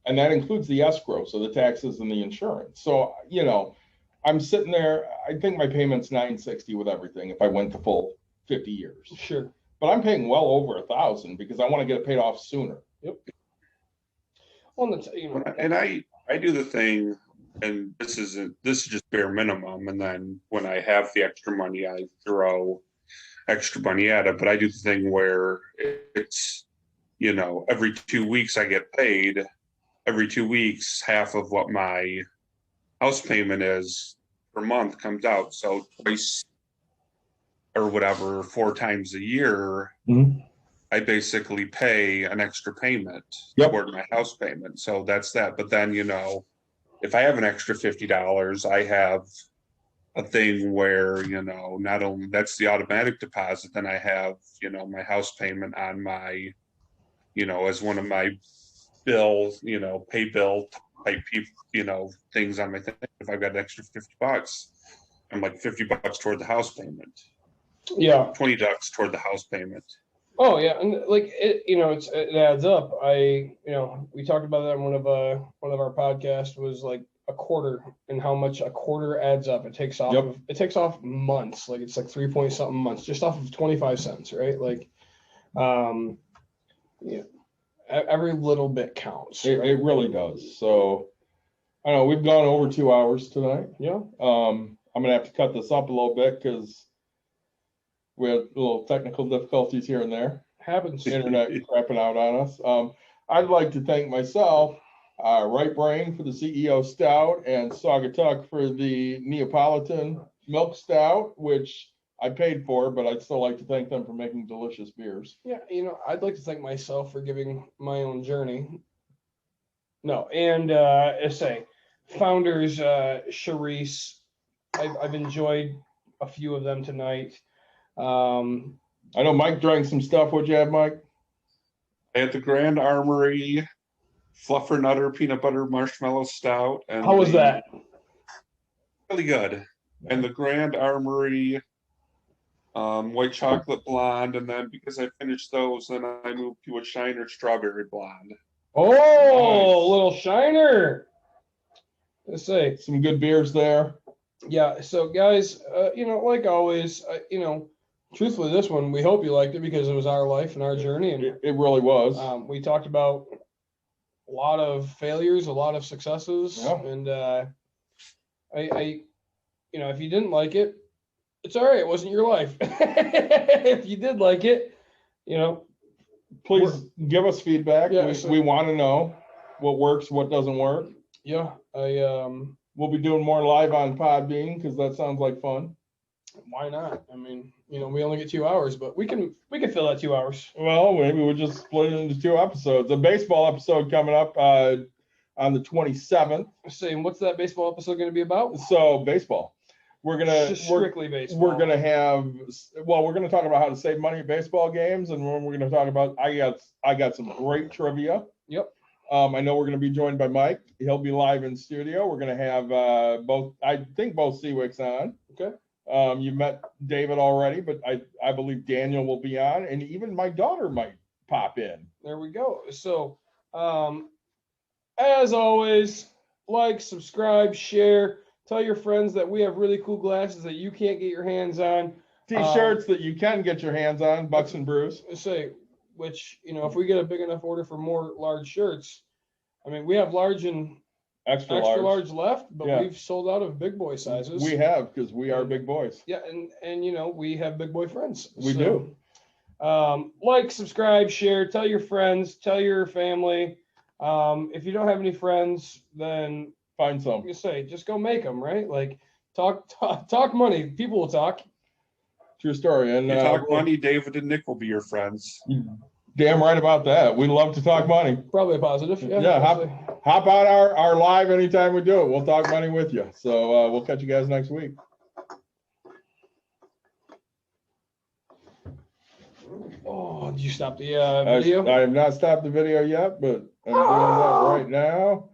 And that includes the escrow, so the taxes and the insurance. So, I'm sitting there, I think my payment's $960 with everything if I went the full 50 years. Sure. But I'm paying well over $1,000 because I want to get it paid off sooner. Yep. Well, And I do the thing, and this is just bare minimum. And then when I have the extra money, I throw extra money at it. But I do the thing where it's, every 2 weeks I get paid. Every 2 weeks, half of what my house payment is per month comes out. So twice or whatever, 4 times a year, I basically pay an extra payment toward my house payment. So that's that. But then, if I have an extra $50, I have a thing where, not only that's the automatic deposit, then I have, my house payment on my, as one of my bills, pay bill type, things on my thing. If I've got an extra $50, I'm like $50 toward the house payment. Yeah. $20 toward the house payment. Oh yeah, and like it adds up. We talked about that in one of our podcasts, was like a quarter and how much a quarter adds up. It takes off. It takes off months. Like it's like 3 point something months just off of 25 cents, right? Like, every little bit counts. It really does. So I know we've gone over 2 hours tonight. Yeah. I'm gonna have to cut this up a little bit because we had little technical difficulties here and there. Happens. Internet crapping out on us. I'd like to thank myself, Right Brain for the CEO Stout, and Saugatuck for the Neapolitan Milk Stout, which I paid for, but I'd still like to thank them for making delicious beers. Yeah, I'd like to thank myself for giving my own journey. No, and founders, Charisse, I've enjoyed a few of them tonight. I know Mike drank some stuff. What'd you have, Mike? I had the Grand Armory Fluffer Nutter Peanut Butter Marshmallow Stout. And how was that? Really good. And the Grand Armory White Chocolate Blonde. And then because I finished those, then I moved to a Shiner Strawberry Blonde. Oh, nice. Little Shiner. Let's say some good beers there. Yeah. So guys, like always, truthfully, this one, we hope you liked it because it was our life and our journey. And it really was. We talked about a lot of failures, a lot of successes. Yeah. And if you didn't like it, it's all right. It wasn't your life. If you did like it, please give us feedback. Yeah, we want to know what works, what doesn't work. Yeah. We'll be doing more live on Podbean because that sounds like fun. Why not? I mean, we only get 2 hours, but we can fill that 2 hours. Well, maybe we'll just split it into 2 episodes. A baseball episode coming up on the 27th. Saying, what's that baseball episode going to be about? So baseball. Strictly baseball. We're gonna talk about how to save money at baseball games, and we're gonna talk about I got some great trivia. Yep. I know we're gonna be joined by Mike. He'll be live in studio. We're gonna have both Seawicks on. Okay. You met David already, but I believe Daniel will be on, and even my daughter might pop in. There we go. So, as always, like, subscribe, share, tell your friends that we have really cool glasses that you can't get your hands on. T-shirts that you can get your hands on, Bucks and Brews. Which, if we get a big enough order for more large shirts, I mean, we have large and extra large left, but we've sold out of big boy sizes. We have, because we are big boys. Yeah, and we have big boy friends. We do. Like, subscribe, share, tell your friends, tell your family. If you don't have any friends, then find some. Just go make them, right? Like, talk money. People will talk. True story. And you talk money, David and Nick will be your friends. Damn right about that. We love to talk money. Probably a positive. Yeah. Yeah, definitely. Hop on our live anytime we do it. We'll talk money with you. So we'll catch you guys next week. Oh, did you stop the video? I have not stopped the video yet, but I'm doing that right now.